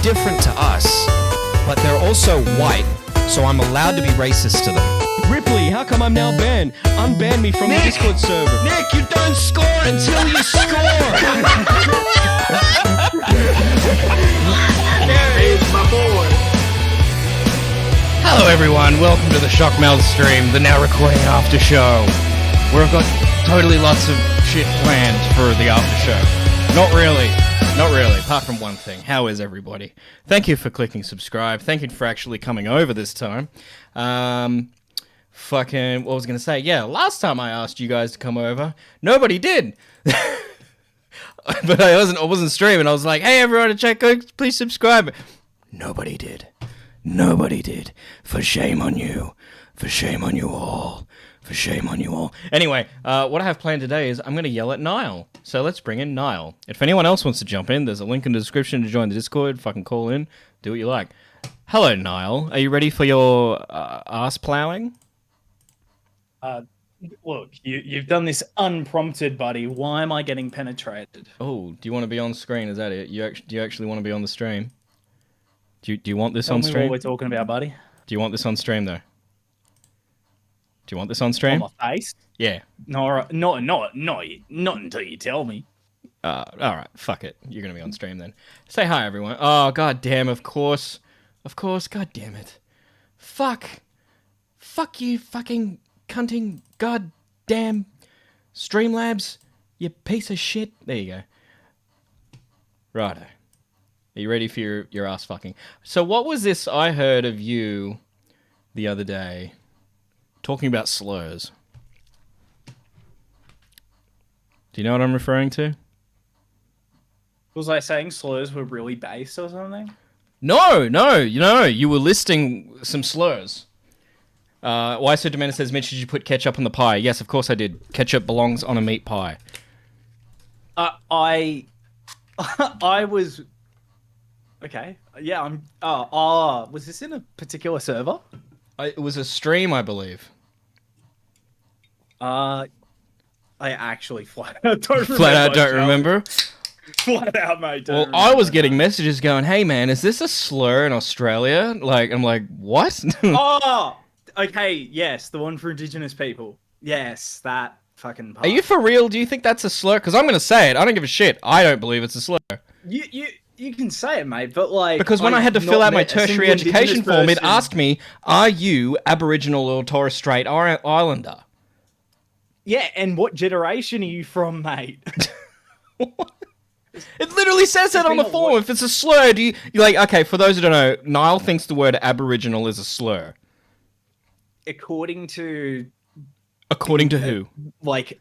different to us, but they're also white, so I'm allowed to be racist to them. Ripley, how come I'm now banned? Unban me from the Discord server. Nick, you don't score until you score! There's my boy. Hello everyone, welcome to the ShockMouths stream, the now recording after show, where I've got totally lots of shit planned for the after show. Not really, apart from one thing. How is everybody? Thank you for clicking subscribe, thank you for actually coming over this time. What was I going to say? Yeah, last time I asked you guys to come over, nobody did. But I wasn't streaming, I was like, hey everyone, go please subscribe. Nobody did. Nobody did. For shame on you. For shame on you all. For shame on you all. Anyway, what I have planned today is I'm going to yell at Niall. So let's bring in Niall. If anyone else wants to jump in, there's a link in the description to join the Discord. Fucking call in. Do what you like. Hello, Niall. Are you ready for your ass plowing? Look, you've done this unprompted, buddy. Why am I getting penetrated? Oh, do you want to be on screen? Is that it? Do you actually want to be on the stream? Do you want this on stream? Tell me what we're talking about, buddy. Do you want this on stream, though? Do you want this on stream? On my face? Yeah. No, not until you tell me. All right, fuck it. You're going to be on stream then. Say hi, everyone. Oh, god damn, of course. Of course, god damn it. Fuck you, fucking cunting, god damn Streamlabs, you piece of shit. There you go. Righto. Are you ready for your ass fucking? So what was this I heard of you the other day talking about slurs? Do you know what I'm referring to? Was I saying slurs were really base or something? No, you were listing some slurs. Why So Demanda says, Mitch, did you put ketchup on the pie? Yes, of course I did. Ketchup belongs on a meat pie. I was... Okay. Yeah, I'm... was this in a particular server? It was a stream, I believe. I actually flat out don't remember. Flat out don't remember? Flat out, mate. Well, I was getting messages going, hey, man, is this a slur in Australia? Like, I'm like, what? Oh! Okay, yes, the one for Indigenous people. Yes, that fucking part. Are you for real? Do you think that's a slur? Because I'm going to say it. I don't give a shit. I don't believe it's a slur. You can say it, mate, but like... Because when I had to fill out my tertiary education form, it asked me, are you Aboriginal or Torres Strait Islander? Yeah, and what generation are you from, mate? It literally says that on the form. If it's a slur, you're like, okay, for those who don't know, Niall thinks the word Aboriginal is a slur. According to who? Like,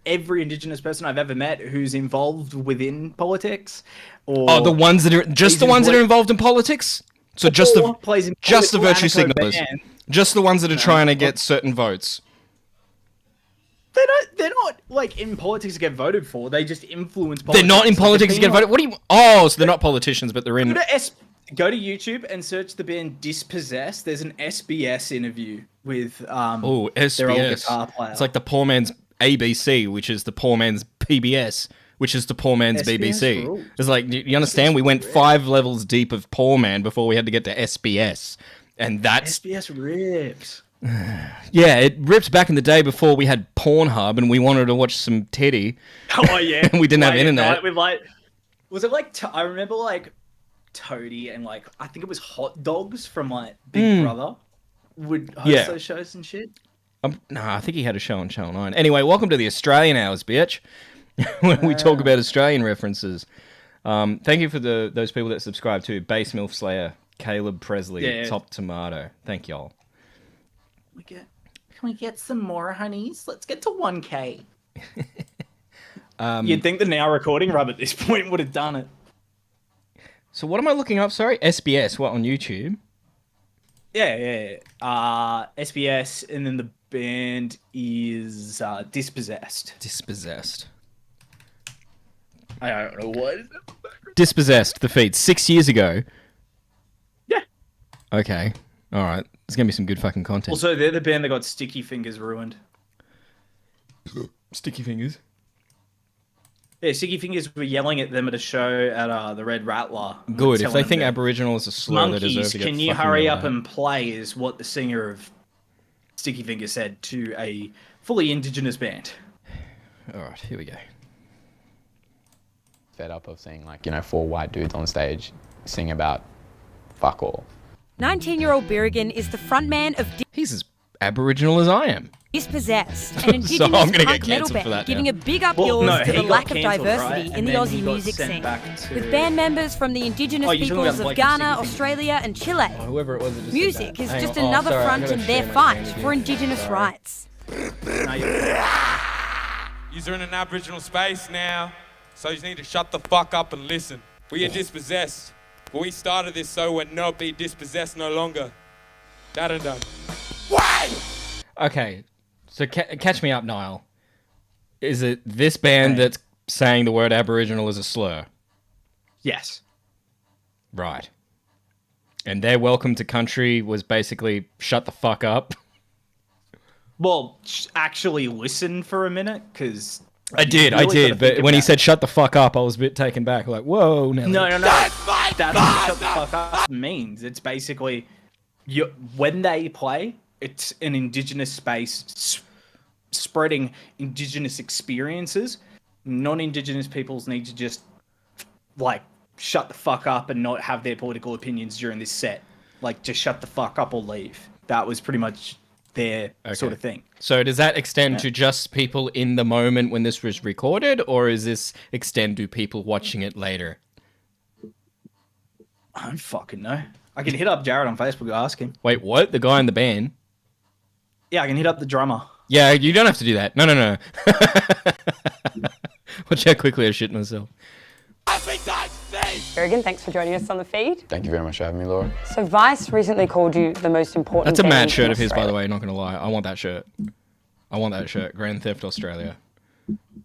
every Indigenous person I've ever met who's involved within politics, or the ones that are that are involved in politics. So just the virtue signalers, just the ones that are trying to get certain votes. They're not like in politics to get voted for. They just influence politics. They're not in politics to get voted. What do you? Oh, so they're not politicians, but they're in. Go to YouTube and search the band Dispossessed. There's an SBS interview with SBS. their old guitar player. It's like the poor man's ABC, which is the poor man's PBS, which is the poor man's BBC. Rules. It's like, you understand? We went 5 levels deep of poor man before we had to get to SBS, and that's SBS rips. Yeah, it ripped back in the day before we had Pornhub and we wanted to watch some titty. Oh yeah, and we didn't have internet. With was it like I remember like Toady and like I think it was Hot Dogs from like Big Brother would host those shows and shit. No, I think he had a show on Channel 9. Anyway, welcome to the Australian Hours, bitch. When we talk about Australian references. Thank you for those people that subscribe to Base Milf Slayer, Caleb Presley, Top Tomato. Thank y'all. Can we get some more honeys? Let's get to 1K. You'd think the now recording rub at this point would have done it. So what am I looking up? Sorry, SBS. What, on YouTube? Yeah. SBS, and then the band is Dispossessed. Dispossessed. I don't know what. Dispossessed. The feed 6 years ago. Yeah. Okay. All right. There's gonna be some good fucking content. Also, they're the band that got Sticky Fingers ruined. Sticky Fingers. Yeah, Sticky Fingers were yelling at them at a show at the Red Rattler. Good. If they telling think them, Aboriginal is a slur, they deserve monkeys, to get can you fucking hurry yelled up at. and play? Is what the singer of Sticky Fingers said to a fully Indigenous band. All right, here we go. Fed up of seeing, like, you know, 4 white dudes on stage sing about fuck all. 19-year-old Birrigan is the frontman of He's as Aboriginal as I am. Dispossessed, an So Indigenous I'm gonna get punk metal cancelled for band, that giving now. a big up Well, yours no, to he the got lack of cancelled, diversity right? in the And then Aussie he got music sent scene. back to- With band members from the Indigenous Oh, you're talking peoples about of Blake Ghana, Sticky Fingers. Australia and Chile. Whoever it was that just Music said that. is Hang just on. Oh, another sorry, I front gotta in their share my fight screen for again. Indigenous Sorry. rights. No, You're in an Aboriginal space now, so you need to shut the fuck up and listen. We are dispossessed, but we started this so we're not be dispossessed no longer. That and done. Okay, so catch me up, Niall. Is it this band that's saying the word Aboriginal is a slur? yes. Right. And their welcome to country was basically shut the fuck up. Well, actually listen for a minute, because... I did, but when he said shut the fuck up, I was a bit taken back. Like, whoa, Nelly. No. That's what shut the fuck up means. It's basically, when they play, it's an Indigenous space spreading Indigenous experiences. Non-Indigenous peoples need to just, like, shut the fuck up and not have their political opinions during this set. Like, just shut the fuck up or leave. That was pretty much their sort of thing. So does that extend to just people in the moment when this was recorded, or is this extend to people watching it later? I don't fucking know. I can hit up Jared on Facebook and ask him. Wait, what? The guy in the band? Yeah, I can hit up the drummer. Yeah, you don't have to do that. No. Watch how quickly I shit myself. Birrigan, thanks for joining us on the feed. Thank you very much for having me, Laura. So Vice recently called you the most important That's a band mad in shirt of his, by the Australia. way, not going to lie. I want that shirt. I want that shirt. Grand Theft Australia.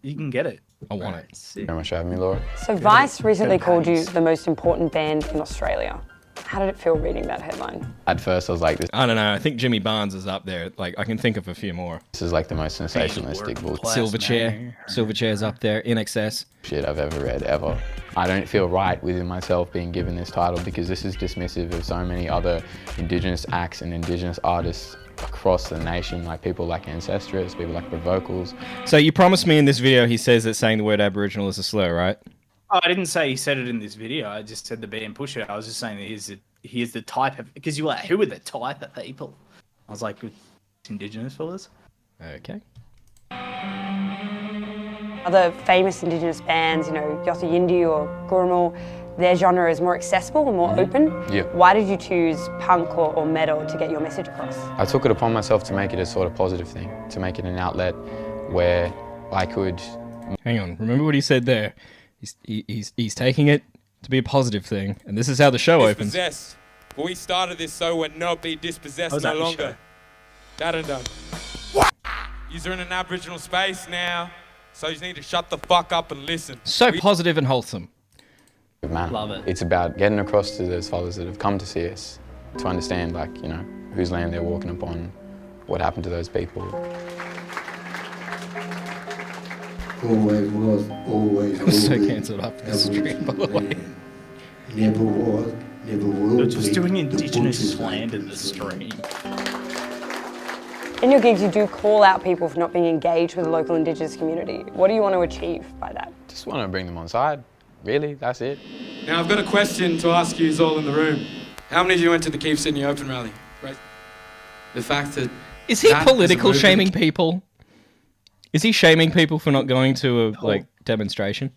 You can get it. I want it. Thank you very much for having me, Laura. So Vice recently called you Thanks. the most important band in Australia. How did it feel reading that headline? At first, I was like, I don't know. I think Jimmy Barnes is up there. Like, I can think of a few more. this is like the most sensationalistic bullshit Silverchair's up there. In Excess. I've ever read, ever. I don't feel right within myself being given this title because this is dismissive of so many other Indigenous acts and Indigenous artists across the nation, like people like Ancestress, people like The Vocals. So you promised me in this video he says that saying the word Aboriginal is a slur, right? Oh, I didn't say he said it in this video. I just said the band Pusher. I was just saying that he's the type of... Because you were like, who are the type of people? I was like, Indigenous fellas. Okay. Other famous Indigenous bands, you know, Yothu Yindi or Gurrumul, their genre is more accessible and more open. Yeah. Why did you choose punk or metal to get your message across? I took it upon myself to make it a sort of positive thing, to make it an outlet where I could... Hang on. Remember what he said there? He's taking it to be a positive thing, and this is how the show opens. Dispossessed, but we started this so we're not be dispossessed How's no that the longer. show? That and done. You're in an Aboriginal space now, so you need to shut the fuck up and listen. So positive and wholesome. Man, Love it. It's about getting across to those fellas that have come to see us, to understand, like, you know, whose land they're walking upon, what happened to those people. Always was, always will So be. cancelled after this stream, by the way. Never was, never will They're be. just doing the Indigenous butcher's slang in land. the stream. In your gigs, you do call out people for not being engaged with the local Indigenous community. What do you want to achieve by that? Just want to bring them on side, really, that's it. Now I've got a question to ask you all in the room. How many of you went to the Keep Sydney Open rally? Right. The fact that... Is he that is a political movement- shaming people? Is he shaming people for not going to a demonstration?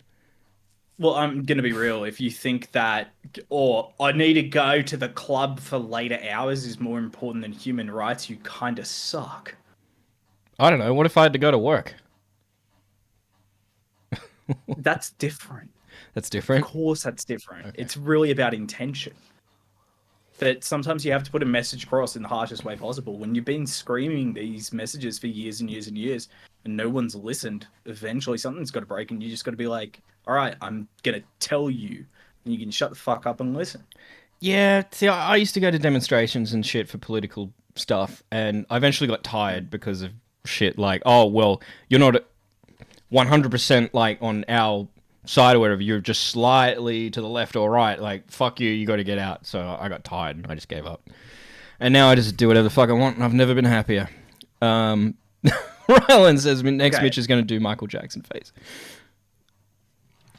Well, I'm going to be real. If you think that, or I need to go to the club for later hours is more important than human rights, you kind of suck. I don't know. What if I had to go to work? That's different. That's different. Of course that's different. It's really about intention. That sometimes you have to put a message across in the harshest way possible. When you've been screaming these messages for years and years and years, and no one's listened, eventually something's got to break, and you just got to be like, all right, I'm going to tell you, and you can shut the fuck up and listen. Yeah, see, I used to go to demonstrations and shit for political stuff, and I eventually got tired because of shit like, oh, well, you're not... 100% like on our side or whatever, you're just slightly to the left or right, like, fuck you, you got to get out. So I got tired and I just gave up. And now I just do whatever the fuck I want, and I've never been happier. Rylan says next Mitch is going to do Michael Jackson face.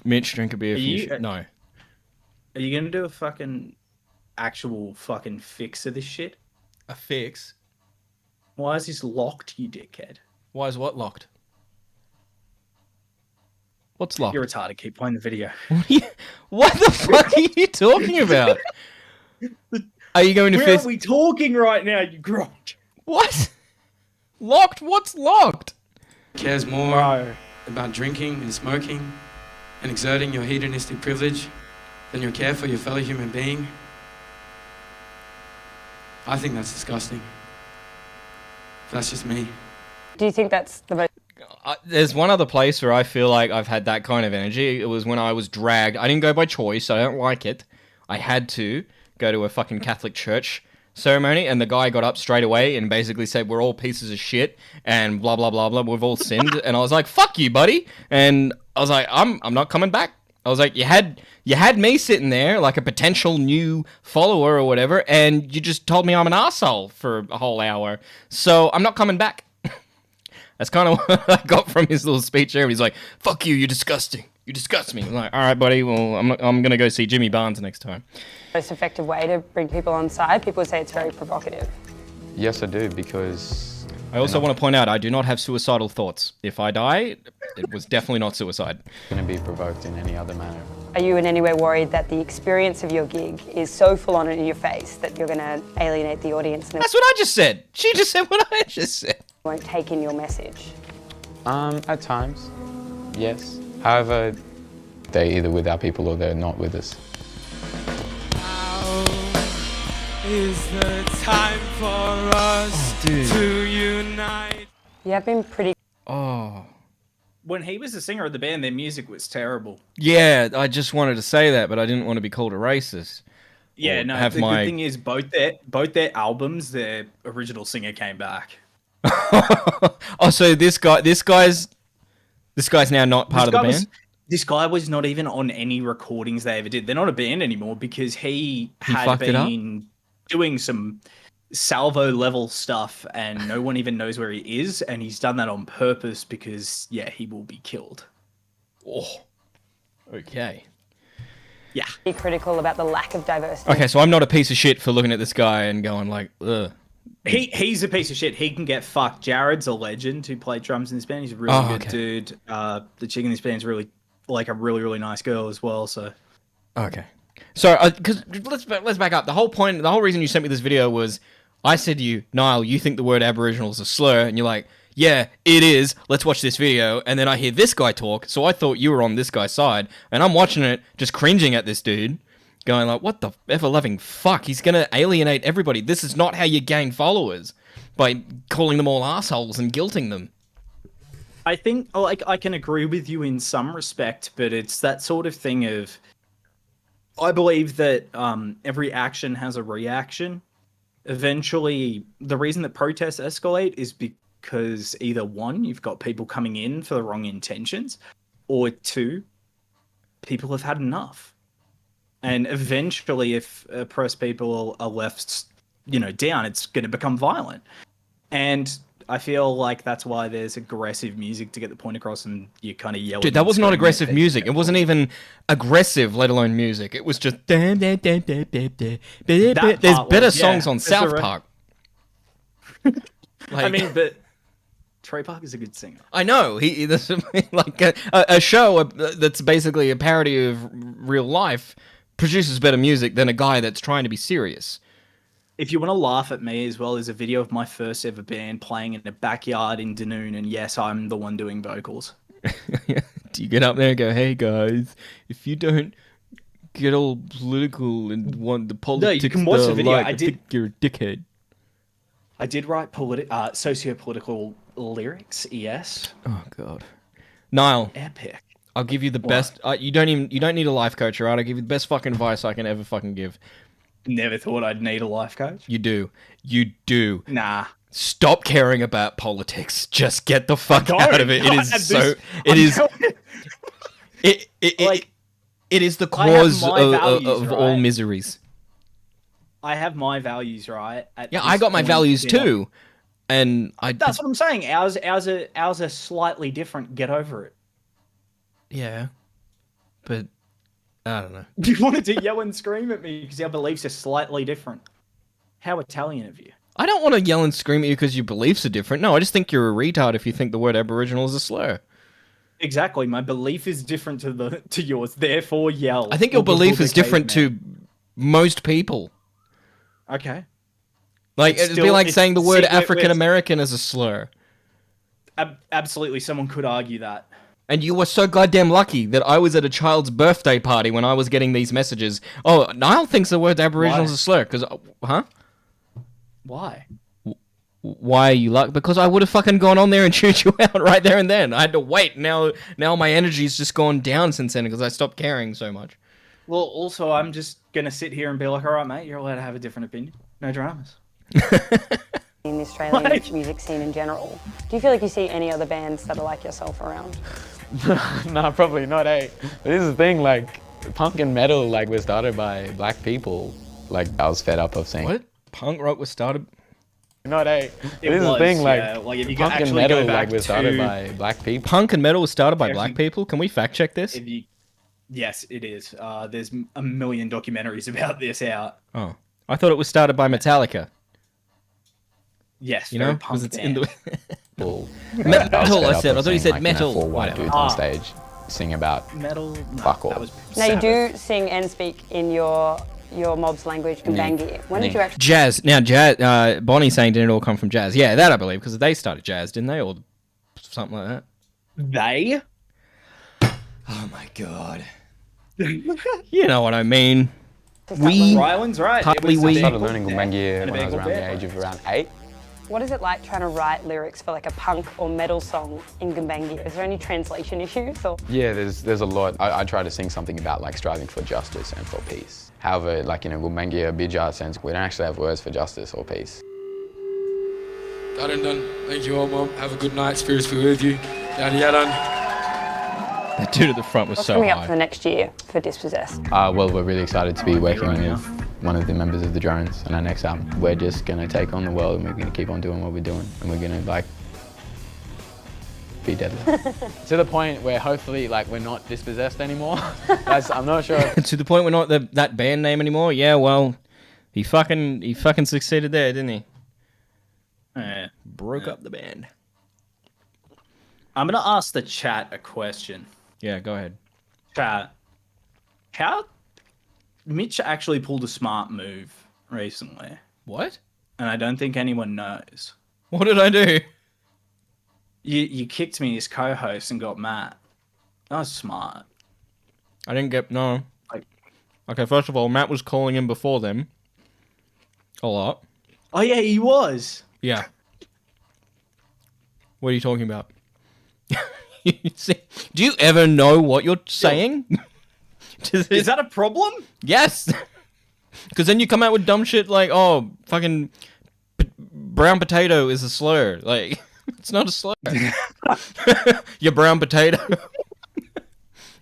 Mitch, drink a beer. No. Are you going to do a fucking actual fucking fix of this shit? A fix? Why is this locked, you dickhead? Why is what locked? What's locked? You're retarded. Keep playing the video. What the fuck are you talking about? Are you going to Where are we talking right now, you grog? What? Locked? What's locked? Cares more about drinking and smoking and exerting your hedonistic privilege than your care for your fellow human being? I think that's disgusting. That's just me. Do you think that's the most... There's one other place where I feel like I've had that kind of energy. It was when I was dragged. I didn't go by choice. I don't like it. I had to go to a fucking Catholic church ceremony, and the guy got up straight away and basically said, we're all pieces of shit, and blah, blah, blah, blah, we've all sinned. And I was like, fuck you, buddy. And I was like, I'm not coming back. I was like, you had me sitting there like a potential new follower or whatever, and you just told me I'm an arsehole for a whole hour. So I'm not coming back. That's kind of what I got from his little speech there. He's like, fuck you, you're disgusting. You disgust me. I'm like, all right, buddy, well, I'm going to go see Jimmy Barnes next time. most effective way to bring people on side? People say it's very provocative. Yes, I do, because... I also want to point out, I do not have suicidal thoughts. If I die, it was definitely not suicide. Going to be provoked in any other manner. Are you in any way worried that the experience of your gig is so full on in your face that you're going to alienate the audience? And That's what I just said. She just said what I just said. Won't take in your message? At times, yes. However, they're either with our people or they're not with us. Is the time for us to unite? You have been pretty... Oh. When he was the singer of the band, their music was terrible. Yeah, I just wanted to say that, but I didn't want to be called a racist. Yeah, no, the good thing is both their albums, their original singer came back. Oh, so this guy's now not part of the band? This guy was not even on any recordings they ever did. They're not a band anymore because he had been doing some salvo level stuff and no one even knows where he is, and he's done that on purpose because he will be killed. Oh, okay. Yeah. Be critical about the lack of diversity. Okay, so I'm not a piece of shit for looking at this guy and going like, ugh. He's a piece of shit. He can get fucked. Jared's a legend who played drums in this band. He's a really good dude. The chick in this band's really like a really, really nice girl as well. So okay. So because let's back up. The whole reason you sent me this video was I said to you, Niall, you think the word Aboriginal is a slur, and you're like, yeah, it is. Let's watch this video. And then I hear this guy talk, so I thought you were on this guy's side, and I'm watching it, just cringing at this dude. Going like, what the ever-loving fuck? He's going to alienate everybody. This is not how you gain followers, by calling them all assholes and guilting them. I think, I can agree with you in some respect, but it's that sort of thing of, I believe that every action has a reaction. Eventually, the reason that protests escalate is because either one, you've got people coming in for the wrong intentions, or two, people have had enough. And eventually, if oppressed people are left, down, it's going to become violent. And I feel like that's why there's aggressive music to get the point across, and you kind of yell. Dude, that was not aggressive music. It wasn't even aggressive, let alone music. It was just. There's better songs on South Park. But Trey Park is a good singer. I know. There's like a show that's basically a parody of real life produces better music than a guy that's trying to be serious. If you want to laugh at me as well, there's a video of my first ever band playing in a backyard in Daun, and yes, I'm the one doing vocals. Do you get up there and go, hey guys, if you don't get all political and want the politics, you can watch the video. I think you're a dickhead. I did write socio-political lyrics, yes. Oh god. Niall. Epic. I'll give you the best. You don't need a life coach, alright? I'll give you the best fucking advice I can ever fucking give. Never thought I'd need a life coach. You do. You do. Nah. Stop caring about politics. Just get the fuck out of it. It is so. It is the cause of all miseries. I have my values, right? Yeah, I got my values too, and that's what I'm saying. Ours are slightly different. Get over it. Yeah, but I don't know. You wanted to yell and scream at me because our beliefs are slightly different. How Italian of you. I don't want to yell and scream at you because your beliefs are different. No, I just think you're a retard if you think the word Aboriginal is a slur. Exactly. My belief is different to yours. Therefore, yell. I think your belief is different to most people. Okay. Like, it'd be like saying the word African American is a slur. Absolutely. Someone could argue that. And you were so goddamn lucky that I was at a child's birthday party when I was getting these messages. Oh, Niall thinks the word Aboriginal is a slur. Because, huh? Why? Why are you lucky? Because I would have fucking gone on there and chewed you out right there and then. I had to wait. Now my energy's just gone down since then because I stopped caring so much. Well, also, I'm just going to sit here and be like, all right, mate, you're allowed to have a different opinion. No dramas. In the Australian music scene in general, do you feel like you see any other bands that are like yourself around? Nah, probably not, eh? But this is the thing, like, punk and metal, like, was started by black people. Like, I was fed up of saying... What? Punk rock was started... Not, eh? This is the thing, like if you punk and metal, like, was started by black people. Punk and metal was started by black people? Can we fact check this? Yes, it is. There's a million documentaries about this out. Oh. I thought it was started by Metallica. Yes, you know, because it's in the metal. I said. I thought you said metal. Four white dudes on stage sing about metal. Fuck all. Now you do sing and speak in your mob's language, Gumbaynggirr. When did you actually? Jazz. Now, jazz. Bonnie's saying didn't it all come from jazz? Yeah, that I believe because they started jazz, didn't they, or something like that? They? Oh my god. You know what I mean. Ryland's right. I started learning Gumbaynggirr when I was around the age of around 8. What is it like trying to write lyrics for like a punk or metal song in Gumbaynggirr? Is there any translation issues? Or? Yeah, there's a lot. I try to sing something about like striving for justice and for peace. However, like in a Gumbaynggirr Bija sense, we don't actually have words for justice or peace. Done. Thank you all, Mom. Have a good night. Spirits be with you. Yadan. That dude at the front was so high. What's coming up for the next year for Dispossessed? Well, we're really excited to be working with one of the members of the Drones on our next album. We're just going to take on the world and we're going to keep on doing what we're doing and we're going to like be deadly. To the point where hopefully like we're not Dispossessed anymore. I'm not sure. To the point we're not that band name anymore? Yeah, well, he fucking succeeded there, didn't he? Broke up the band. I'm going to ask the chat a question. Yeah, go ahead. Chat. How Mitch actually pulled a smart move recently. What? And I don't think anyone knows. What did I do? You kicked me as co-host and got Matt. That was smart. I didn't get... No. Okay, first of all, Matt was calling in before them. A lot. Oh, yeah, he was. Yeah. What are you talking about? Do you ever know what you're saying? Is that a problem? Yes. Because then you come out with dumb shit like, oh, fucking brown potato is a slur. Like, it's not a slur. Your brown potato.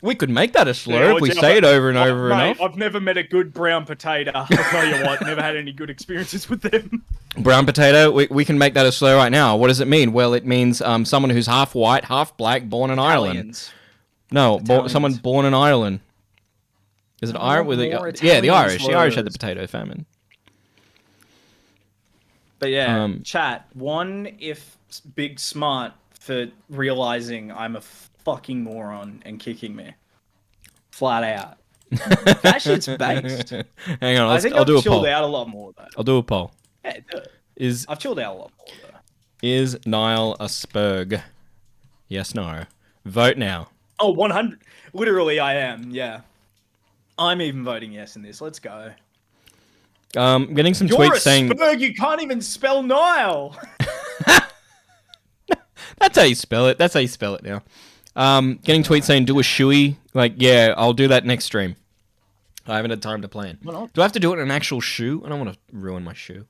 We could make that a slur if we say it over and over enough. I've never met a good brown potato. I'll tell you what, never had any good experiences with them. Brown potato, we can make that a slur right now. What does it mean? Well, it means someone who's half white, half black, born in Ireland. No, someone born in Ireland. Is it Irish? Yeah, the Irish. The Irish had the potato famine. But yeah, chat. One, if Big Smart for realizing I'm a fucking moron and kicking me. Flat out. That shit's based. Hang on, I think I'll do a I've chilled poll. out a lot more though. I'll do a poll. Yeah, do it. I've chilled out a lot more though. Is Niall a sperg? Yes, no. Vote now. Oh, 100. Literally, I am. Yeah. I'm even voting yes in this. Let's go. Getting some You're tweets saying... You're a Spurg, you can't even spell Niall. That's how you spell it. That's how you spell it now. Getting tweets saying do a shoey. Like, yeah, I'll do that next stream. I haven't had time to plan. Do I have to do it in an actual shoe? I don't want to ruin my shoe.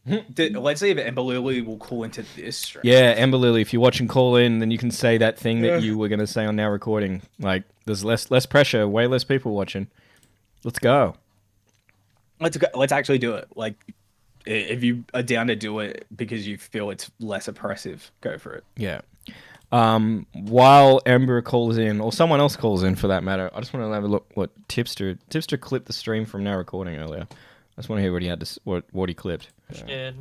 Let's see if Ember Lily will call into this stream. Yeah, Ember Lily, if you're watching, call in, then you can say that thing that you were going to say on Now Recording. Like, there's less pressure, way less people watching. Let's go. Let's actually do it. Like, if you are down to do it because you feel it's less oppressive, go for it. Yeah. While Ember calls in, or someone else calls in for that matter, I just want to have a look what Tipster clipped the stream from Now Recording earlier. I just want to hear what he had to what he clipped. Did.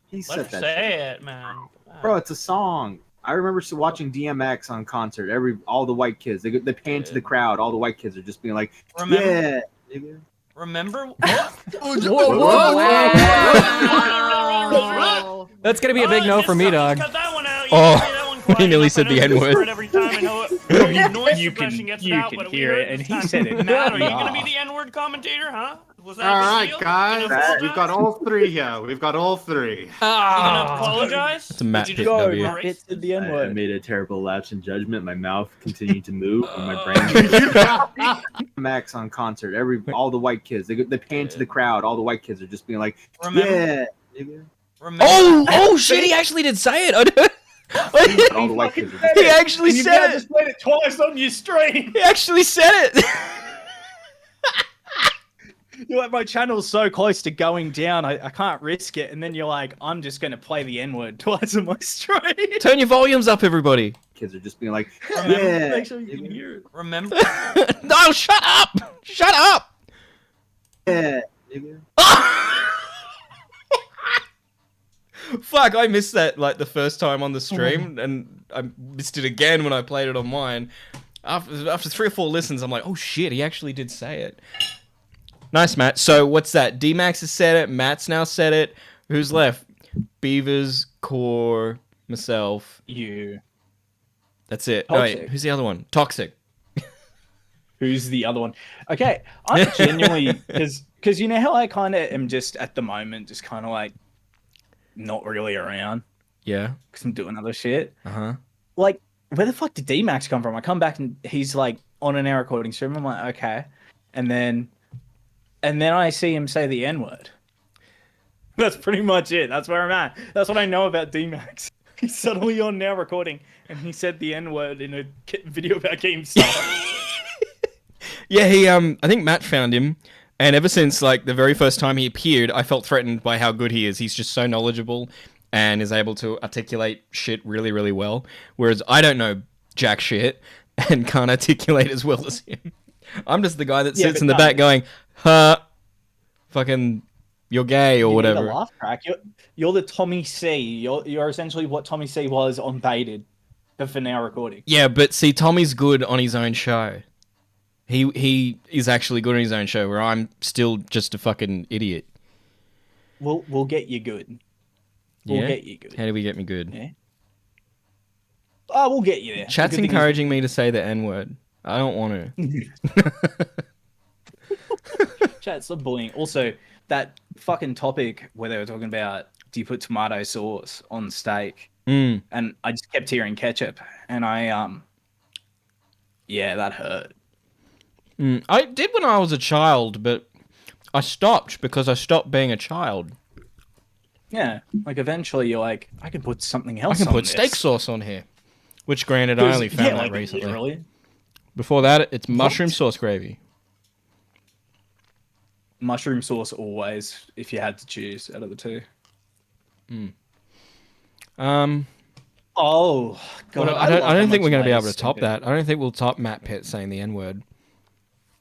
He said Let's that say shit. it, man. Bro, it's a song. I remember watching DMX on concert. All the white kids, they pan to the crowd. All the white kids are just being like, Remember? "Yeah, nigga." Remember? That's gonna be a big no for me, dog. Oh, he nearly said the N-word. You can hear it, and he said it. Matt, are you gonna be the N-word commentator, huh? Was that All the right, deal? guys. You gonna We've got all three here. We've got all three. You gonna apologize? It's a Matt Did Pitt you just W. erase the I made a terrible lapse in judgment. My mouth continued to move, and my brain. Max on concert. All the white kids, they pan to the crowd. All the white kids are just being like, Remember? "Yeah, nigga." Remember? Oh shit! He actually did say it. All the white kids are just He actually You said it. just played it twice on your stream. He actually said it. You're like, my channel's so close to going down, I can't risk it. And then you're like, I'm just going to play the N-word twice on my stream. Turn your volumes up, everybody. Kids are just being like, Remember? "Yeah." Make sure you can hear it. Remember? No, shut up! Shut up! Yeah, nigga. Fuck, I missed that like the first time on the stream, and I missed it again when I played it on mine. After 3 or 4 listens, I'm like, oh shit, he actually did say it. Nice, Matt. So what's that? D-Max has said it. Matt's now said it. Who's left? Beavers, Core, myself. You. That's it. Oh, wait, Toxic. who's the other one? Toxic. Who's the other one? Okay, I'm genuinely because you know how I kind of am just at the moment just kind of like not really around Yeah. because I'm doing other shit. Uh-huh. Like, where the fuck did D-Max come from? I come back and he's like on an Now Recording stream. I'm like, okay, and then I see him say the N-word. That's pretty much it. That's where I'm at. That's what I know about D-Max. He's suddenly on Now Recording and he said the N-word in a video about GameStop. Yeah, he I think Matt found him, and ever since like the very first time he appeared, I felt threatened by how good he is. He's just so knowledgeable and is able to articulate shit really, really well. Whereas I don't know jack shit and can't articulate as well as him. I'm just the guy that sits in the back going, huh, fucking, you're gay or whatever. Need a laugh track. You're the Tommy C. You're essentially what Tommy C was on Baited, but for Now Recording. Yeah, but see, Tommy's good on his own show. He is actually good on his own show, where I'm still just a fucking idiot. We'll get you good. We'll get you good. How do we get me good? Yeah. Oh, we'll get you there. Chat's encouraging me to say the N-word. I don't want to. Chat, stop bullying. Also, that fucking topic where they were talking about, do you put tomato sauce on steak? Mm. And I just kept hearing ketchup, and yeah, that hurt. I did when I was a child, but I stopped because I stopped being a child. Yeah, like eventually you're like, I can put something else. I can on put this. steak sauce on here, which granted I only found that like, recently. Literally. Before that, it's mushroom sauce gravy. Mushroom sauce always, if you had to choose out of the two. Oh God, Well, I don't think we're going to be able to top that. I don't think we'll top Matt Pitt saying the N-word.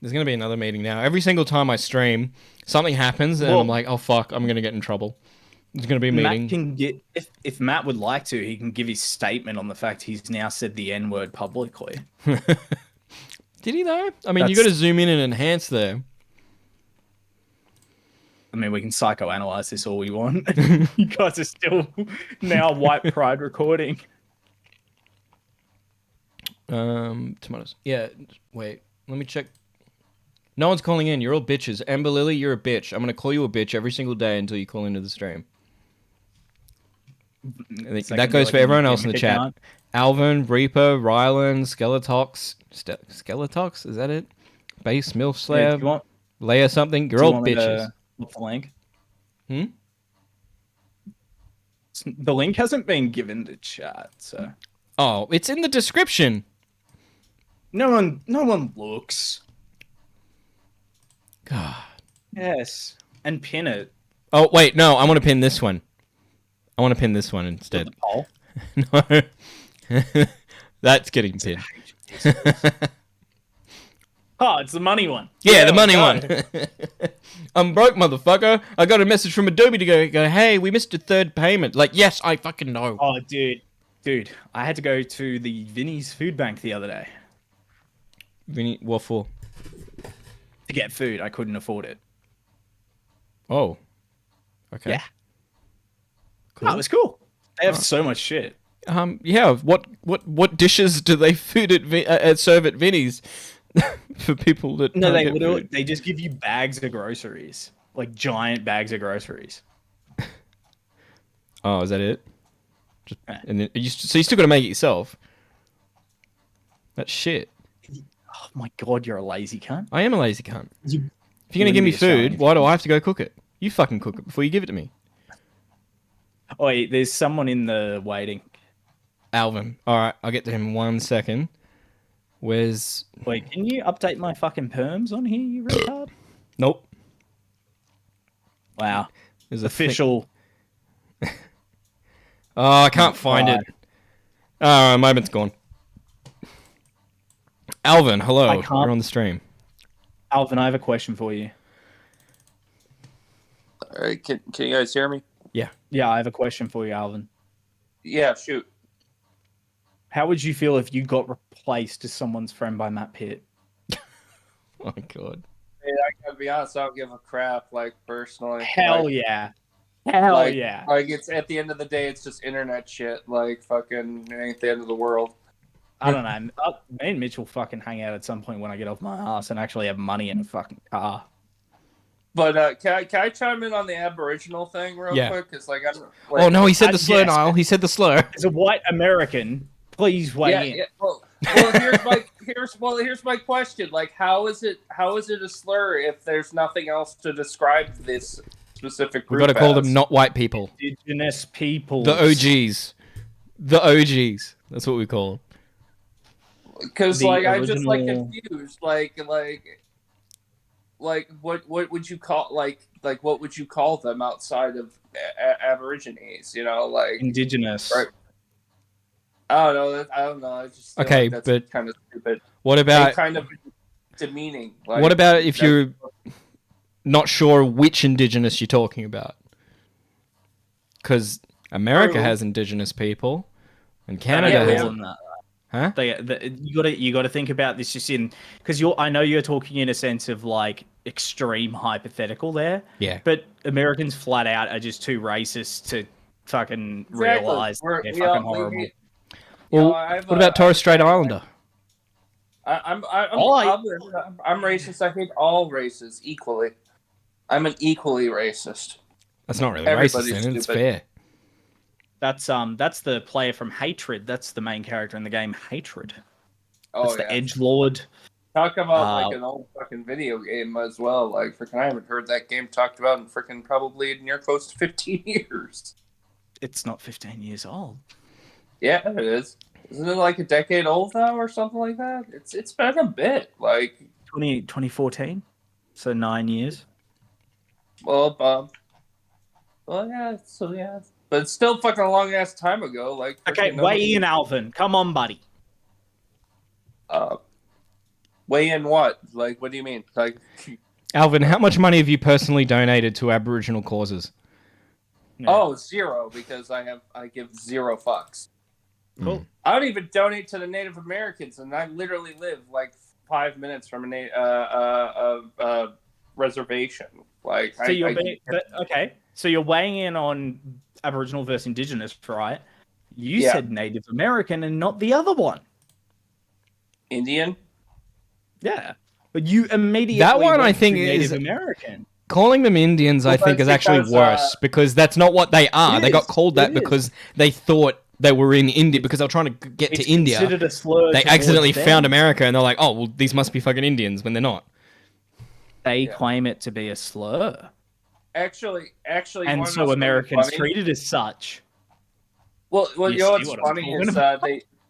There's going to be another meeting now. Every single time I stream, something happens, and I'm like, oh fuck, I'm going to get in trouble. There's going to be a meeting. Matt can get, if Matt would like to, he can give his statement on the fact he's now said the N-word publicly. Did he though? I mean, you got to zoom in and enhance there. I mean, we can psychoanalyze this all we want. You guys are still now white pride recording. Tomatoes. Yeah, wait. Let me check. No one's calling in. You're all bitches. Ember Lily, you're a bitch. I'm going to call you a bitch every single day until you call into the stream. I think that goes for everyone else in the chat. Alvin, Reaper, Rylan, Skeletox. Skeletox? Is that it? Base, Milf Slayer, Leia something. You're all bitches. What's the link? Hmm? The link hasn't been given to chat, so Oh, it's in the description. no one looks. God. Yes, and pin it. Oh, wait, no, I want to pin this one. I want to pin this one instead. Poll. No. That's getting pinned. Oh, it's the money one. Yeah, the money one. I'm broke, motherfucker. I got a message from Adobe to go, hey, we missed a third payment. Like, yes, I fucking know. Oh, dude, I had to go to the Vinnie's food bank the other day Vinny, what for? to get food. I couldn't afford it. Oh. Okay. Yeah. Cool. Oh, it was cool. They have so much shit. Yeah, what dishes do they serve at Vinny's for people that No, can't they get literally food? they just give you bags of groceries, like giant bags of groceries. Oh, is that it? And then so you still got to make it yourself. That's shit. Oh my god, you're a lazy cunt. I am a lazy cunt. If you're you gonna give me wouldn't be a food, shame. why do I have to go cook it? You fucking cook it before you give it to me. Oh, wait, there's someone in the waiting. Alvin. All right, I'll get to him in 1 second. Where's? Wait, can you update my fucking perms on here, you retard? Nope. Wow. There's a Official. Oh, I can't find it. Oh, moment's gone. Alvin, hello. I can't- You're on the stream. Alvin, I have a question for you. All right, can you guys hear me? Yeah. Yeah, I have a question for you, Alvin. Yeah, shoot. How would you feel if you got replaced as someone's friend by Matt Pitt? Oh my god. Hey, I gotta be honest, I don't give a crap, like, personally. Hell Like, yeah. Hell like, yeah. Like, it's at the end of the day, it's just internet shit. Like, fucking, it ain't the end of the world. I don't know. Me and Mitch will fucking hang out at some point when I get off my ass and actually have money in a fucking car. But can I chime in on the Aboriginal thing real Yeah. quick? Because, like, I'm. Oh no, he said the yes. slur, Niall. He said the slur. As a white American, please weigh in. Yeah. Well, here's my question. Like, how is it a slur if there's nothing else to describe this specific We've group? got to call as? them not white people. Indigenous people. The OGs. The OGs. That's what we call them. Because The like I'm just like original- confused. Like what would you call like what would you call them outside of Aborigines? You know, like Indigenous. Right. I don't know. I just feel Okay, like that's but kind of stupid. what about- And kind of demeaning? Like, What about if that's- you're not sure which indigenous you're talking about? Because America True. has indigenous people, and Yeah, Canada has. more than that. Huh? You got to think about this just in because I know you're talking in a sense of like extreme hypothetical there. Yeah. But Americans flat out are just too racist to fucking Exactly. realize We're- they're we fucking all- we- horrible. you Well, know, I have what about a- Torres Strait Islander? I'm Oh, I'm racist. I hate all races equally. I'm an equally racist. That's not really Everybody's racist, then. It's stupid. fair. That's the player from Hatred. That's the main character in the game Hatred. Oh, That's the yeah. edgelord. Talk about like Uh, an old fucking video game as well. Like, freaking, I haven't heard that game talked about in freaking probably near close to 15 years. It's not 15 years old. Yeah, it is. Isn't it like a decade old now or something like that? It's been a bit. Like, 2014. So 9 years. well, yeah. So yeah, but it's still fucking a long ass time ago. Like, Okay, freaking weigh nobody- in, Alvin. Come on, buddy. Weigh in what? Like, what do you mean? Like, Alvin, how much money have you personally donated to Aboriginal causes? oh, zero, because I give zero fucks. Cool. I don't even donate to the Native Americans, and I literally live like 5 minutes from a reservation. Like, So so you're weighing in on Aboriginal versus Indigenous, right? You Yeah. said Native American and not the other one. Indian. Yeah, but you immediately That one, I went think, to is Native American. Calling them Indians. I Well, think is that's actually because, worse because that's not what they are. It They got is. called that It is. because they thought they were in India because they were trying to get It's to India. considered a slur They towards accidentally them. found America and they're like, oh well, these must be fucking Indians when they're not. They claim it to be a slur, Actually, and one so was Americans funny. treat it as such. Well, You you know see what's what I'm funny talking is about?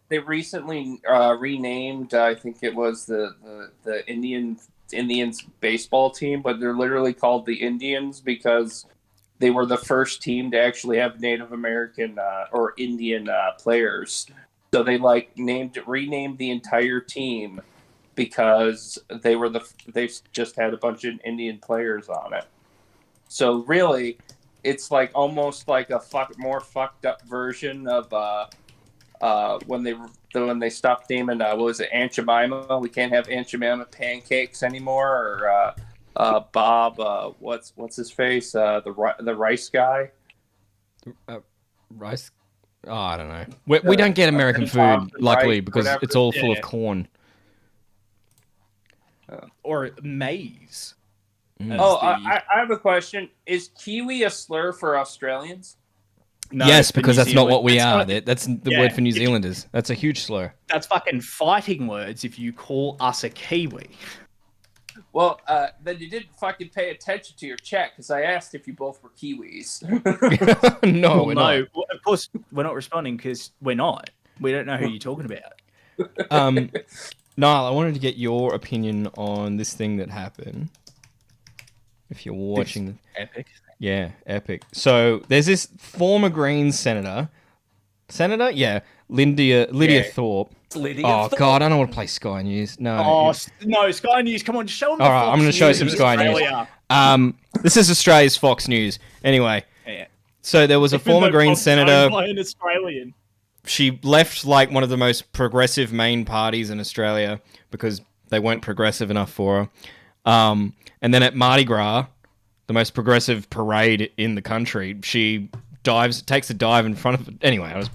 they recently renamed. I think it was the Indians baseball team, but they're literally called the Indians because they were the first team to actually have Native American or Indian players. So they renamed the entire team because they just had a bunch of Indian players on it. So really, it's like almost like a more fucked up version of when they stopped naming what was it, Aunt Jemima? We can't have Aunt Jemima pancakes anymore, or Bob. What's his face? The rice guy. Rice. Oh, I don't know. We don't get American food, luckily, because it's all full of corn. Or maize. I have a question. Is Kiwi a slur for Australians? No, yes, for because New that's not what we Zealand. are. That's the word for New Zealanders. That's a huge slur. That's fucking fighting words if you call us a Kiwi. Well, then you didn't fucking pay attention to your chat because I asked if you both were Kiwis. No, Well, we're no. not. Well, of course, we're not responding because we're not. We don't know who you're talking about. Niall, I wanted to get your opinion on this thing that happened. If you're watching, Epic. Yeah, epic. So there's this former Greens senator, yeah, Lidia Thorpe. Lydia Oh Thorpe. God, I don't want to play Sky News. No. Oh, no, Sky News, come on, show them All right, I'm going to show some Sky News. This is Australia's Fox News. Anyway, Yeah. so there was a former Greens senator. By an Australian. She left like one of the most progressive main parties in Australia because they weren't progressive enough for her. And then at Mardi Gras, the most progressive parade in the country, she takes a dive in front of it. Anyway, let's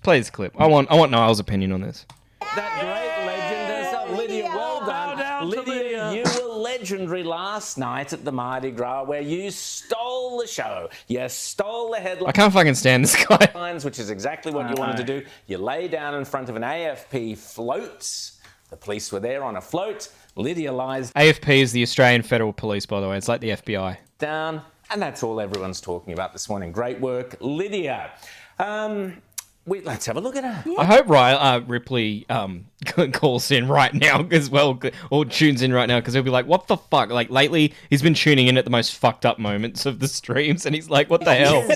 play this clip. I want Niall's opinion on this. That great legend herself, Lydia. Well done, Lydia. You were legendary last night at the Mardi Gras, where you stole the show. You stole the headline. I can't fucking stand this guy. Which is exactly what you wanted to do. You lay down in front of an AFP float. The police were there on a float. Lydia lies AFP is the Australian Federal Police, by the way. It's like the FBI. down, and that's all everyone's talking about this morning. Great work, Lydia. Let's have a look at her. I hope Ripley calls in right now as well, or tunes in right now, because he'll be like, what the fuck? Like, lately, he's been tuning in at the most fucked up moments of the streams, and he's like, what the hell?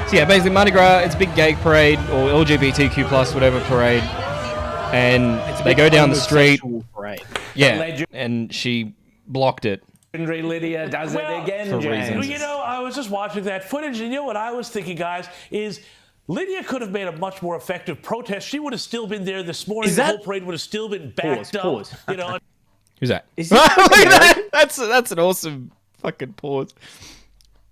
So yeah, basically Mardi Gras, it's a big gay parade, or LGBTQ plus whatever parade, and they go down the street. Parade. Yeah, and she blocked it. Lydia does it again, For James. reasons. You know, I was just watching that footage, and you know what I was thinking, guys, is Lydia could have made a much more effective protest. She would have still been there this morning. The whole parade would have still been backed up. Pause. You know. Who's that? Is Look at that. That's an awesome fucking pause.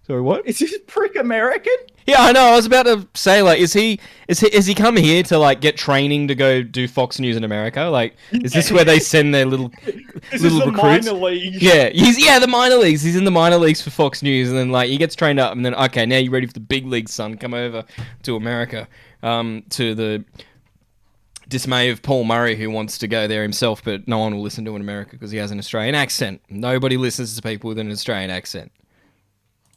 Sorry, what? Is this prick American? Yeah, I know. I was about to say, like, is he come here to like get training to go do Fox News in America? Like, is this where they send their little This little is the recruits? minor league. Yeah, the minor leagues. He's in the minor leagues for Fox News, and then like he gets trained up, and then okay, now you're ready for the big leagues, son. Come over to America, to the dismay of Paul Murray, who wants to go there himself, but no one will listen to him in America because he has an Australian accent. Nobody listens to people with an Australian accent.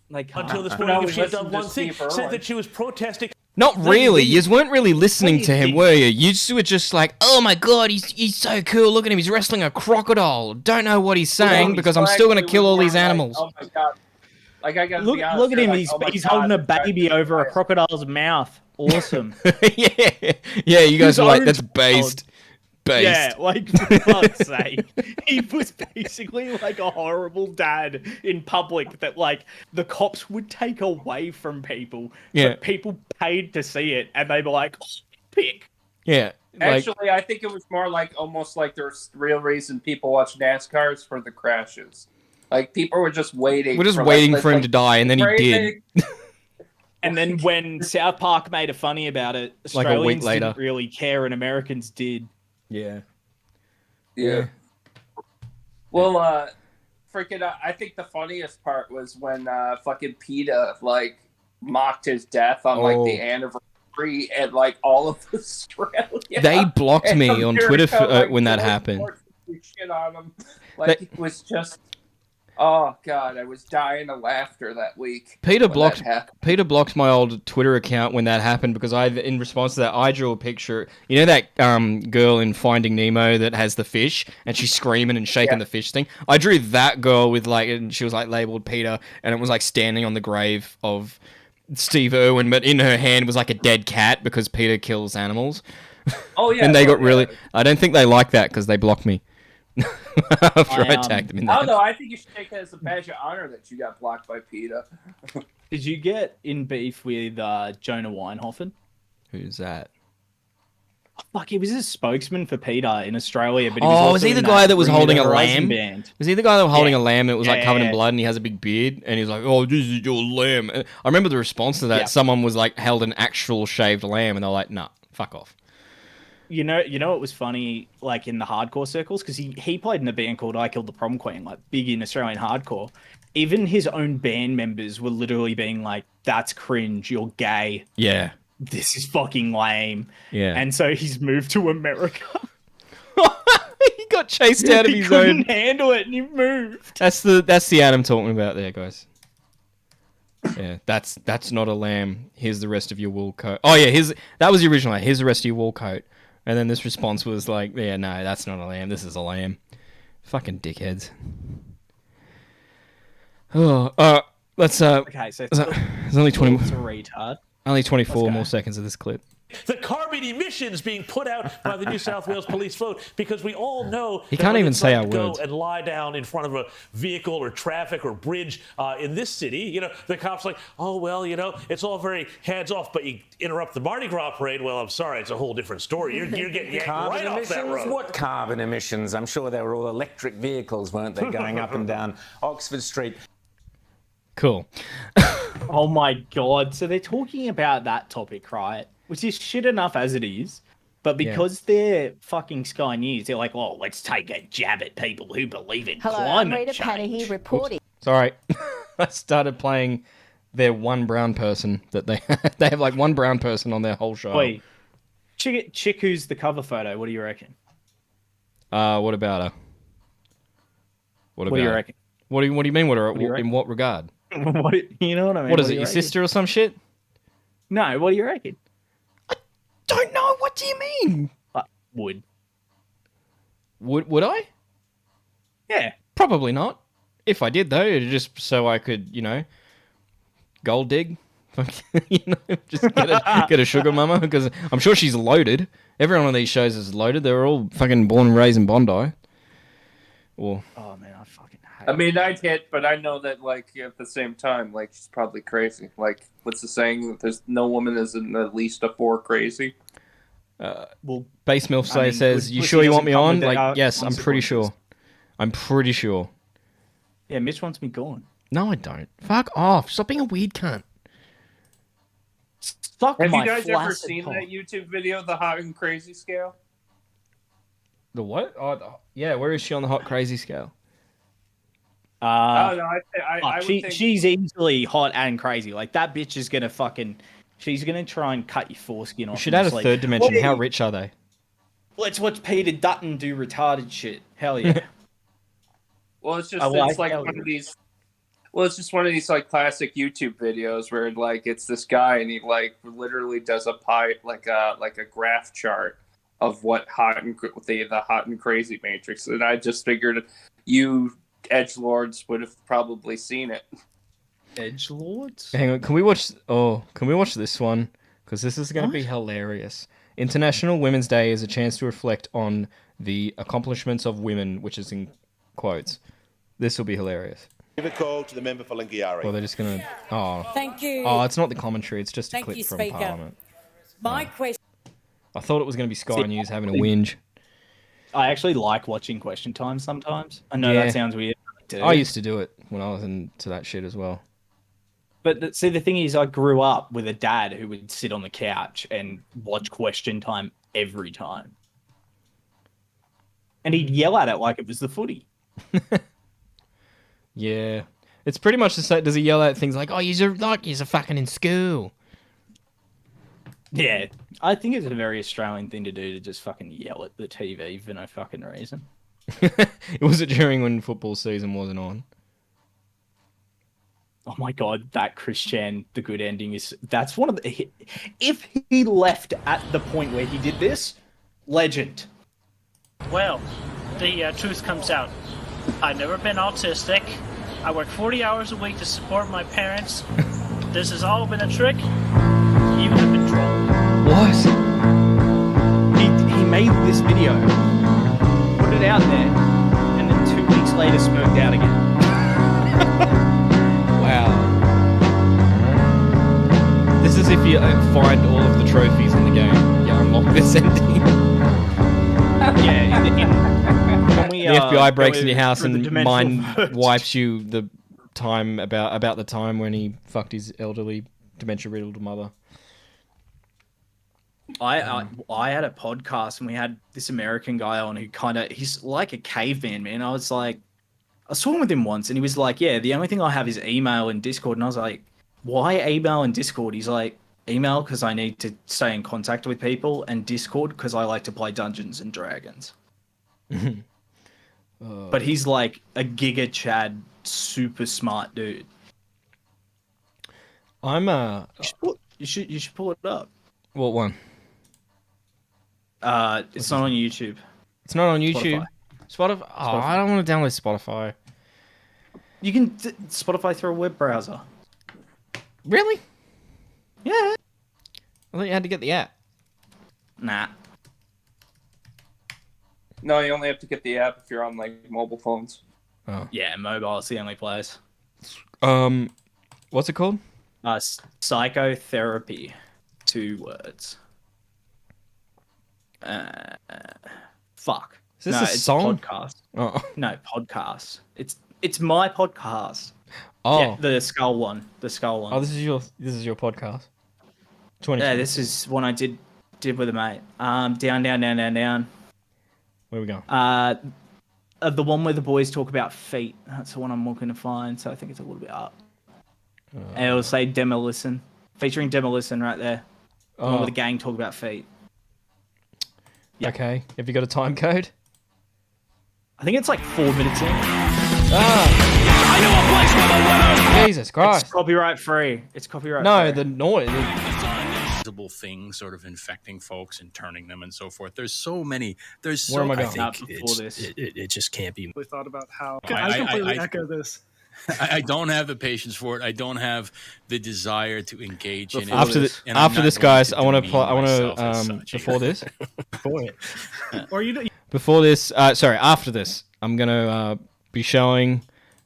Like, Until this morning, if she had done one thing, said that she was protesting. Not really. You weren't really listening to him, were you? You were just like, oh my god, he's so cool. Look at him. He's wrestling a crocodile. Don't know what he's saying because I'm still going to kill all these animals. Oh my god! Like I gotta Look, be honest, look at him. like, He's holding a baby over a crocodile's mouth. Awesome. Yeah, you guys were like, that's based. Yeah, like, for fuck's sake. He was basically like a horrible dad in public that, like, the cops would take away from people. Yeah. But people paid to see it, and they'd be like, oh, pick. Yeah. Actually, I think it was more like almost like there's real reason people watch NASCARs for the crashes. Like people were just waiting. We're just waiting for him to die, and then he did. And then when South Park made a funny about it, Like a week Australians later. didn't really care, and Americans did. Yeah. Yeah. Well, freaking, I think the funniest part was when fucking PETA like mocked his death on like the anniversary free and like all of Australia. They blocked And me on America, Twitter like, when that really happened. forced to shit on them. Like it was just, oh god, I was dying of laughter that week. Peter when blocked that happened. Peter blocked my old Twitter account when that happened because in response to that, I drew a picture. You know that girl in Finding Nemo that has the fish and she's screaming and shaking the fish thing? I drew that girl with like, and she was like labeled Peter, and it was like standing on the grave of Steve Irwin, but in her hand was like a dead cat because Peter kills animals. Oh yeah, and they got really. I don't think they like that because they blocked me after I tagged them in I there. don't know. I think you should take it as a badge of honor that you got blocked by PETA. Did you get in beef with Jonah Weinhofen? Who's that? Fuck, he was a spokesman for PETA in Australia, but he was was also he the in guy that was Bring Me holding the a Horizon lamb? band. Was he the guy that was holding a lamb that was like covered in Yeah. blood and he has a big beard and he's like, "Oh, this is your lamb." And I remember the response to that. Yeah. Someone was like held an actual shaved lamb and they're like, "Nah, fuck off." You know what was funny, like in the hardcore circles, because he played in a band called I Killed the Prom Queen, like big in Australian hardcore. Even his own band members were literally being like, "That's cringe. You're gay. Yeah. This is fucking lame." Yeah. And so he's moved to America. He got chased out of he his couldn't own. handle it, and he moved. That's the Adam talking about there, guys. Yeah, that's not a lamb. Here's the rest of your wool coat. Oh yeah, that was the original. Here's the rest of your wool coat. And then this response was like, "Yeah, no, that's not a lamb. This is a lamb." Fucking dickheads. Oh, let's Okay, so there's only 20 it's a retard. only 24 more seconds of this clip. The carbon emissions being put out by the New South Wales police float, because we all know He that can't when even it's say like our to words. go and lie down in front of a vehicle or traffic or bridge in this city. The cops like, "Oh well, it's all very hands off," but you interrupt the Mardi Gras parade. Well, I'm sorry, it's a whole different story. You're getting yanked Carbon right off that emissions? road. What carbon emissions? I'm sure they were all electric vehicles, weren't they, going up and down Oxford Street? Cool. Oh my god! So they're talking about that topic, right? Which is shit enough as it is, but because they're fucking Sky News, they're like, "Oh, let's take a jab at people who believe in Hello, I'm climate Rita change." Panahy reporting. Sorry, I started playing their one brown person that they they have like one brown person on their whole show. Wait, chick who's the cover photo? What do you reckon? What about her? What do you her? reckon? What do you mean? do you In what regard? What you know what I mean? What is do it? you Your reckon? sister or some shit? No, what do you reckon? Don't know. What do you mean? Would I? Yeah. Probably not. If I did though, it'd just so I could, gold dig. Just get a sugar mama because I'm sure she's loaded. Everyone on these shows is loaded. They're all fucking born and raised in Bondi. Or oh man, I fucking hate. I mean, I'd hit, but I know that, like, at the same time, like, she's probably crazy. Like, what's the saying? There's no woman is at least a 4 crazy. Well, Base Milf I mean, says, good "You pussy sure you want doesn't me come on?" with Like, the, yes, I'm pretty consequences. sure. I'm pretty sure. Yeah, Mitch wants me gone. No, I don't. Fuck off. Stop being a weird cunt. Suck Have my you guys ever flaccid seen cock. that YouTube video, the hot and crazy scale? The what? Yeah, where is she on the hot crazy scale? Oh, no, I would think... She's easily hot and crazy. Like, that bitch is gonna fucking... She's gonna try and cut your foreskin off. We should and add a just like, third dimension. "What How are you- rich are they? Let's watch Peter Dutton do retarded shit. Hell yeah. Well, it's just I like it's like how one you- of these. Well, it's just one of these like classic YouTube videos where like it's this guy and he like literally does a pie like a graph chart of what the hot and crazy matrix, and I just figured you edgelords would have probably seen it. Edgelords? Hang on, can we watch this one? Because this is going to be hilarious. International Women's Day is a chance to reflect on the accomplishments of women, which is in quotes. This will be hilarious. Give a call to the member for Lingiari. Well, they're just going to... Oh. Thank you. Oh, it's not the commentary. It's just a Thank clip you, from Speaker. Parliament. My question. I thought it was going to be Sky News having a whinge. I actually like watching Question Time sometimes. I know Yeah. that sounds weird. I used to do it when I was into that shit as well. But see, the thing is, I grew up with a dad who would sit on the couch and watch Question Time every time. And he'd yell at it like it was the footy. Yeah. It's pretty much the same. Does he yell at things like, "Oh, you're fucking in school"? Yeah, I think it's a very Australian thing to do, to just fucking yell at the TV for no fucking reason. Was it during when football season wasn't on? Oh my god, that Chris Chan, the good ending is... That's one of the... If he left at the point where he did this, legend. Well, the truth comes out. I've never been autistic. I work 40 hours a week to support my parents. This has all been a trick. You have been trolled. What? He made this video, put it out there, and then 2 weeks later smirked out again. Wow. This is if you find all of the trophies in the game, you unlock this ending. Yeah, the FBI breaks in your house and mind wipes you the time about the time when he fucked his elderly dementia-riddled mother. I had a podcast and we had this American guy on who he's like a caveman, man. I was talking with him once and he was like, yeah, the only thing I have is email and Discord. And I was like, why email and Discord? He's like, email because I need to stay in contact with people, and Discord because I like to play Dungeons and Dragons. But he's like a Giga Chad, super smart dude. You should pull it up. What one? It's not on YouTube. It's not on YouTube. Spotify. Oh, I don't want to download Spotify. You can Spotify through a web browser. Really? Yeah. I thought you had to get the app. Nah. No, you only have to get the app if you're on like mobile phones. Oh. Yeah, mobile is the only place. What's it called? Psychotherapy. 2 words. Fuck. Is this a song? Podcast. Oh. No, podcast. It's my podcast. Oh. Yeah, the skull one. The skull one. Oh, this is your podcast. 20. Yeah, this is one I did with a mate. Down. Where we going? The one where the boys talk about feet. That's the one I'm looking to find. So I think it's a little bit up. And it'll say Demolition, featuring Demolition right there. The one where the gang talk about feet. Yep. Okay. Have you got a time code? I think it's like 4 minutes in. Jesus Christ. It's copyright free. It's copyright No, free. the noise. Things sort of infecting folks and turning them and so forth. There's so many. There's Where so am I I going? think Before this. it just can't be. We thought about how I completely echo this. I don't have the patience for it. I don't have the desire to engage in it. After this, guys, I want to before this. Before this, after this, I'm gonna be showing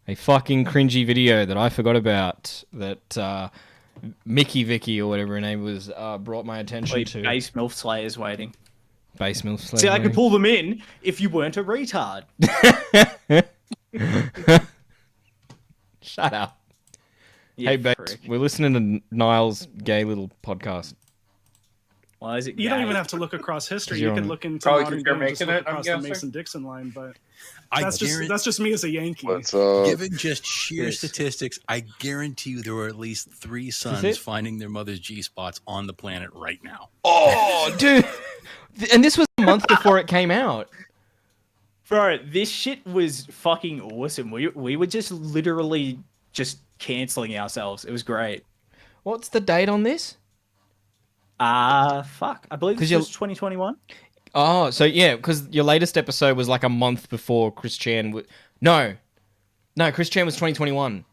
a fucking cringy video that I forgot about that Mickey Vicky or whatever her name was brought my attention to. Base MILF Slayer's waiting. Base MILF Slayer. See, I could pull them in if you weren't a retard. Shut up. Yeah, Hey, Base, prick. we're listening to Niall's gay little podcast. Why is it? You don't even have to look across history. You can look into Probably modern 'cause you're day and just making look it, I'm across the guessing. Mason-Dixon line. But I that's just me as a Yankee. Given just sheer statistics, I guarantee you there were at least 3 it? sons finding their mother's G-spots on the planet right now. Oh, dude. And this was a month before it came out. Bro, this shit was fucking awesome. We were just literally just cancelling ourselves. It was great. What's the date on this? Fuck. I believe this was 2021. Oh, so yeah, because your latest episode was like a month before Chris Chan. No, Chris Chan was 2021.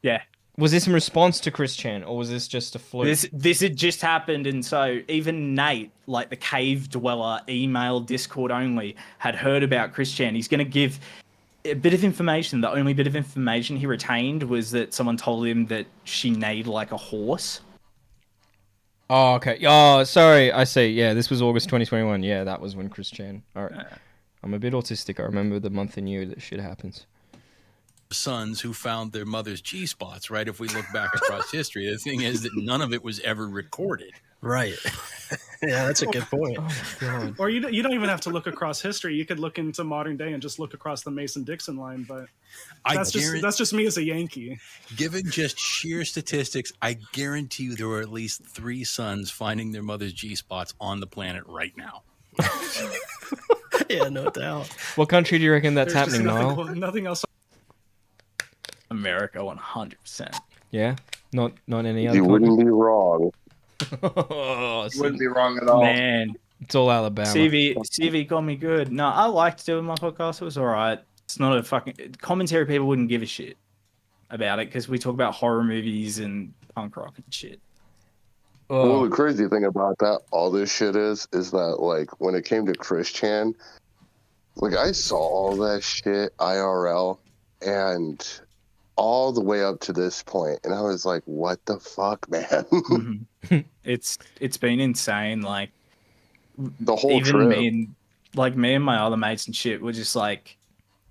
Yeah. Was this in response to Chris Chan, or was this just a fluke? This had just happened, and so even Nate, like the cave dweller, email, Discord only, had heard about Chris Chan. He's going to give a bit of information. The only bit of information he retained was that someone told him that she neighed like a horse. Oh, okay. Oh, sorry. I see. Yeah, this was August 2021. Yeah, that was when Chris Chan. All right. I'm a bit autistic. I remember the month and year that shit happens. Sons who found their mother's G-spots, right? If we look back across history, the thing is that none of it was ever recorded. Right. Yeah, that's a good point. Or you don't even have to look across history. You could look into modern day and just look across the Mason-Dixon line. But that's just me as a Yankee. Given just sheer statistics, I guarantee you there were at least 3 sons finding their mother's G-spots on the planet right now. Yeah, no doubt. What country do you reckon that's There's just happening, Niall? nothing else. America, 100%. Yeah, not any other. You wouldn't be wrong. Oh, You wouldn't be wrong at all. Man, it's all Alabama. CV got me good. No, I liked doing my podcast. It was all right. It's not a fucking commentary. People wouldn't give a shit about it because we talk about horror movies and punk rock and shit. Well, the crazy thing about that, all this shit is that, like, when it came to Christian, like, I saw all that shit IRL and all the way up to this point, and I was like, what the fuck, man? It's been insane. Like, the whole even trip. me and my other mates and shit were just like,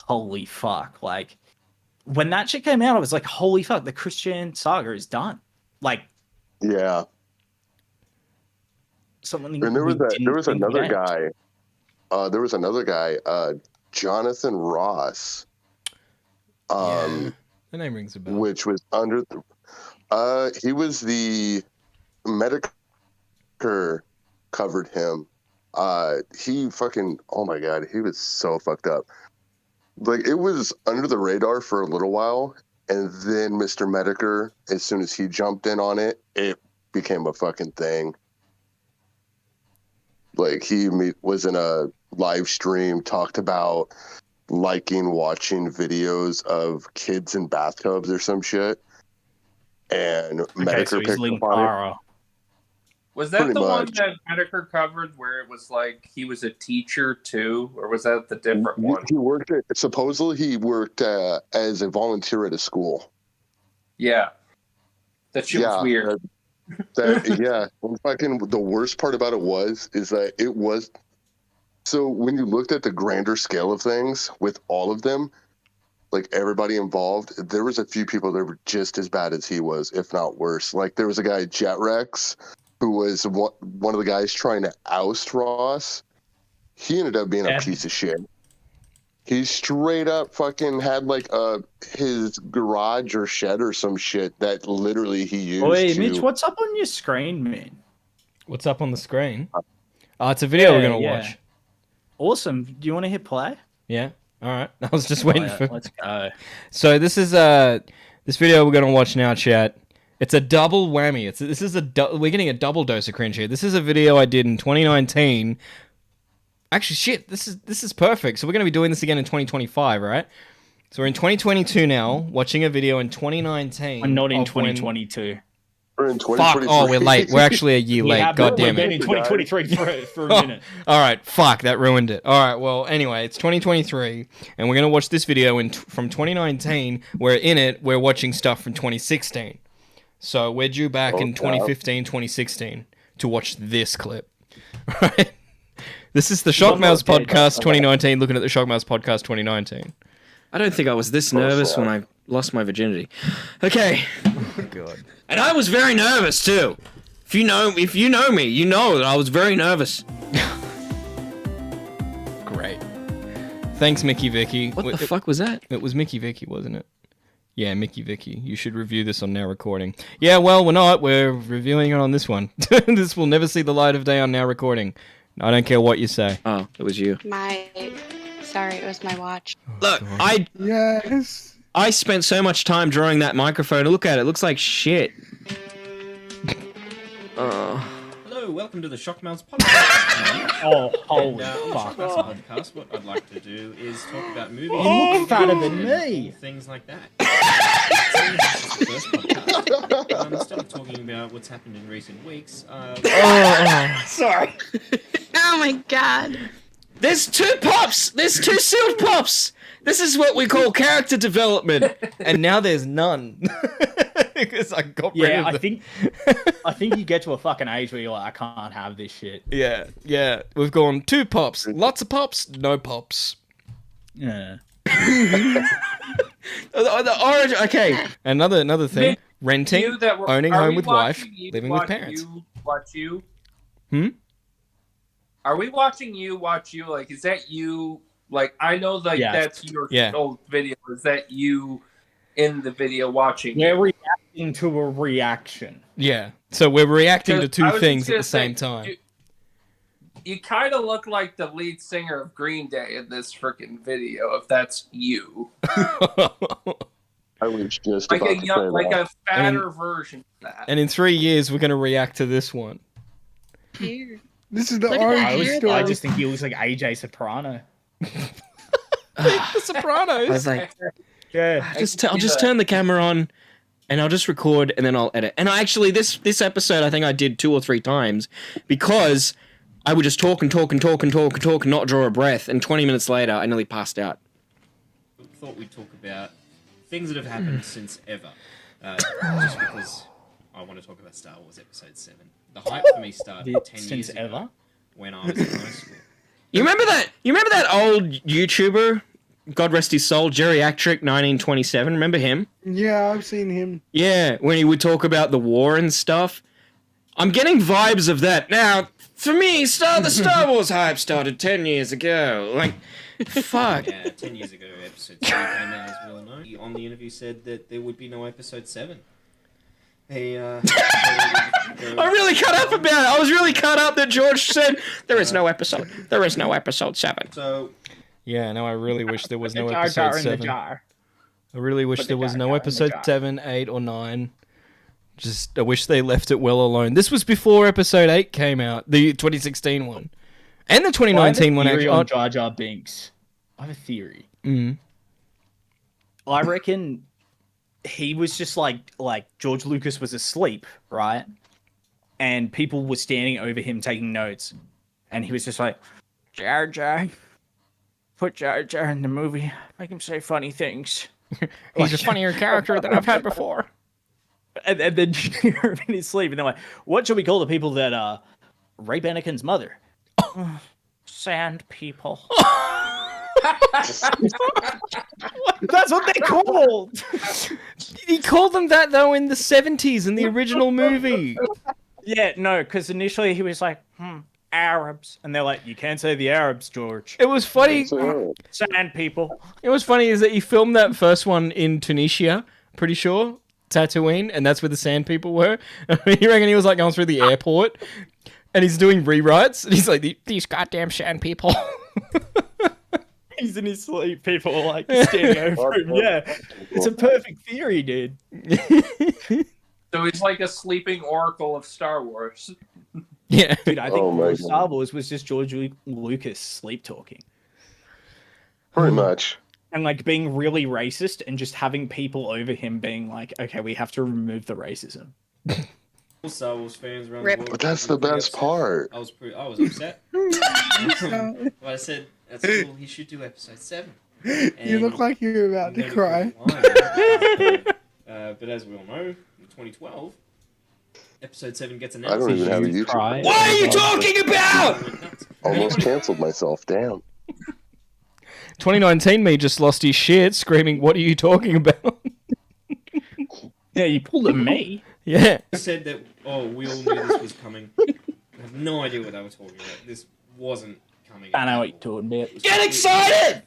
holy fuck. Like, when that shit came out, I was like, holy fuck, the Christian saga is done. Like, yeah. Something. And there was another guy, Jonathan Ross. The name rings a bell. Which was under the, he was the Medicare covered him. He fucking, oh my God, he was so fucked up. Like, it was under the radar for a little while, and then Mr. Medicare, as soon as he jumped in on it, it became a fucking thing. Like, he was in a live stream, talked about watching videos of kids in bathtubs or some shit. And Medicare picked up on it. Was that Pretty the one much. that Medicare covered where it was like he was a teacher too? Or was that the different one? He worked supposedly he worked as a volunteer at a school. Yeah. That shit was weird. Yeah. And fucking the worst part about it is that it was. So when you looked at the grander scale of things with all of them, like everybody involved, there was a few people that were just as bad as he was, if not worse. Like there was a guy, Jet Rex, who was one of the guys trying to oust Ross. He ended up being a piece of shit. He straight up fucking had like his garage or shed or some shit that literally he used. Wait, Mitch, what's up on your screen, man? What's up on the screen? It's a video we're gonna watch. Awesome. Do you want to hit play? Yeah. All right. I was just waiting for. Let's go. So this is this video we're gonna watch now, chat. It's a double whammy. We're getting a double dose of cringe here. This is a video I did in 2019. Actually, shit, this is perfect. So we're gonna be doing this again in 2025, right? So we're in 2022 now, watching a video in 2019. We're not in 2022. We're in 2023. Fuck! Oh, we're late. We're actually a year late. God damn it. We've been in 2023 for a minute. All right. Fuck. That ruined it. All right. Well, anyway, it's 2023, and we're gonna watch this video from 2019. Where in it, we're watching stuff from 2016. So we're due back in 2015, 2016 to watch this clip. Right? This is the ShockMouths podcast 2019. Looking at the ShockMouths podcast 2019. I don't think I was this nervous when I lost my virginity. Okay. Oh, God. And I was very nervous too. If you know me, you know that I was very nervous. Great. Thanks, Mickey Vicky. What the fuck was that? It was Mickey Vicky, wasn't it? Yeah, Mickey Vicky. You should review this on Now Recording. Yeah, well, we're not. We're reviewing it on this one. This will never see the light of day on Now Recording. I don't care what you say. Oh, it was you. Sorry, it was my watch. Look, I spent so much time drawing that microphone. Look at it. It looks like shit. Hello, welcome to the ShockMouths podcast. Oh, holy fuck. fuck. On the podcast, what I'd like to do is talk about movies. You look fatter than me. Things like that. This is the first podcast. Instead of talking about what's happened in recent weeks, Sorry. Oh my god. There's 2 pops. There's 2 sealed pops. This is what we call character development. And now there's none. Because I got rid of them. I think you get to a fucking age where you're like, I can't have this shit. Yeah. We've gone 2 pops. Lots of pops, no pops. Yeah. The origin. Okay. Another thing. Renting, owning home with wife, living with parents. Watch you. Are we watching you watch you? Like, is that you? Like, I know, like, Yeah. that's your Yeah. old video. Is that you in the video watching? We're you? reacting to a reaction. Yeah. So we're reacting to two I was things just at gonna the same say, time. You kind of look like the lead singer of Green Day in this freaking video, if that's you. I was just Like about a to young, say like that. a fatter version of that. And in 3 years, we're going to react to this one. This is the Look at that origin hair, story. I just think he looks like AJ Soprano. The Sopranos. I was like, Yeah. I'll just turn the camera on, and I'll just record, and then I'll edit. And this episode, I think I did 2 or 3 times because I would just talk and talk and talk and talk and talk and not draw a breath. And 20 minutes later, I nearly passed out. Thought we'd talk about things that have happened since ever. Just because I want to talk about Star Wars Episode 7. The hype for me started 10 years ago ever? when I was in high school. You remember that old YouTuber, God rest his soul, Geriatric 1927? Remember him? Yeah, I've seen him. Yeah, when he would talk about the war and stuff. I'm getting vibes of that. Now, for me, the Star Wars hype started 10 years ago. Like, fuck. Yeah, 10 years ago, Episode 7 came out, as we all know. He, on the interview, said that there would be no Episode 7. He, I really cut up about it. I was really cut up that George said, there is no episode 7. So, Yeah, no, I really wish there was no Jar episode Jar in the 7. jar. I really wish Put there the was Jar no Jar in the episode jar. 7, 8, or 9. Just, I wish they left it well alone. This was before episode 8 came out, the 2016 one. And the 2019 one, actually. on Jar Jar Binks. I have a theory. Mm. I reckon he was just like George Lucas was asleep, right? And people were standing over him taking notes. And he was just like, Jar Jar, put Jar Jar in the movie. Make him say funny things. He's a funnier character than I've had before. And then you hear him in his sleep. And they're like, what should we call the people that rape Anakin's mother? Sand people. That's what they called. He called them that, though, in the 70s in the original movie. Yeah, no, because initially he was like, Arabs. And they're like, you can't say the Arabs, George. It was funny. Sand people. It was funny is that he filmed that first one in Tunisia, pretty sure, Tatooine, and that's where the sand people were. You reckon he was like going through the airport, and he's doing rewrites, and he's like, these goddamn sand people. He's in his sleep, people are like standing over him. Yeah, it's a perfect theory, dude. So he's like a sleeping oracle of Star Wars. Yeah. Dude, I think Star Wars was just George Lucas sleep talking. Pretty much. And like being really racist and just having people over him being like, okay, we have to remove the racism. Star Wars fans around Rip. the world. But that's the best part. I was upset. But I said, that's cool, he should do Episode 7. You look like you're about to cry. But as we all know, in 2012, Episode 7 gets I announced. don't even have a YouTube. What are you talking about? Almost canceled myself. Damn. 2019 me just lost his shit, screaming, what are you talking about? Yeah, you pulled a me. Yeah. I said that, we all knew this was coming. I have no idea what they were talking about. This wasn't coming. I know what you're talking about. Get excited!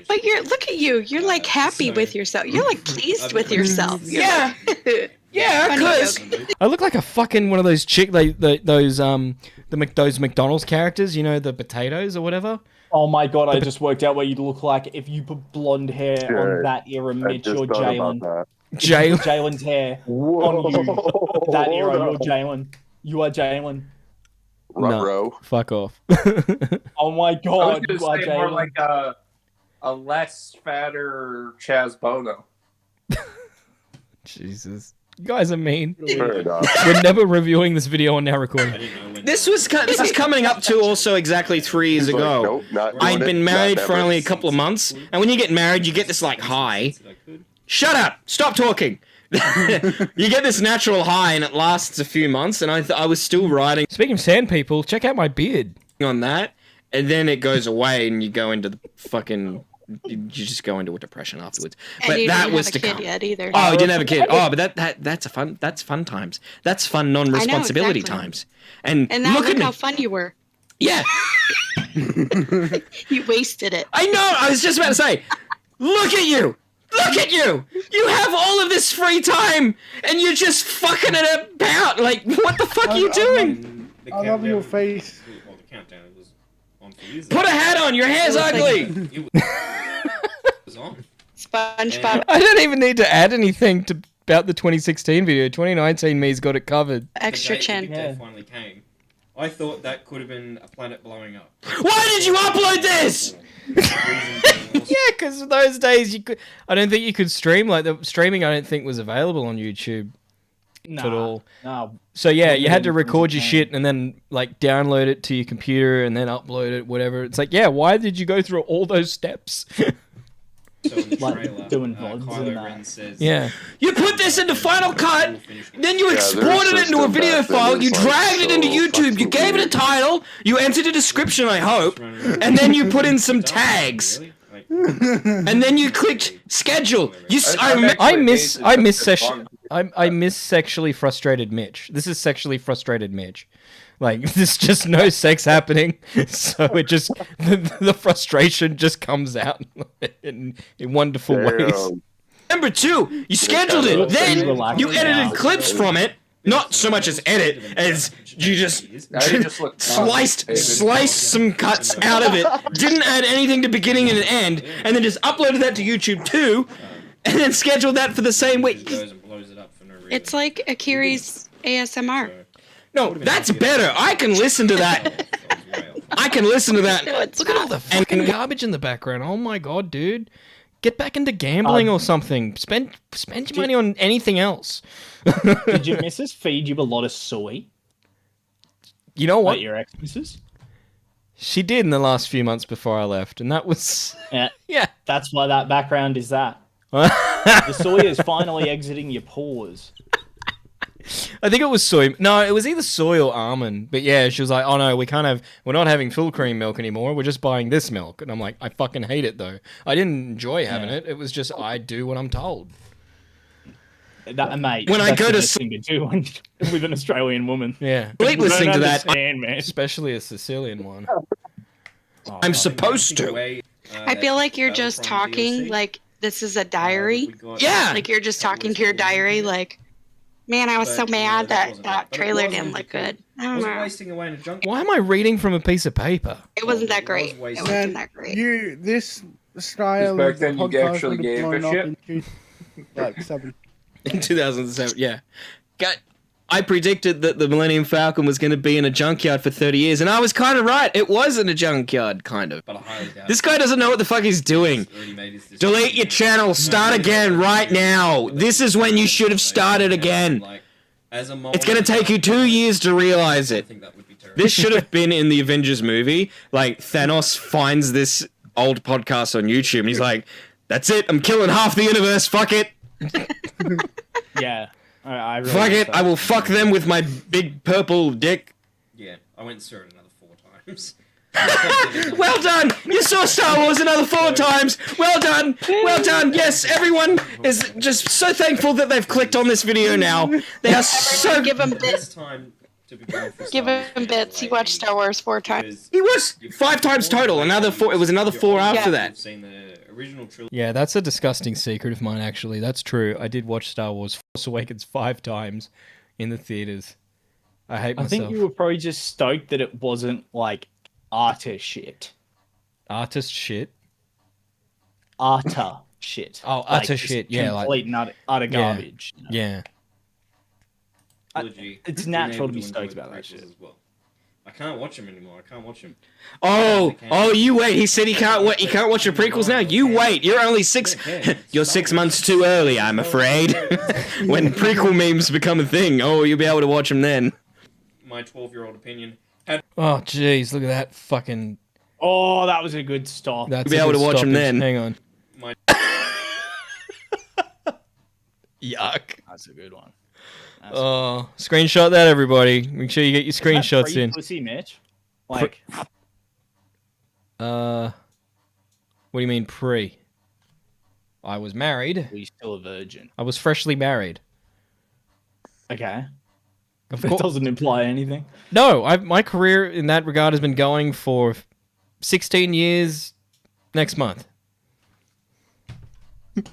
But look at you. You're like happy with yourself. You're like pleased with yourself. You're Yeah. like- Yeah, Funny because joke. I look like a fucking one of those those McDonald's characters, you know, the potatoes or whatever. Oh my god, I just worked out what you'd look like if you put blonde hair on that era, Mitch or Jalen. Jalen's hair on you. That era, you're Jalen. You are Jalen. Ruh-roh. Fuck off. Oh my I was god, going you are to say more Jalen. like a less fatter Chaz Bono. Jesus. You guys are mean. Fair enough. We're never reviewing this video on now recording. this is coming up to also exactly 3 years He's like, ago. nope, not doing I'd been it, married not for never. only a couple of months, and when you get married, you get this like high. Shut up! Stop talking. You get this natural high, and it lasts a few months. And I was still riding. Speaking of sand people, check out my beard. On that, and then it goes away, and you go into the fucking you just go into a depression afterwards. And But you that didn't was have to a kid come. yet either. Oh, you didn't have a kid. Oh, but that's fun times. That's fun non-responsibility exactly. times. And And now look at look me. how fun you were. Yeah. You wasted it. I know. I was just about to say, look at you. Look at you. You have all of this free time, and you're just fucking it about. Like, what the fuck are you doing? I love your face. Well, the countdown was on for years. Put a hat on. Your hair's ugly. It was on. SpongeBob. I don't even need to add anything to about the 2016 video. 2019 me's got it covered. Extra The chin. big day finally came. I thought that could have been a planet blowing up. Why did you upload this? Yeah, because those days you could. I don't think you could stream like the streaming. I don't think was available on YouTube at all. No. So yeah, you had to record your shit and then like download it to your computer and then upload it, whatever. It's like, yeah, why did you go through all those steps? So in the Like trailer, doing VODs and Kylo that. Ren says, Yeah. You put this into Final Cut, then you Yeah, exported their it into a system video back then file, was, you like, dragged it into so YouTube, you fucking gave it a weird. title, you entered a description, I hope, and then you put in some tags. And then you clicked schedule. I miss sexually frustrated Mitch. This is sexually frustrated Mitch. Like there's just no sex happening, so it just the frustration just comes out in wonderful ways. Number two, you scheduled it, then you edited clips from it. Not so much as edit, as you just sliced some cuts out of it, didn't add anything to beginning and end, and then just uploaded that to YouTube too, and then scheduled that for the same week. It's like Akieri's ASMR. No, that's better. I can listen to that. I can listen to that. No, it's Look at all the fucking garbage in the background. Oh my god, dude. Get back into gambling or something. Spend your money on anything else. Did your missus feed you a lot of soy? You know what? Like your ex-missus? She did in the last few months before I left, and that was Yeah. That's why that background is that. The soy is finally exiting your pores. I think it was soy. No, it was either soy or almond. But yeah, she was like, "Oh no, we're not having full cream milk anymore. We're just buying this milk." And I'm like, "I fucking hate it though. I didn't enjoy having it. It was just I do what I'm told." That mate. When I that's go the to best thing to do with an Australian woman. Yeah, Bleep listening to that, man. Especially a Sicilian one. I'm supposed to. I feel like you're just talking like this is a diary. Yeah. Like you're just talking to your diary like, man, I was so mad that trailer didn't look good. I don't know. Wasting away in a junk. Why am I reading from a piece of paper? It wasn't that great. It wasn't Man, that great. this style Back of then you podcast actually would have gave a blown up shit? in like 7. In 2007, yeah. I predicted that the Millennium Falcon was going to be in a junkyard for 30 years, and I was kind of right. It was in a junkyard, kind of. But I highly doubt This guy doesn't know what the fuck he's doing. Delete your channel. Start again right now. This is when you should have started again. It's going to take you 2 years to realize it. This should have been in the Avengers movie. Like, Thanos finds this old podcast on YouTube, and he's like, that's it. I'm killing half the universe. Fuck it. Yeah. I really Fuck it. so. I will fuck them with my big purple dick. Yeah, I went and saw it another 4 times. Well done! You saw Star Wars another 4 times! Well done! Well done! Yes, everyone is just so thankful that they've clicked on this video now. They are so... Give him bits. Give him bits. He watched Star Wars 4 times. He was 5 times total. Another 4. It was another 4 after that. Yeah, that's a disgusting secret of mine, actually. That's true. I did watch Star Wars Force Awakens 5 times in the theaters. I hate myself. I think you were probably just stoked that it wasn't like artist shit. Artist shit? Utter shit. Oh, Like, utter just shit. Yeah, complete like... and utter garbage. Yeah. It's natural to be stoked about that shit. As well. I can't watch them anymore. I can't watch them. Oh, you wait. He said he can't wait. You can't watch your prequels now. You wait. You're only 6. You're 6 months too early, I'm afraid. When prequel memes become a thing, you'll be able to watch them then. My 12-year-old opinion. Oh, jeez, look at that fucking... Oh, that was a good stop. That's You'll be able to watch them stoppage. then. Hang on. Yuck. That's a good one. Oh, screenshot that, everybody. Make sure you get your screenshots in. Pussy, Mitch. Like, What What do you mean pre? I was married. Were you still a virgin? I was freshly married. Okay. Of It course. doesn't imply anything. No, my career in that regard has been going for 16 years next month.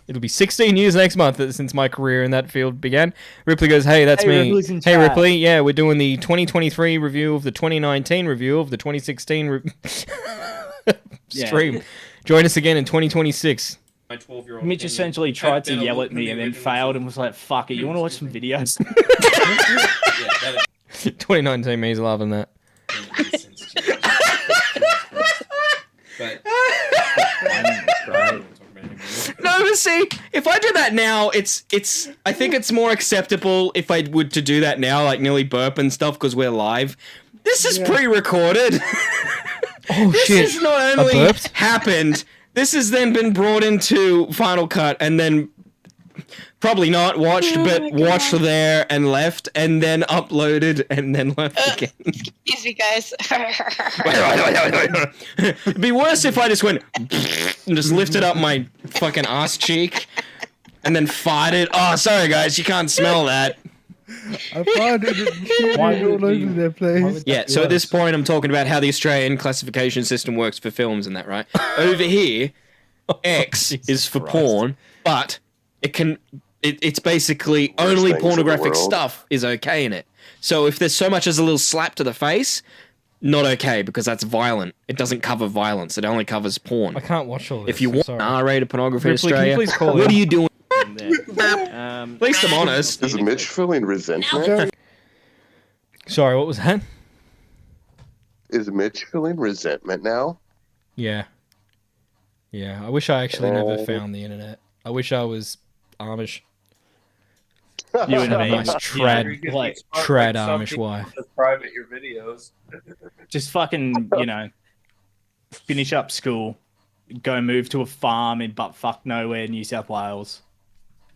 It'll be 16 years next month since my career in that field began. Ripley goes, hey, that's Hey, me. Ripley's in Hey, chat. Ripley. Yeah, we're doing the 2023 review of the 2019 review of the 2016 stream. Join us again in 2026. My 12-year-old. Mitch essentially tried to yell at me and then failed and was like, fuck it, you want to watch some videos? 2019 me's loving that. No, but see, if I do that now, it's. I think it's more acceptable if I would to do that now, like nearly burp and stuff, because we're live. This is pre-recorded. Oh This shit! has not I only burped. happened, this has then been brought into Final Cut and then probably not watched, but watched there and left and then uploaded and then left again. Excuse me, guys. It'd be worse if I just went and just lifted up my fucking ass cheek and then farted. Oh, sorry guys, you can't smell that. I find it all over their place. Yeah, so at this point I'm talking about how the Australian classification system works for films and that, right? Over here, X is for porn, but it's basically Worst only things in the pornographic world. stuff is okay in it. So if there's so much as a little slap to the face, not okay, because that's violent. It doesn't cover violence, it only covers porn. I can't watch all this. If you want sorry. R-rated pornography in Ripley, can you Australia, please call what in? are you doing? At least I'm honest. Is Mitch feeling resentment? Sorry, what was that? Is Mitch feeling resentment now? Yeah. Yeah, I wish I actually never Oh. found the internet. I wish I was Amish. You and me. Nice trad, Like, trad Amish wife. Private your videos. just fucking, finish up school, go move to a farm in buttfuck nowhere, New South Wales.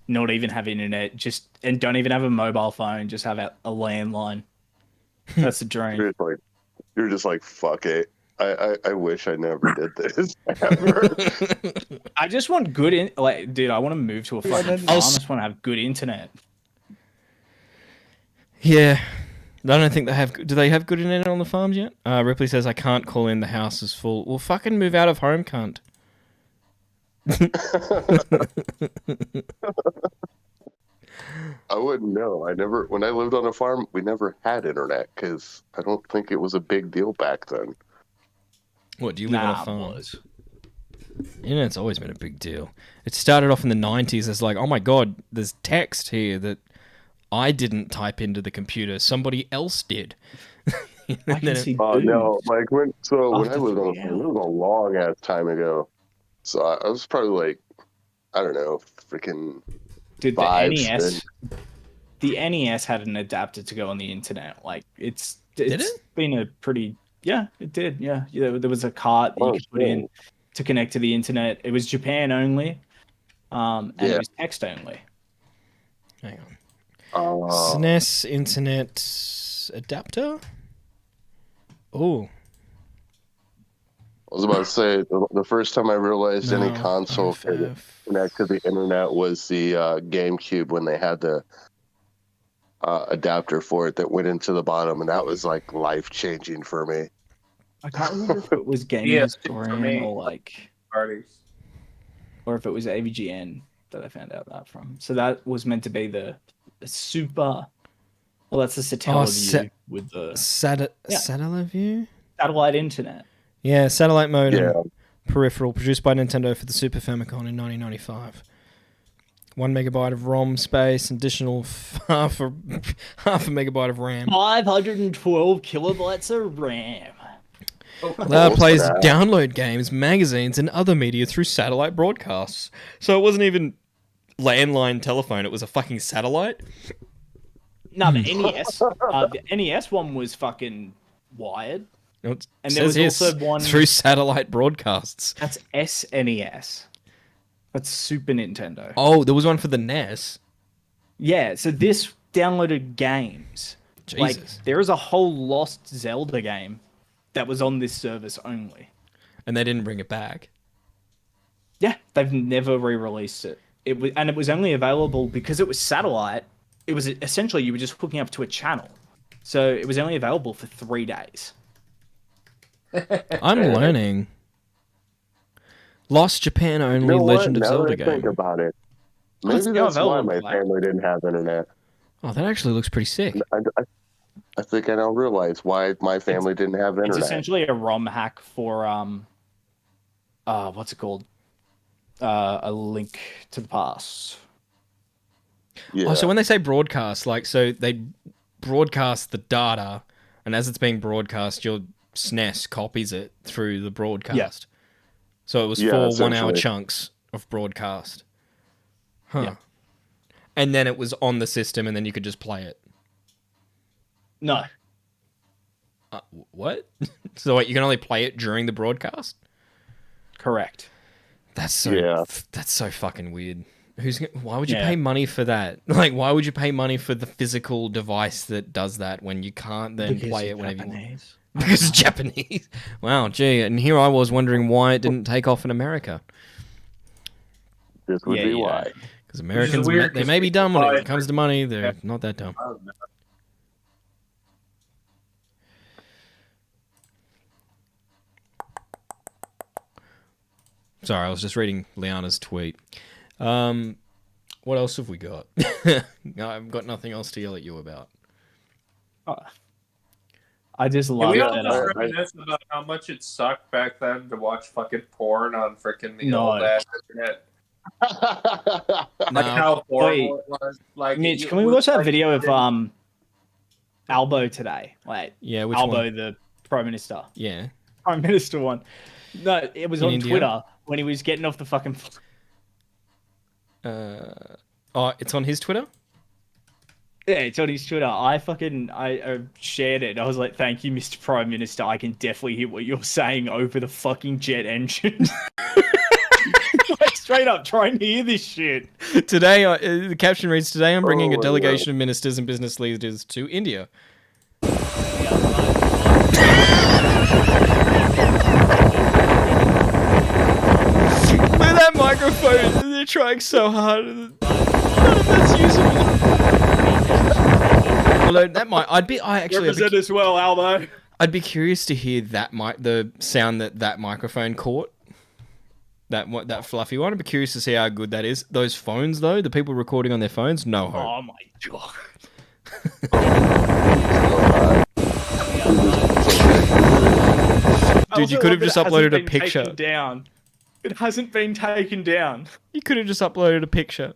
Not even have internet, and don't even have a mobile phone, just have a landline. That's the dream. You're just like, fuck it. I wish I never did this ever. I just want good dude, I want to move to a fucking farm. I just want to have good internet. Yeah. I don't think they have... Do they have good internet on the farms yet? Ripley says, I can't call in, the house is full. Well, fucking move out of home, cunt. I wouldn't know. When I lived on a farm, we never had internet because I don't think it was a big deal back then. What, do you live on a farm? Internet's always been a big deal. It started off in the 90s as like, oh my god, there's text here that I didn't type into the computer. Somebody else did. Oh no! Like when I lived on a farm, it was a long ass time ago. So I was probably like, I don't know, freaking. Dude, five, the NES had an adapter to go on the internet. Like it's Did it? been a pretty it did. Yeah. There was a card that you could put in to connect to the internet. It was Japan only. And it was text only. Hang on. SNES internet adapter? Oh. I was about to say the first time I realized any No, console could connect to the internet was the GameCube when they had the adapter for it that went into the bottom, and that was like life changing for me. I can't remember if it was Gamers Forum or like parties, or if it was AVGN that I found out that from. So that was meant to be the super. Well, that's the satellite view with the satellite view, satellite internet. Yeah, satellite modem peripheral produced by Nintendo for the Super Famicom in 1995. 1 megabyte of ROM space, additional half a megabyte of RAM. 512 kilobytes of RAM. Allow players to download games, magazines, and other media through satellite broadcasts. So it wasn't even landline telephone; it was a fucking satellite. No, the NES one was fucking wired. And there was also one through satellite broadcasts. That's SNES. That's Super Nintendo. Oh, there was one for the NES. Yeah, so this downloaded games. Jesus. Like, there is a whole Lost Zelda game that was on this service only. And they didn't bring it back. Yeah, they've never re-released it. It was only available because it was satellite. It was essentially you were just hooking up to a channel, so it was only available for 3 days. I'm learning. Lost Japan only You know what? Legend of Now Zelda that I think game. about it, Oh, it's maybe now that's why available, my family didn't have internet. Oh, that actually looks pretty sick. I think I now realize why my family didn't have It's internet. essentially a ROM hack for what's it called? A Link to the Past. Oh, so when they say broadcast, like, so they broadcast the data, and as it's being broadcast, your SNES copies it through the broadcast. So it was Yeah, 4 essentially. 1-hour chunks of broadcast. Huh. Yeah. And then it was on the system, and then you could just play it. No. What? So wait, you can only play it during the broadcast? Correct. That's so fucking weird. Why would you pay money for that? Like, why would you pay money for the physical device that does that when you can't then play it whenever you want? Because it's Japanese. Wow, gee, and here I was wondering why it didn't take off in America. This would be why. Because Americans, they may be dumb when it comes to money. They're not that dumb. Sorry, I was just reading Liana's tweet. What else have we got? I've got nothing else to yell at you about. I just love we it. all reminisce about how much it sucked back then to watch fucking porn on freaking the No. old ass internet. Like how horrible it was. Like, Mitch, can we watch that video of Albo today? Like, Yeah, which Albo, one? the Prime Minister. Yeah. Prime Minister one. No, it was In on India? Twitter when he was getting off the fucking. Oh, it's on his Twitter? Yeah, it's on his Twitter. I shared it. I was like, "Thank you, Mr. Prime Minister. I can definitely hear what you're saying over the fucking jet engine." Like, straight up, try and hear this shit. Today, the caption reads, "Today I'm bringing a delegation of ministers and business leaders to India." Look at that microphone. They're trying so hard. None of that's usable. Although that might, Represent as well, Albo. I'd be curious to hear the sound that microphone caught. That fluffy one. I'd be curious to see how good that is. Those phones though, the people recording on their phones, no hope. Oh my god. Dude, you could have just uploaded a picture. Down. It hasn't been taken down. You could have just uploaded a picture.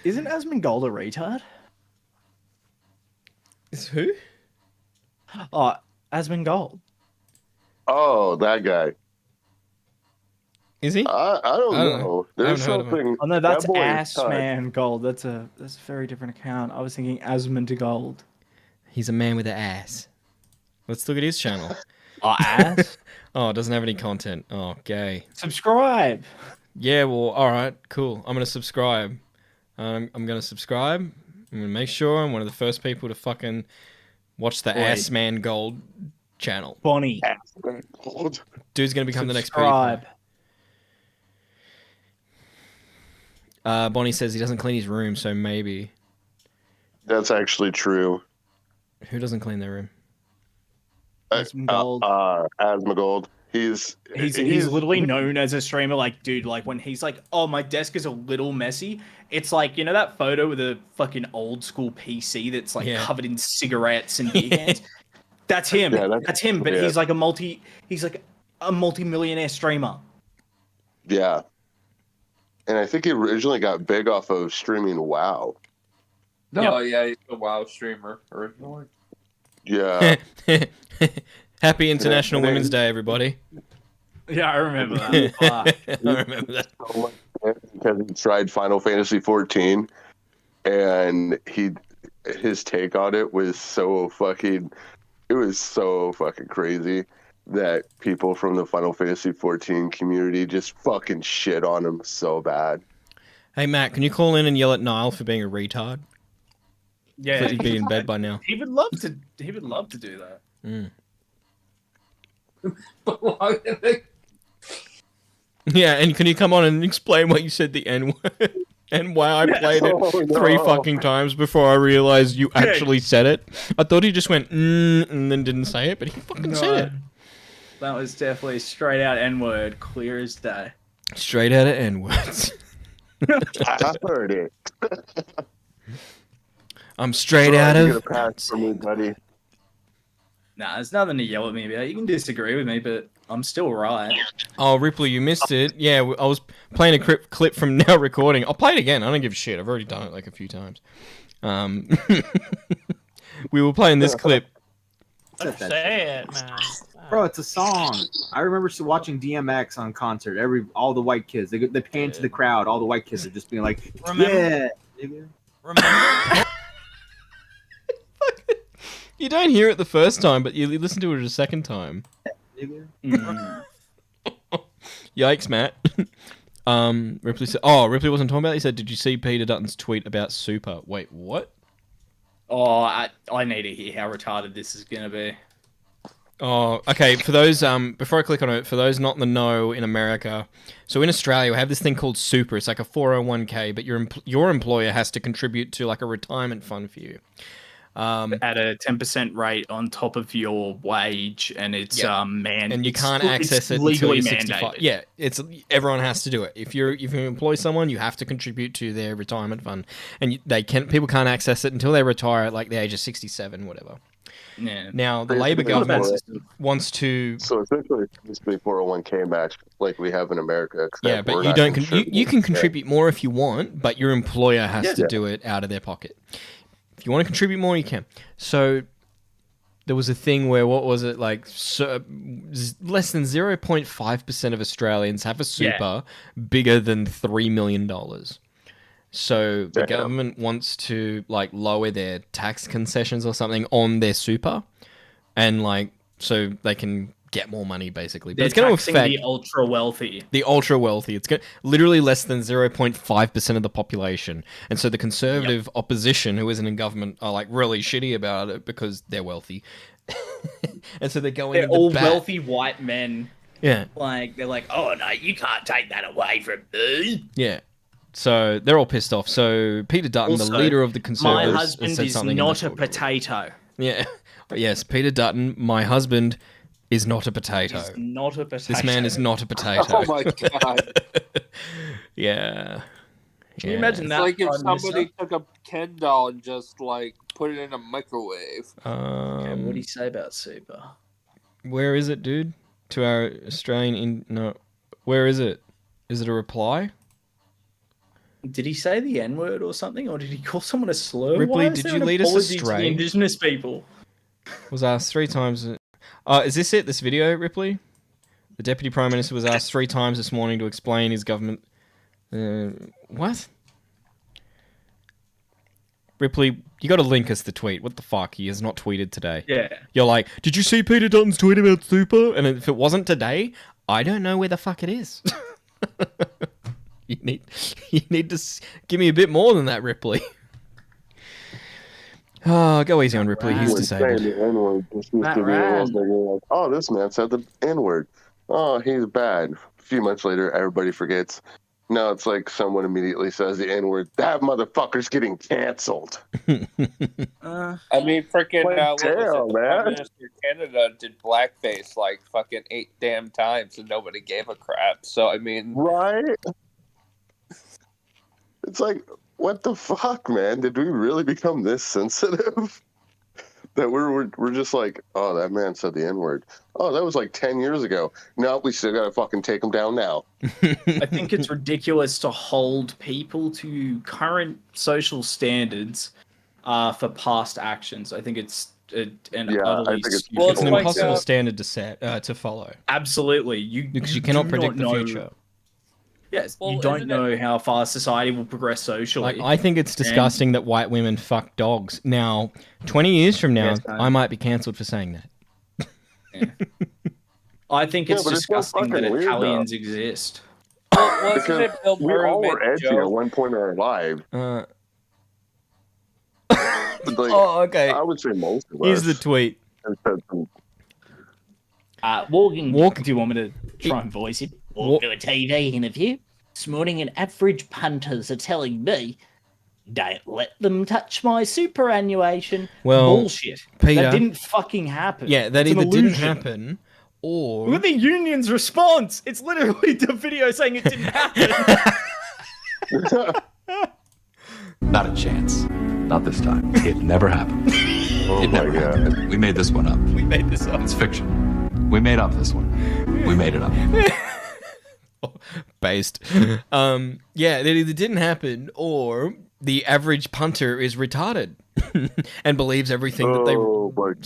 Isn't Asmongold a retard? Is who? Oh, Asmongold. Oh, that guy. Is he? I don't know. There's something. Oh no, that's that boy is Ass cut. Man Gold. That's a very different account. I was thinking Asmond Gold. He's a man with an ass. Let's look at his channel. Oh, ass? Oh, it doesn't have any content. Oh, gay. Subscribe. Yeah, well, all right, cool. I'm gonna subscribe. I'm gonna subscribe. I'm gonna make sure I'm one of the first people to fucking watch the Wait. Ass Man Gold channel. Bonnie. Dude's gonna become Subscribe. the next people. Bonnie says he doesn't clean his room, so maybe. That's actually true. Who doesn't clean their room? Asmongold. Asmongold. He's literally known as a streamer. Like, dude, like when he's like, "Oh, my desk is a little messy." It's like, you know that photo with a fucking old school PC that's like covered in cigarettes and beer cans. That's him. Yeah, that's him. But he's like a multi-millionaire streamer. Yeah. And I think he originally got big off of streaming WoW. No, yeah, he's a WoW streamer originally. Yeah. Happy International Women's Day, everybody. Yeah, I remember that. I remember that. Because he tried Final Fantasy 14, and his take on it was so fucking crazy that people from the Final Fantasy 14 community just fucking shit on him so bad. Hey Matt, can you call in and yell at Niall for being a retard? Yeah, He'd be in bed by now. He would love to. He would love to do that. Mm. Yeah, and can you come on and explain why you said the N word and why I played it 3 fucking times before I realized you actually said it? I thought he just went and then didn't say it, but he fucking said it. That was definitely straight out N-word, clear as day. Straight out of N-words. I heard it. I'm straight out of. You get a pass for me, buddy. Nah, there's nothing to yell at me about. You can disagree with me, but I'm still right. Oh, Ripley, you missed it. Yeah, I was playing a clip from Now Recording. I'll play it again. I don't give a shit. I've already done it like a few times. We were playing this clip. Say it, man. Bro, it's a song. I remember watching DMX on concert. All the white kids, they pan to the crowd. All the white kids are just being like, yeah. Remember? You don't hear it the first time, but you listen to it a second time. Yikes, Matt. Ripley said, Ripley wasn't talking about it. He said, did you see Peter Dutton's tweet about Super? Wait, what? Oh, I need to hear how retarded this is going to be. Oh, okay. For those, before I click on it, for those not in the know in America, so in Australia we have this thing called Super. It's like a 401k, but your employer has to contribute to like a retirement fund for you. At a 10% rate on top of your wage, and it's and you can't access it until you're 65. Yeah, everyone has to do it. If you employ someone, you have to contribute to their retirement fund, and people can't access it until they retire at like the age of 67, whatever. Yeah. Now the Labor government wants to. So essentially, it's basically 401k match like we have in America. Yeah, but you don't. You can contribute more if you want, but your employer has to do it out of their pocket. If you want to contribute more, you can. So there was a thing where, what was it, like less than 0.5% of Australians have a super bigger than $3 million. So the government wants to like lower their tax concessions or something on their super, and like so they can get more money basically. But it's going to affect the ultra wealthy. The ultra wealthy. It's literally less than 0.5% of the population. And so the conservative opposition who isn't in government are like really shitty about it because they're wealthy. And so they're going They're into all bat. wealthy white men. Yeah. Like they're like, "Oh no, you can't take that away from me." Yeah. So they're all pissed off. So Peter Dutton, Also, the leader of the Conservatives, my husband said is something not a potato. Yeah. Yes, Peter Dutton, my husband is not a potato. He's not a potato. This man is not a potato. Oh my god. Yeah. Can you imagine that? It's like if somebody took a Ken doll and just like put it in a microwave. Okay, what do you say about Super? Where is it, dude? To our Australian where is it? Is it a reply? Did he say the N-word or something, or did he call someone a slur? Ripley, Why is did there you an lead us apology to the astray? Indigenous people. Was asked 3 times. Is this it? This video, Ripley? The Deputy Prime Minister was asked 3 times this morning to explain his government. What? Ripley, you got to link us the tweet. What the fuck? He has not tweeted today. Yeah. You're like, did you see Peter Dutton's tweet about Super? And if it wasn't today, I don't know where the fuck it is. You need to give me a bit more than that, Ripley. Oh, go easy on Ripley. He's disabled. Like, oh, this man said the N-word. Oh, he's bad. A few months later, everybody forgets. Now it's like someone immediately says the N-word. That motherfucker's getting canceled. I mean, freaking Prime Minister of Canada did blackface like fucking 8 damn times and nobody gave a crap. So I mean, right? It's like, what the fuck, man? Did we really become this sensitive? That we're just like, oh, that man said the N-word. Oh, that was like 10 years ago. No, we still gotta fucking take him down now. I think it's ridiculous to hold people to current social standards for past actions. I think it's an utterly stupid. It's an impossible standard to follow. Absolutely, because you cannot predict the future. Yes, you don't know how far society will progress socially. Like, I think it's disgusting that white women fuck dogs. Now, 20 years from now, I might be cancelled for saying that. I think it's disgusting that Italians exist. Wasn't it Bill We all Burr were made a edgy at joke? one point in our lives. Okay. I would say most of us. Here's the tweet. Morgan, do you want me to try and voice it? Walked to a TV interview. This morning, an average punters are telling me, don't let them touch my superannuation. Well, Bullshit. Peter, That didn't fucking happen. Yeah, that It's an either didn't illusion. happen or Look at the union's response. It's literally the video saying it didn't happen. Not a chance. Not this time. It never happened. It never happened. We made this one up. We made this up. It's fiction. We made up this one. We made it up. based. Yeah, that either didn't happen or the average punter is retarded and believes everything that they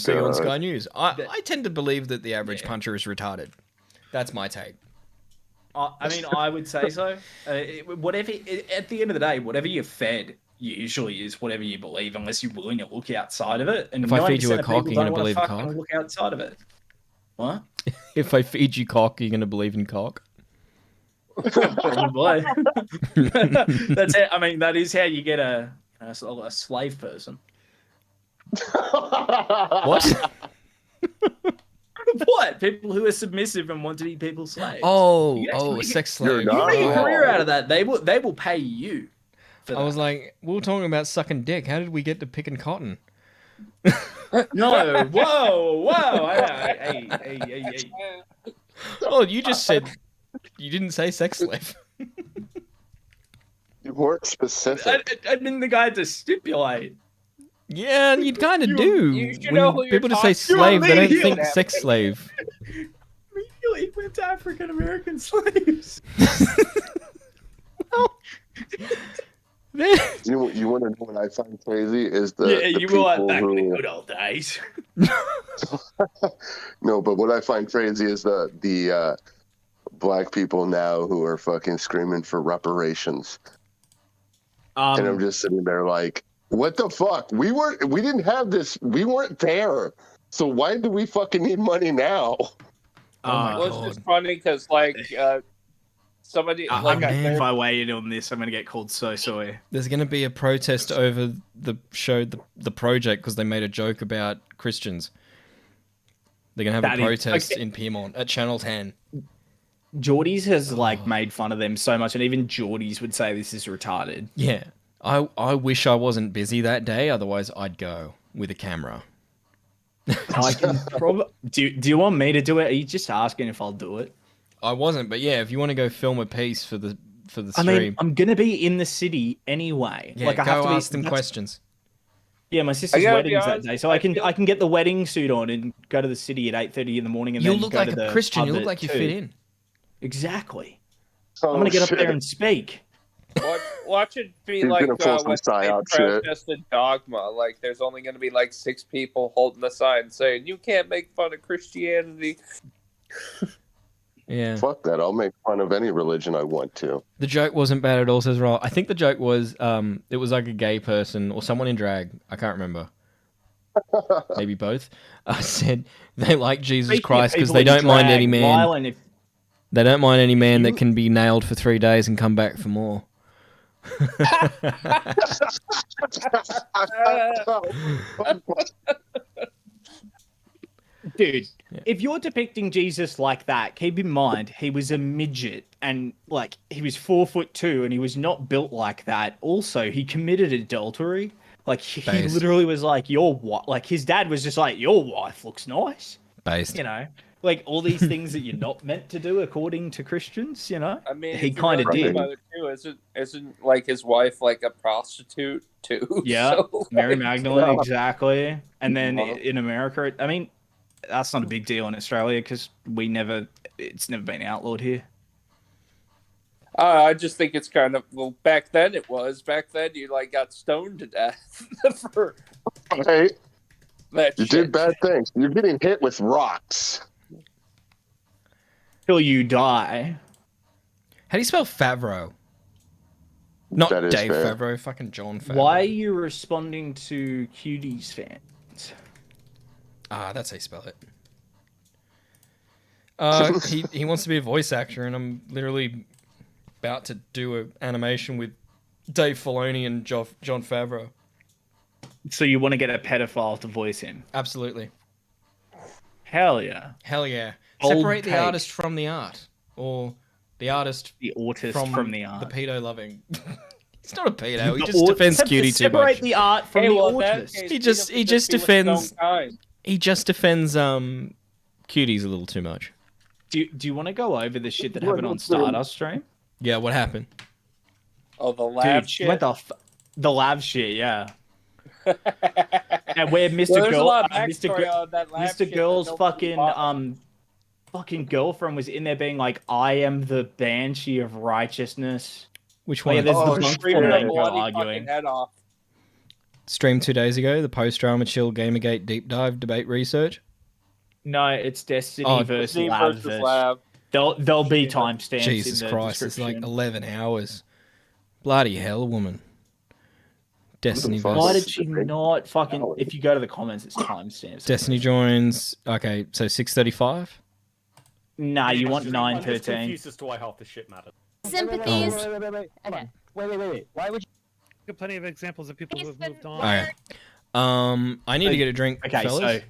see on Sky News. I tend to believe that the average punter is retarded. That's my take. I mean, I would say so. Whatever. At the end of the day, whatever you're fed usually is whatever you believe, unless you're willing to look outside of it. And If I feed you a 90% of cock, people you're gonna don't wanna believe a fucking cock? Look outside of it. What? If I feed you cock, you're going to believe in cock? Probably. That's it. I mean, that is how you get a slave person. What? What? People who are submissive and want to be people's slaves. Oh, You oh, actually a sex get- slave. You make a Oh. career out of that. They will pay you. I was like, we were talking about sucking dick. How did we get to picking cotton? No, whoa. Hey. Oh, you just said you didn't say sex slave. You weren't specific. I mean, the guy had to stipulate. Yeah, you kind of do. you should When know who you're people just say talking to. slave, they don't You think know. sex slave. Immediately went to African American slaves. You want to know what I find crazy is the Yeah, the you were like people back in the who- good old days. No, but what I find crazy is the black people now who are fucking screaming for reparations. And I'm just sitting there like, what the fuck? We didn't have this. We weren't there. So why do we fucking need money now? Well, it's just funny because like somebody like If I weighed on this, I'm gonna get called so soy. There's going to be a protest over the show, the project, because they made a joke about Christians. They're going to have That a is- protest okay. in Piedmont at Channel 10. Geordies has like made fun of them so much, and even Geordies would say this is retarded. Yeah. I wish I wasn't busy that day, otherwise I'd go with a camera. I can probably. Do you want me to do it? Are you just asking if I'll do it? I wasn't, but yeah, if you want to go film a piece for the stream, I mean, I'm gonna be in the city anyway. yeah, like I go have to ask them that's- questions. Yeah, my sister's gotta be wedding's that honest, day, so I can get the wedding suit on and go to the city at 8:30 in the morning, and You'll then look go like to a the Christian. pub You look at like you 2. fit in. Exactly. Oh, I'm gonna get up shit. there and speak. watch it be He's like gonna pull some when they psyop shit. protested dogma. Like there's only going to be like 6 people holding the sign saying you can't make fun of Christianity. Yeah. Fuck that. I'll make fun of any religion I want to. The joke wasn't bad at all, says Roll. I think the joke was it was like a gay person or someone in drag. I can't remember. Maybe both. I said they like Jesus Speaking of Christ because people they in don't mind drag, any man. Rylan, if They don't mind any man that can be nailed for 3 days and come back for more. Dude, if you're depicting Jesus like that, keep in mind he was a midget and like he was 4'2" and he was not built like that. Also, he committed adultery. Like he Based. literally was like, "Your wife." Like his dad was just like, "Your wife looks nice." Based. You know, like all these things that you're not meant to do according to Christians. You know, I mean, he if you kind of really think did. about it too, isn't like his wife like a prostitute too? Yeah, So, Mary like, Magdalene, exactly. And then in America, I mean, that's not a big deal in Australia because it's never been outlawed here. I just think it's kind of back then it was. Back then you like got stoned to death for Hey, that you shit. did bad things. You're getting hit with rocks. Till you die. How do you spell Favreau? Not That is Dave fair. Favreau, fucking John Favreau. Why are you responding to Cuties fans? Ah, that's how you spell it. He wants to be a voice actor, and I'm literally about to do an animation with Dave Filoni and John Favreau. So you want to get a pedophile to voice him? Absolutely. Hell yeah. Hell yeah. Bold Separate the take. artist from the art. Or The artist. The autist from the art. The pedo loving. He's not a pedo. He The just defends attempt to cutie too separate much. the art from the autist. He just defends. He just defends cuties a little too much. Do you want to go over the shit that happened on Stardust stream? Yeah, what happened? Oh, the lab Dude, shit. What the lab shit? Yeah. And where Mr. Well, there's a Girl, lot of Mr. backstory on that lab shit that Girl's nobody fucking girlfriend was in there being like, "I am the banshee of righteousness." Which Oh, yeah, one? there's Oh, the bunk screaming from her Main Girl bloody arguing. fucking head off. Streamed 2 days ago. The post-drama chill Gamergate deep dive debate research. No, it's Destiny Oh, versus Destiny Lab. versus Lab. There'll be timestamps. Jesus in the Christ! It's like description. 11 hours. Bloody hell, woman. Destiny Why versus. did she not fucking? If you go to the comments, it's timestamps. Destiny joins. Okay, so 6:35. Nah, you want I'm just 9:13. confused as to why half the shit matters. Sympathies. Wait. Why would you? Got plenty of examples of people who have moved on. Okay. I need to get a drink, Okay, fellas.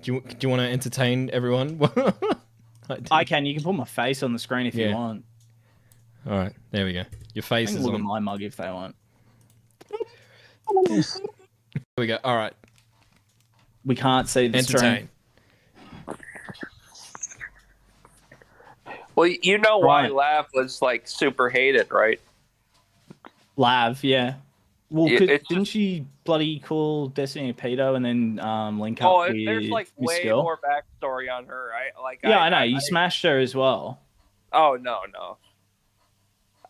Do you want to entertain everyone? I can. You can put my face on the screen if you want. All right, there we go. Your They face can is look on. at my mug if they want. Here we go. All right. We can't see the Entertain. stream. Well, you know why Right. Lab was like super hated, right? Lav, yeah. Well, Yeah, 'cause it's didn't she bloody call Destiny a pedo and then link up Oh, with there's like way MissKima? more backstory on her. Yeah, I know. You smashed her as well. Oh no.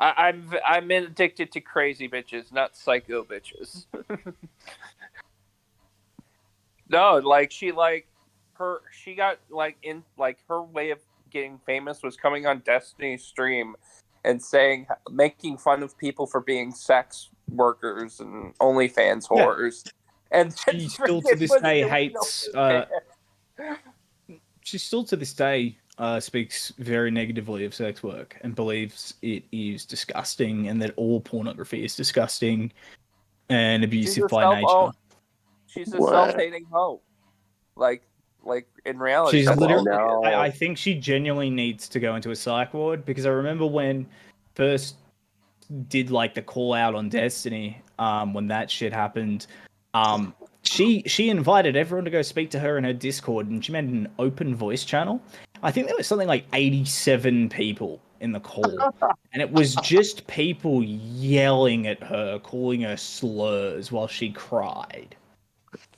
I'm addicted to crazy bitches, not psycho bitches. No, like she got like in like her way of getting famous was coming on Destiny's stream and making fun of people for being sex workers and OnlyFans Yeah. whores. And She still to this day hates. She still to this day speaks very negatively of sex work and believes it is disgusting and that all pornography is disgusting and abusive by nature. She's a self-hating hoe. Like in reality. She's that's all. literally. I think she genuinely needs to go into a psych ward because I remember when first did like the call out on Destiny when that shit happened. She invited everyone to go speak to her in her Discord, and she made an open voice channel. I think there was something like 87 people in the call, and it was just people yelling at her, calling her slurs while she cried.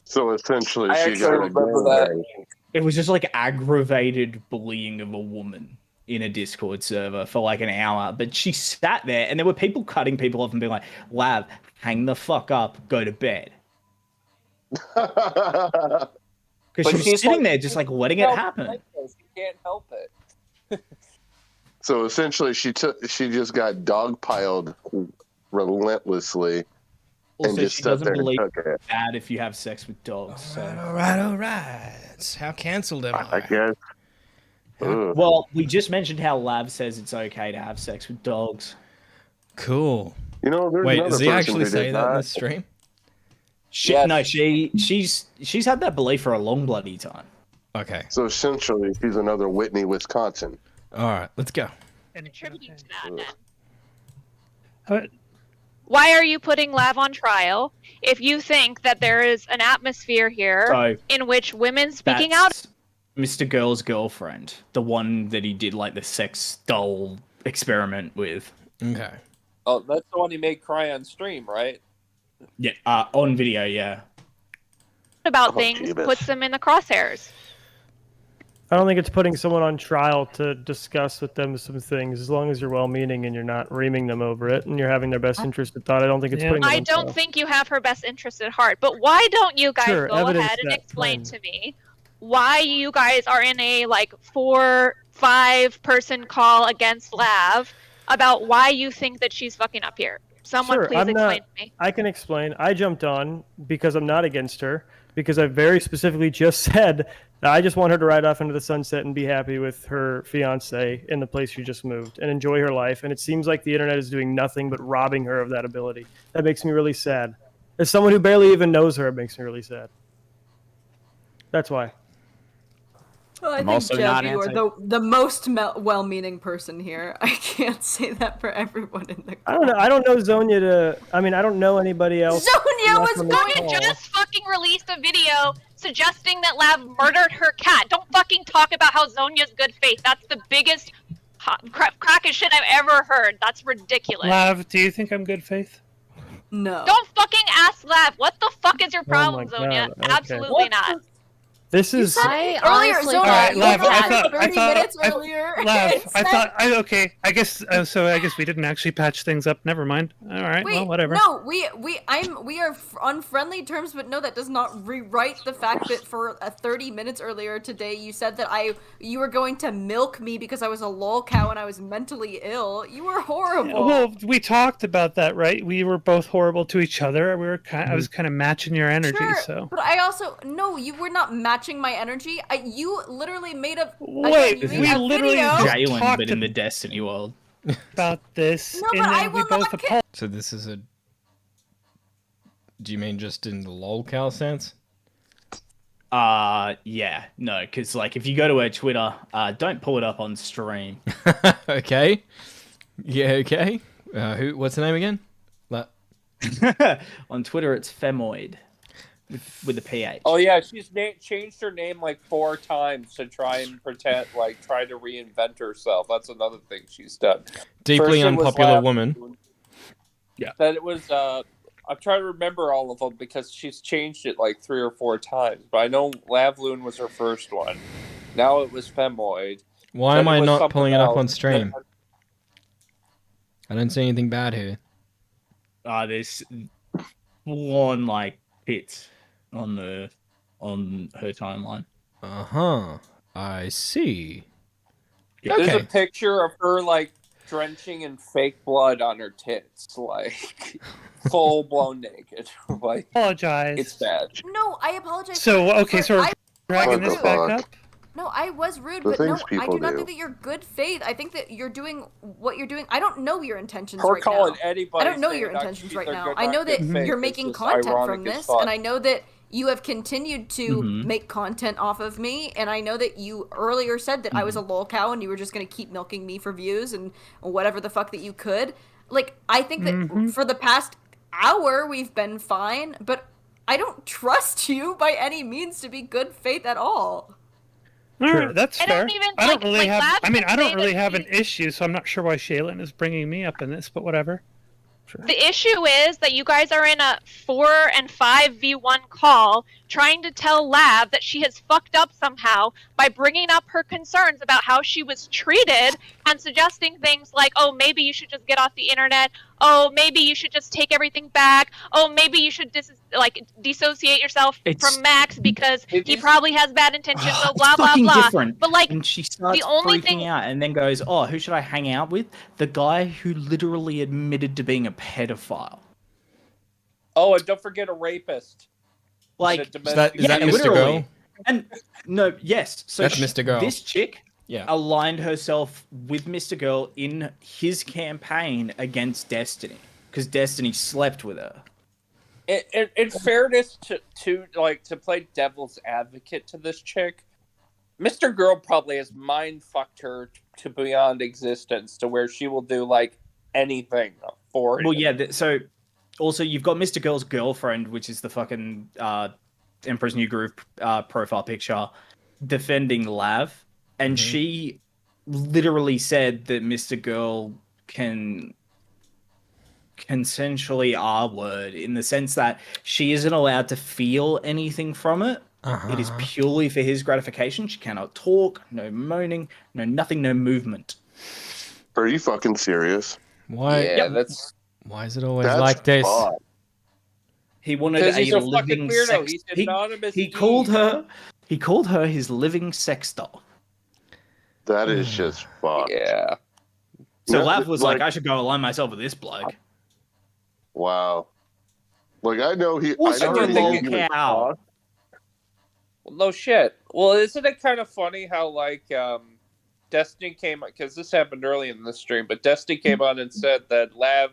So essentially, I she actually got a remember that. gangbang. It was just like aggravated bullying of a woman in a Discord server for like an hour. But she sat there and there were people cutting people off and being like, Lav, hang the fuck up, go to bed. Because she was sitting there just like letting it happen. She can't help it. So essentially, she just got dogpiled relentlessly, and Also, just she sat doesn't there and believe took it's it. bad if you have sex with dogs. So. All right. How cancelled am I? I guess. Ugh. Well, we just mentioned how Lav says it's okay to have sex with dogs. Cool. You know, there's Wait, another does he person actually who say did that in the stream? No, she's had that belief for a long bloody time. Okay. So essentially, she's another Whitney, Wisconsin. All right, let's go. Contributing to that, then. Why are you putting Lav on trial if you think that there is an atmosphere here So, in which women speaking out? That's MrGirl's girlfriend, the one that he did like the sex doll experiment with. Okay. Oh, that's the one he made cry on stream, right? Yeah, on video, yeah. About things puts them in the crosshairs. I don't think it's putting someone on trial to discuss with them some things. As long as you're well-meaning and you're not reaming them over it and you're having their best interest at thought, I don't think it's putting them I on don't trial. think you have her best interest at heart. But why don't you guys Sure, go evidence ahead and that explain claim. to me why you guys are in a like 4-5 person call against Lav about why you think that she's fucking up here? Someone Sure, please I'm explain not, to me. I can explain. I jumped on because I'm not against her, because I very specifically just said that I just want her to ride off into the sunset and be happy with her fiance in the place she just moved and enjoy her life. And it seems like the internet is doing nothing but robbing her of that ability. That makes me really sad. As someone who barely even knows her, it makes me really sad. That's why. Well, I I'm think, also Jeff, not you are the most well-meaning person here. I can't say that for everyone in the I don't know. I don't know Zonia to. I mean, I don't know anybody else. Zonia was Sonya just fucking released a video suggesting that Lav murdered her cat. Don't fucking talk about how Zonya's good faith. That's the biggest crack of shit I've ever heard. That's ridiculous. Lav, do you think I'm good faith? No. Don't fucking ask Lav. What the fuck is your problem, my Zonia? God, okay. Absolutely not. This is. earlier, honestly- Zonia, Alright, you Lav, were I like thought- 30 minutes earlier. Lav, I and thought. Okay. I guess. So I guess we didn't actually patch things up. Never mind. All right. Wait, well, whatever. no, we are on friendly terms, but no, that does not rewrite the fact that for 30 minutes earlier today, you said that you were going to milk me because I was a lol cow and I was mentally ill. You were horrible. Well, we talked about that, right? We were both horrible to each other. We were I was kind of matching your energy, Sure, so. but I also no, you were not matching my energy. You literally made a Wait, again, you we made a literally video. just Jalen, talked but in the Destiny world. about this, No, and but I then we will both not apologized. So this is a. Do you mean just in the lolcow sense? Yeah, no, because like if you go to her Twitter, don't pull it up on stream. Okay. Yeah. Okay. What's the name again? On Twitter, it's Femoid with the PH. Oh yeah, she's changed her name like 4 times to try and pretend, like try to reinvent herself. That's another thing she's done. Deeply First it was unpopular Lav woman. Loon. Yeah. Then it was I'm trying to remember all of them because she's changed it like 3 or 4 times. But I know Lavloon was her first one. Now it was Femoid. Why Then am it I was not something pulling it up else. on stream? I don't see anything bad here. There's one like pits on her timeline. I see. There's Okay. a picture of her like drenching in fake blood on her tits, like full blown naked. Like Apologize. it's bad. No, I apologize. So okay, so we're I dragging was this back rude. up. No, I was rude, The but no, things I people do not do. think that you're good faith. I think that you're doing what you're doing. I don't know your intentions Her right calling now. anybody I don't know saying your that intentions she's right a now. good I know not that good faith you're is making just content ironic from as this, fuck. and I know that you have continued to make content off of me, and I know that you earlier said that I was a lol cow and you were just going to keep milking me for views and whatever the fuck that you could. Like, I think that for the past hour we've been fine, but I don't trust you by any means to be good faith at all. All right, that's I fair. don't even, I don't like- really like, have. Lav I mean, can I don't say really that have an issue, so I'm not sure why Shaylin is bringing me up in this. But whatever. The issue is that you guys are in a 4 and 5v1 call trying to tell Lav that she has fucked up somehow by bringing up her concerns about how she was treated and suggesting things like, oh, maybe you should just get off the internet. Oh, maybe you should just take everything back. Oh, maybe you should dissociate yourself from Max because he probably has bad intentions. So blah, blah, fucking blah. different. But like, and she starts the only freaking thing out and then goes, "Oh, who should I hang out with? The guy who literally admitted to being a pedophile." Oh, and don't forget a rapist. Like, Is that Mr. literally. Girl? And no, yes. So That's Mr. Girl. This chick Yeah. aligned herself with Mr. Girl in his campaign against Destiny because Destiny slept with her. In fairness to play devil's advocate to this chick, Mr. Girl probably has mind fucked her to beyond existence to where she will do like anything for Well, him. yeah. So also you've got Mr. Girl's girlfriend, which is the fucking Emperor's New Groove profile picture, defending Lav, and she literally said that Mr. Girl can consensually R-word in the sense that she isn't allowed to feel anything from it. It is purely for his gratification. She cannot talk, no moaning, no nothing, no movement. Are you fucking serious? Why? Yeah, that's Why is it always That's like this? odd. He wanted 'Cause he's a living fucking weirdo. sex. He's anonymous. He called her. He called her his living sex doll. That is just fucked. Yeah. So No, Lav was like, "I should go align myself with this bloke." Wow. Like I know he. Also, I know you he lol gave you a cow. talk. Well, no shit. Well, isn't it kind of funny how like Destiny came, because this happened early in the stream, but Destiny came on and said that Lav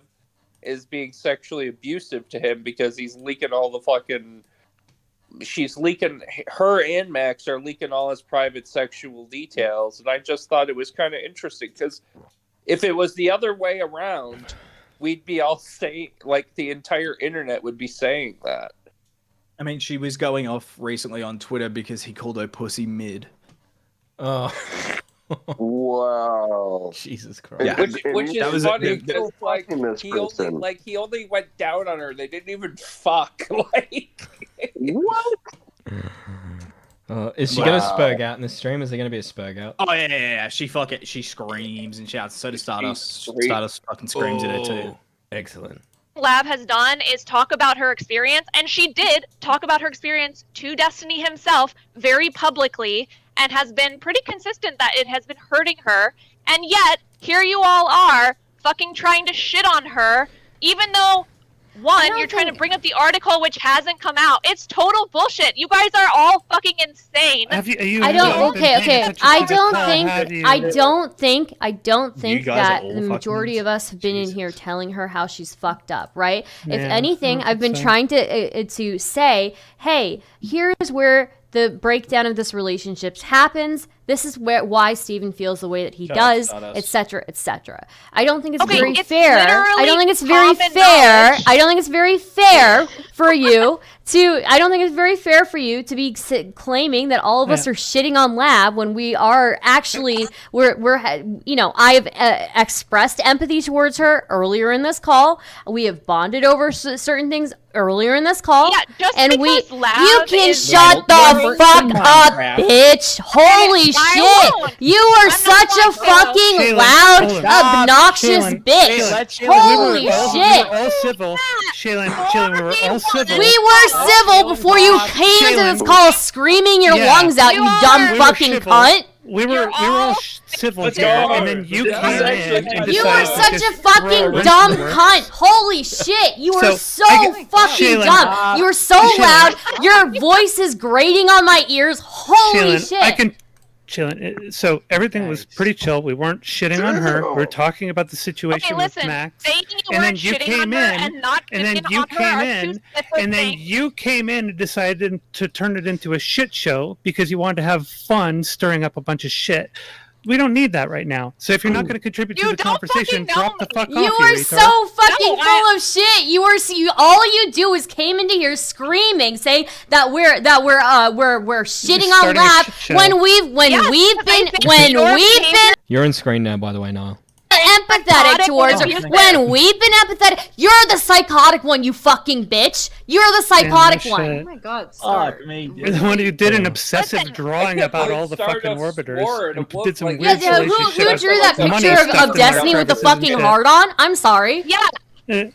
is being sexually abusive to him because he's leaking all the fucking she's leaking, her and Max are leaking all his private sexual details, and I just thought it was kind of interesting because if it was the other way around, we'd be all saying, like, the entire internet would be saying that. I mean, she was going off recently on Twitter because he called her pussy mid. Oh. Wow. Jesus Christ. Yeah. Which is funny because this he only went down on her. They didn't even fuck. Like what? Is she gonna spurg out in this stream? Is there gonna be a spurg out? Oh yeah. She screams and shouts. So does Stardust. Stardust fucking screams at her too. Excellent. Lab has done is talk about her experience, and she did talk about her experience to Destiny himself very publicly, and has been pretty consistent that it has been hurting her, and yet here you all are fucking trying to shit on her, even though you're trying to bring up the article which hasn't come out. It's total bullshit. You guys are all fucking insane. I don't think that the majority of us have been in here telling her how she's fucked up, right? If anything, I've been trying to say, hey, here's where the breakdown of this relationship happens. This is why Steven feels the way that he does, etc., etc. I don't think it's very fair. I don't think it's very fair. I don't think it's very fair for you to. I don't think it's very fair for you to be claiming that all of us are shitting on Lab when we are actually I've expressed empathy towards her earlier in this call. We have bonded over certain things earlier in this call, and you can shut the fuck up, bitch. Holy shit! You are such a fucking loud, obnoxious bitch. Holy shit! We were all civil. Shaylin, we were all civil. We were civil before you came into this call screaming your lungs out, you dumb fucking cunt. We were all civil here, and then you came in and you are such a fucking dumb cunt. Holy shit, you are so fucking dumb. You are so loud. Your voice is grating on my ears. Holy shit. Chilling. So everything was pretty chill. We weren't shitting on her. We were talking about the situation with Max. And then you came in, and then you came in and decided to turn it into a shit show because you wanted to have fun stirring up a bunch of shit. We don't need that right now. So if you're not going to contribute to the conversation, drop the fuck off. You are so fucking full of shit. All you do is came into here screaming, saying that we're shitting on Lab when we've been. You're on screen now, by the way, Niall. Empathetic towards her. When we've been empathetic, you're the psychotic one, you fucking bitch. You're the psychotic one. Oh my god, You're the one who did an obsessive drawing about all the fucking orbiters and did some weird who drew that picture of Destiny with the fucking heart on? I'm sorry. The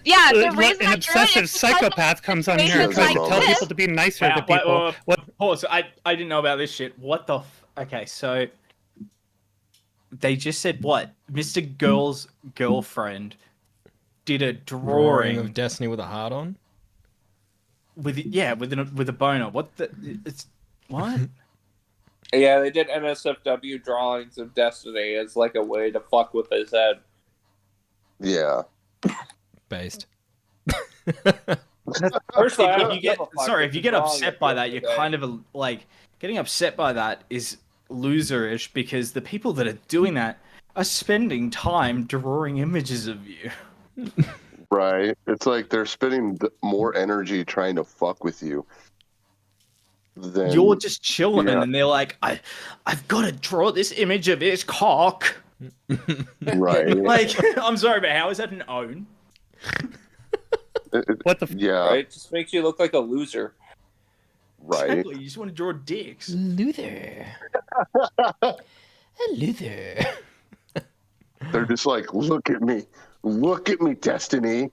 reason an obsessive psychopath comes on here and tries to tell people to be nicer to people. Pause. I didn't know about this shit. What the? Okay, so they just said what? MrGirl's girlfriend did a drawing of Destiny with a heart on. With a boner. What the? It's what? Yeah, they did NSFW drawings of Destiny as like a way to fuck with his head. Yeah. Based. First of all, if you get upset by that, you're kind of like getting upset by that is loserish because the people that are doing that are spending time drawing images of you. Right. It's like they're spending more energy trying to fuck with you. You're just chilling and they're like, I've got to draw this image of his cock. Right. Like, I'm sorry, but how is that an own? What the? Yeah. Right? It just makes you look like a loser. Right. Exactly. You just want to draw dicks. Luther. Luther. They're just like, look at me, Destiny.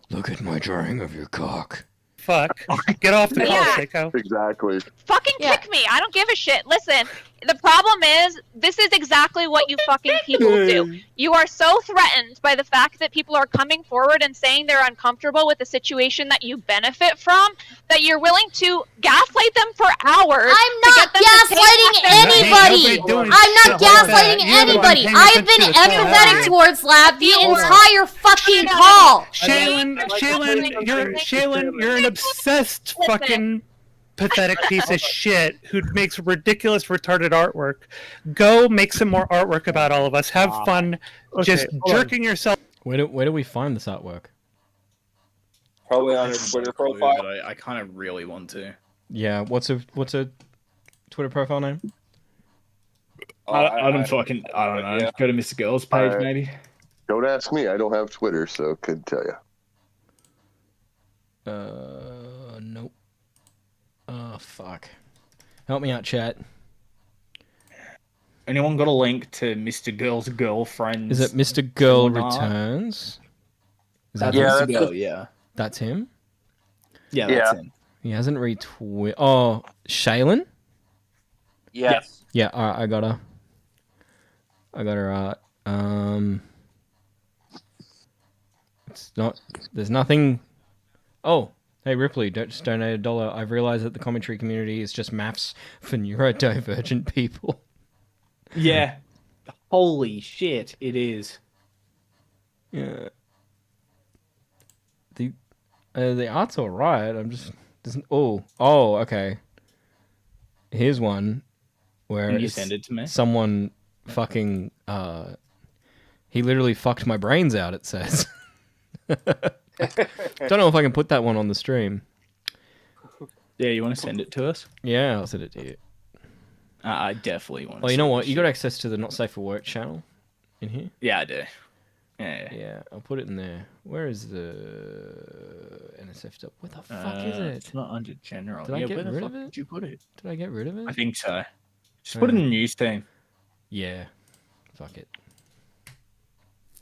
Look at my drawing of your cock. Fuck. Get off the call, Seiko. Exactly. Fucking kick me. I don't give a shit. Listen, the problem is, this is exactly what you fucking people do. You are so threatened by the fact that people are coming forward and saying they're uncomfortable with the situation that you benefit from, that you're willing to gaslight them for hours. I'm not gaslighting anybody. I'm not gaslighting anybody. I've been empathetic towards Lab the entire fucking call. Shaylin, you're an obsessed fucking pathetic piece of shit who makes ridiculous, retarded artwork. Go make some more artwork about all of us. Have fun just jerking yourself. Where do we find this artwork? Probably on her Twitter profile. But I kind of really want to. Yeah, what's a Twitter profile name? I don't know. Yeah. Go to MrGirls page, maybe. Don't ask me. I don't have Twitter, so couldn't tell you. Nope. Oh, fuck. Help me out, chat. Anyone got a link to MrGirl's girlfriend? Is it Mr. Girl Returns? Is that Mr. Girl, yeah. That's him? Yeah, that's him. He hasn't retweeted. Oh, Shaylin? Yes. Yeah, alright, I got her. It's not. There's nothing. Oh, hey Ripley, don't just donate $1. I've realized that the commentary community is just maths for neurodivergent people. Yeah. Holy shit, it is. Yeah. The art's alright. I'm just. Okay. Here's one where Can you send it to me? Someone fucking. He literally fucked my brains out. It says. Don't know if I can put that one on the stream. Yeah, you want to send it to us? Yeah, I'll send it to you. I definitely want to. Oh, you know what? You got access to the Not Safe for Work channel in here? Yeah, I do. Yeah. Yeah, I'll put it in there. Where is the NSF stuff? What the fuck is it? It's not under general. Did I get where the rid fuck of it? Did you put it? Did I get rid of it? I think so. Just put it in the news team. Yeah. Fuck it.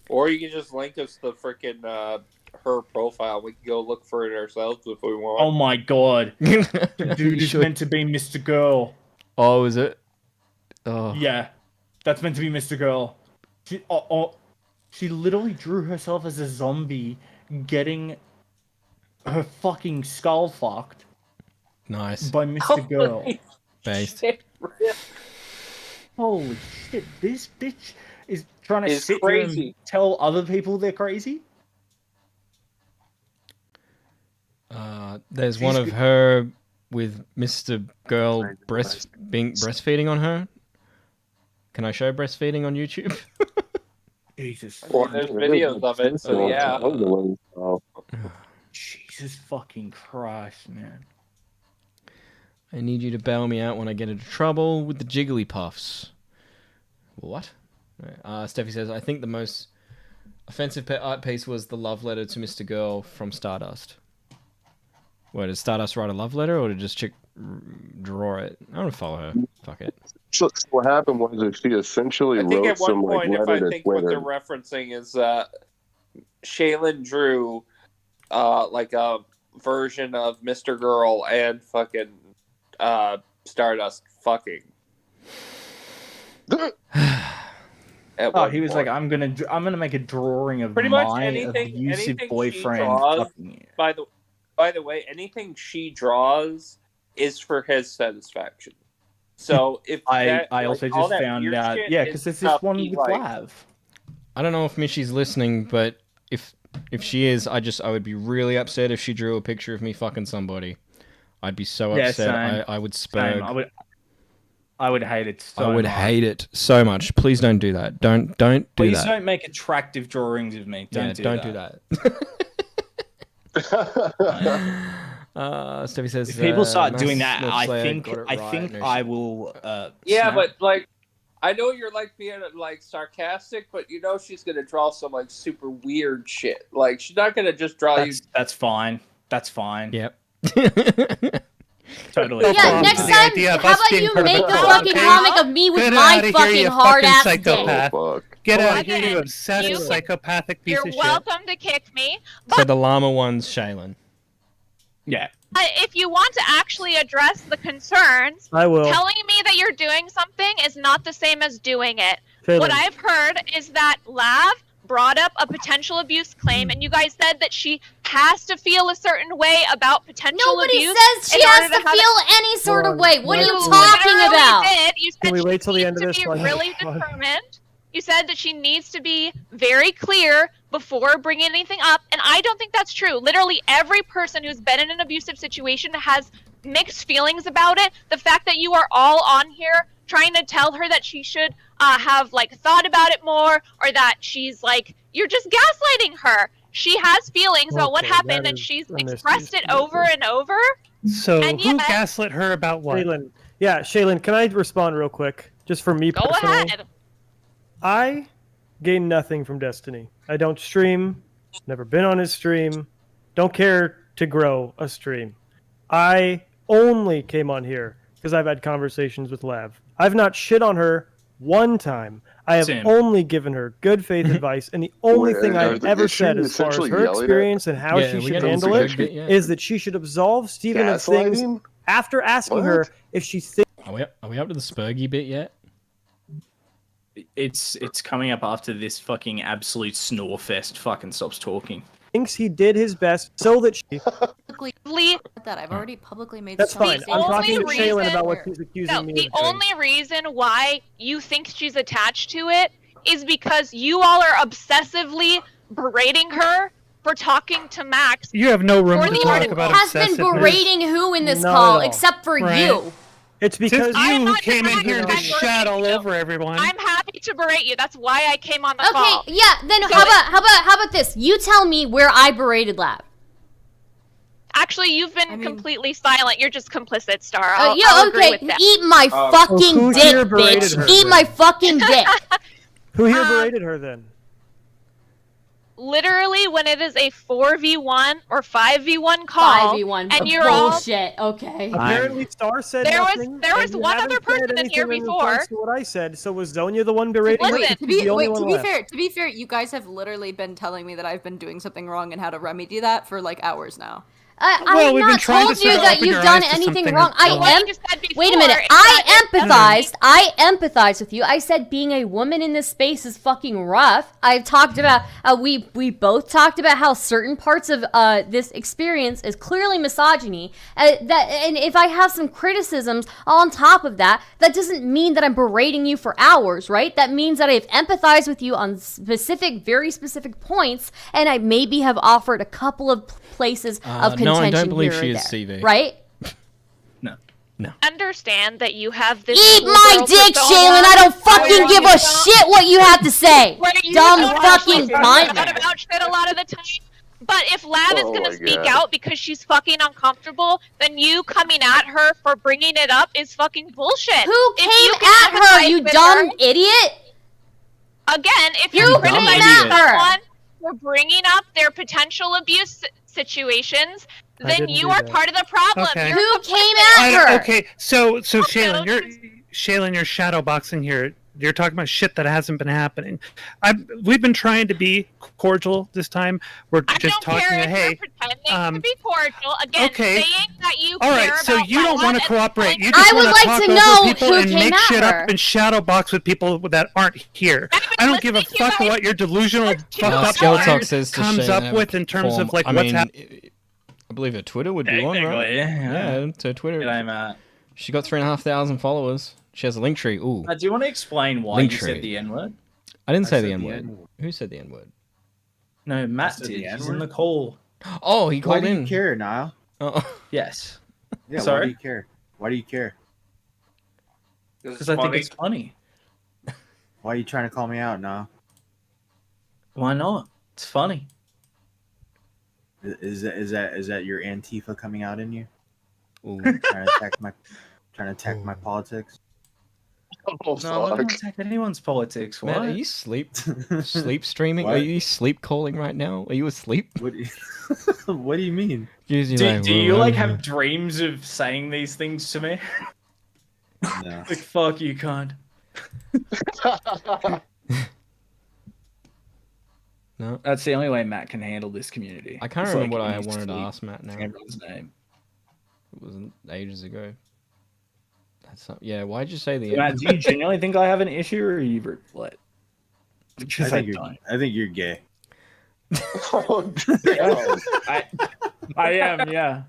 Or you can just link us to freaking her profile. We can go look for it ourselves if we want. Oh my god. Dude is meant to be Mr. Girl. Oh, is it? Oh. Yeah. That's meant to be Mr. Girl. She literally drew herself as a zombie getting her fucking skull fucked. Nice. By Mr. Girl. Based. Holy shit, this bitch is trying to It's sit here and crazy. tell other people they're crazy? There's one of her with Mr. Girl breastfeeding on her. Can I show breastfeeding on YouTube? Jesus. Well, there's videos of it, so yeah. Jesus fucking Christ, man. I need you to bail me out when I get into trouble with the Jigglypuffs. What? Steffi says, I think the most offensive art piece was the love letter to Mr. Girl from Stardust. Where did Stardust write a love letter, or did just chick draw it? I don't follow her. Fuck it. So what happened was that she essentially I think wrote at one some like point, if letter I to think what Twitter. they're referencing is Shaylin drew like a version of Mr. Girl and fucking Stardust fucking. Oh, he was like, I'm gonna make a drawing of Pretty much my anything abusive she boyfriend. draws, fucking- by the way, anything she draws is for his satisfaction. So if I also all just that found weird out, shit yeah, is because there's this stuff one he with likes. Lav. I don't know if Mishy's listening, but if she is, I would be really upset if she drew a picture of me fucking somebody. I'd be so Yeah, upset. same. I would Same. spurg. I would hate it so I would much. hate it so much. Please don't do that. Don't do Please that. don't make attractive drawings of me. Don't do that. Steffi says, If people start Mass doing that, I Slayer think got it I right. think No I shit. will. Yeah, snap. but like, I know you're like being like sarcastic, but you know she's gonna draw some like super weird shit. Like she's not gonna just draw you. That's fine. That's fine. Yep. Totally. Yeah, next time, how about you make a fucking comic of me with my fucking hard ass dick? Get out of here, Again, you obsessed you- psychopathic piece You're of shit. welcome to kick me. So the llama one's Shaylin. Yeah. If you want to actually address the concerns, I will. telling me that you're doing something is not the same as doing it. Taylor. What I've heard is that Lav brought up a potential abuse claim, and you guys said that she has to feel a certain way about potential Nobody abuse. says she in has order to have feel any sort of way. What are you You talking literally about? did. You said Can we she wait till the end of needs this to one? be really determined. You said that she needs to be very clear before bringing anything up, and I don't think that's true. Literally every person who's been in an abusive situation has mixed feelings about it. The fact that you are all on here trying to tell her that she should have like thought about it more, or that she's like, you're just gaslighting her. She has feelings about what happened, and she's expressed it over and over. So And who yet- gaslit her about what? Shaylin. Yeah, Shaylin, can I respond real quick? Just for me Go personally. ahead. I gain nothing from Destiny. I don't stream, never been on his stream, don't care to grow a stream. I only came on here because I've had conversations with Lav. I've not shit on her one time. I have Same. only given her good faith advice, and the only thing I've ever said as far as her experience and how she should handle it is that she should absolve Steven of things after asking her if she thinks. Are we up to the Spurgy bit yet? It's coming up after this fucking absolute snore fest fucking stops talking. Thinks he did his best so that she. That I've already publicly made. That's some fine. I'm talking to Shaylin about what she's accusing me of The doing. only reason why you think she's attached to it is because you all are obsessively berating her for talking to Max. You have no room For to the talk art- about Has been obsessiveness. berating who in this Not call, at all. except for Right. you. It's because It's you who came in here and just shat all over everyone. I'm happy to berate you. That's why I came on the Okay, call. yeah. Then how about this? You tell me where I berated Lab. Actually, you've been completely silent. You're just complicit, Star. I'll Yeah, agree okay. with that. Eat my fucking who dick, here berated bitch. her Eat then? my fucking dick. Who here berated her then? Literally, when it is a 4v1 or 5v1 call, 5v1. and you're all bullshit. Okay. Apparently, Star said There was- nothing. there and was you one haven't other said person in anything here in before. response to what I said. So was Zonia the one berating her? Listen, She's the only one left. to be fair, you guys have literally been telling me that I've been doing something wrong and how to remedy that for like hours now. I Well, have we've been not trying told to you sort of that open you've your done eyes to anything something wrong. else. Well, what you said Wait a before minute. is I that empathized with you. I said being a woman in this space is fucking rough. I've talked about we both talked about how certain parts of this experience is clearly misogyny. And if I have some criticisms on top of that, that doesn't mean that I'm berating you for hours, right? That means that I've empathized with you on very specific points, and I maybe have offered a couple of places of contention no, I don't believe here she or is there, CV. right? understand that you have this. Eat my schoolgirl dick, persona. Shaylin. I don't fucking Where give you a don't- shit what you have to say. where you Dumb don't fucking actually cunt. talk about shit a lot of the time. But if Lab is Oh gonna my speak God. out because she's fucking uncomfortable, then you coming at her for bringing it up is fucking bullshit. Who If came you at can her, empathize you with dumb her- idiot? Again, if Who you're came criticizing at her? someone for bringing up their potential abuse situations, I then didn't you do are that. part of the problem. Okay. You're Who came I at don't- her? okay, so Shaylin, you're shadowboxing here. You're talking about shit that hasn't been happening. We've been trying to be cordial this time. We're just talking. Care if Hey, you're pretending to be cordial. Again, okay. saying that you all right. care So about you don't Lab want to and cooperate. You I just would want like talk to over know people who and came make at shit her. up and shadowbox with people that aren't here. I don't give a fuck what your delusional fucked up Skeletalk mind says to comes Shane up have with in terms form. of like I what's mean, happening. I believe her Twitter would be one, right? Technically, yeah. Yeah, so Twitter. G'day, Matt. She got 3,500 followers. She has a link tree. Ooh. Do you want to explain why Link you tree. said the N word? I didn't say said the the N-word. N-word. Who said the N-word? No, Matt said did. the He's N-word? in the call. Oh, he Why called do in. you care, Niall? Oh. Yes. Yeah, why Sorry? do you care? Why do you care? Because I think it's funny. Why are you trying to call me out, Niall? Why not? It's funny. Is that your Antifa coming out in you? Ooh. trying to attack my politics? Oh, No, I don't fuck. attack anyone's politics. Man, What? are you sleep streaming? What? Are you sleep calling right now? Are you asleep? What do you mean? Do you like have dreams of saying these things to me? No. Like fuck you, cunt. No. That's the only way Matt can handle this community. I can't It's remember like what I he's wanted to asleep. ask Matt now. Everyone's name. It wasn't ages ago. That's not, yeah, why'd you say the So, Matt, do you genuinely think I have an issue, or are you what? Because I don't. I think you're gay. Oh, damn. I am, yeah.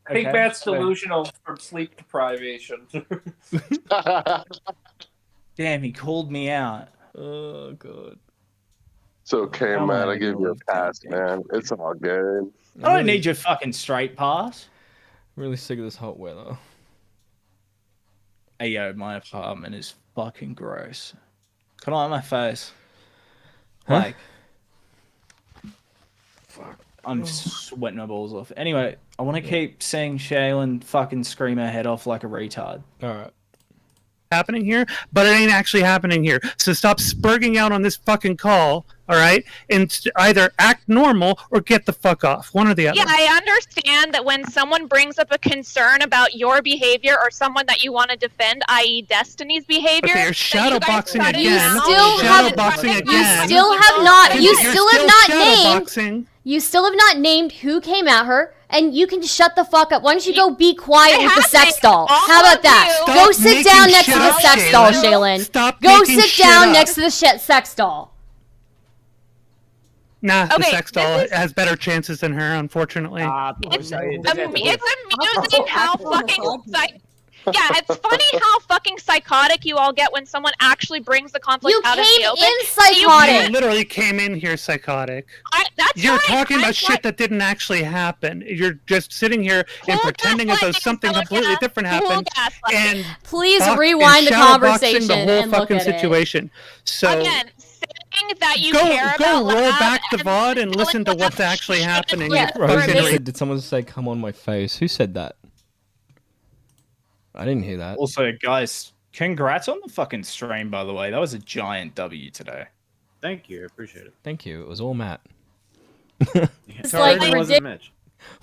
I think Matt's delusional from sleep deprivation. Damn, he called me out. Oh god. It's okay, Oh, man. my I give you a God. pass, man. It's all good. I don't need your fucking straight pass. Really sick of this hot weather. Hey yo, my apartment is fucking gross. Can I light my face? Huh? Like, fuck, I'm sweating my balls off. Anyway, I want to keep seeing Shaylin fucking scream her head off like a retard. All right. Happening here, but it ain't actually happening here. So stop spurging out on this fucking call, all right? And either act normal or get the fuck off. One or the other. Yeah, I understand that when someone brings up a concern about your behavior or someone that you want to defend, i.e. Destiny's behavior. Okay, you're shadowboxing again. You still have not named. You still have not named who came at her, and you can just shut the fuck up. Why don't you go be quiet with the sex doll? How about that? Go sit down next to the sex doll, Shaylin. Go sit down next to the sex doll. Nah, the sex doll has better chances than her, unfortunately. It's amusing how fucking it's funny how fucking psychotic you all get when someone actually brings the conflict out in the open. You psychotic. literally came in here psychotic. You're talking about shit that didn't actually happen. You're just sitting here and pretending as though something completely different happened. And please rewind the conversation the whole and look fucking at it. situation. So Again, saying that you go care about roll Lab back the VOD and listen to what's actually happening. Did someone say "come on my face"? Who said that? I didn't hear that. Also, guys, congrats on the fucking stream, by the way. That was a giant W today. Thank you. I appreciate it. Thank you. It was all Matt. It's like Mitch.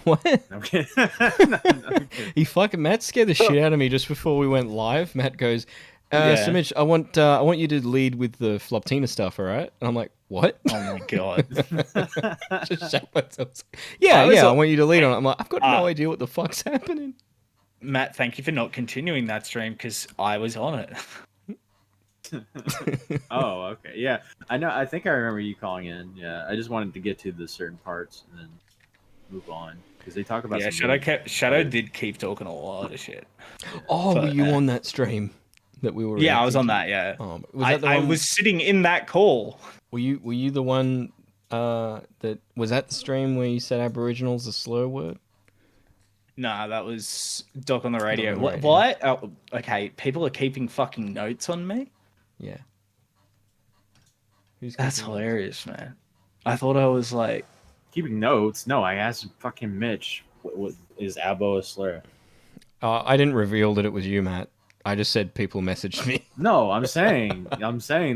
What? Okay. He fucking Matt scared the shit out of me just before we went live. Matt goes, "So Mitch, I want you to lead with the Floptina stuff, all right?" And I'm like, "What?" Oh my god! Just shut myself. Yeah, I want you to lead on it. I'm like, I've got no idea what the fuck's happening. Matt, thank you for not continuing that stream because I was on it. Oh, okay. Yeah, I know. I think I remember you calling in. Yeah, I just wanted to get to the certain parts and then move on because they talk about. Yeah, Shadow did keep talking a lot of shit. Oh, were you on that stream that we were? Yeah, I was on that. Yeah, I was sitting in that call. Were you the one that was at the stream where you said Aboriginal's a slur word? Nah, that was Doc on the radio. What? Oh, okay, people are keeping fucking notes on me? Yeah. That's hilarious, man. I thought I was like... Keeping notes? No, I asked fucking Mitch, what is Abo a slur? I didn't reveal that it was you, Matt. I just said people messaged me. No, I'm saying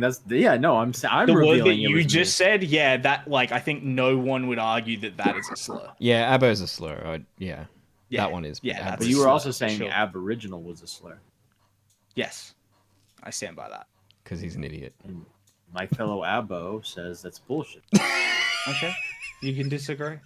that's... Yeah, no, I'm the revealing word that it you was just said, yeah, that, like, I think no one would argue that is a slur. Yeah, Abo's a slur. Yeah. That one is. Yeah, but you were also saying Aboriginal was a slur. Yes, I stand by that. Because he's an idiot. And my fellow Abo says that's bullshit. Okay, you can disagree.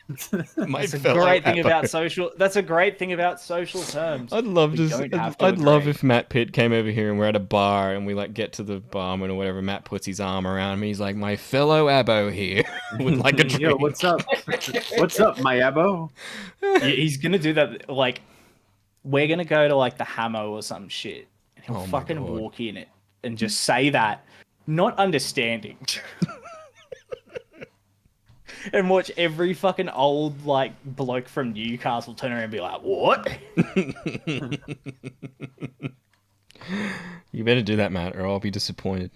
That's a great thing about social. That's a great thing about social terms. I'd love if Matt Pitt came over here and we're at a bar and we like get to the barman or whatever. Matt puts his arm around me. He's like, "My fellow Abo here with like a drink." Yo, what's up? What's up, my Abo? He's gonna do that. Like, we're gonna go to like the Hamo or some shit. And he'll fucking walk in it and just say that, not understanding. And watch every fucking old like bloke from Newcastle turn around and be like, "What?" You better do that, Matt, or I'll be disappointed.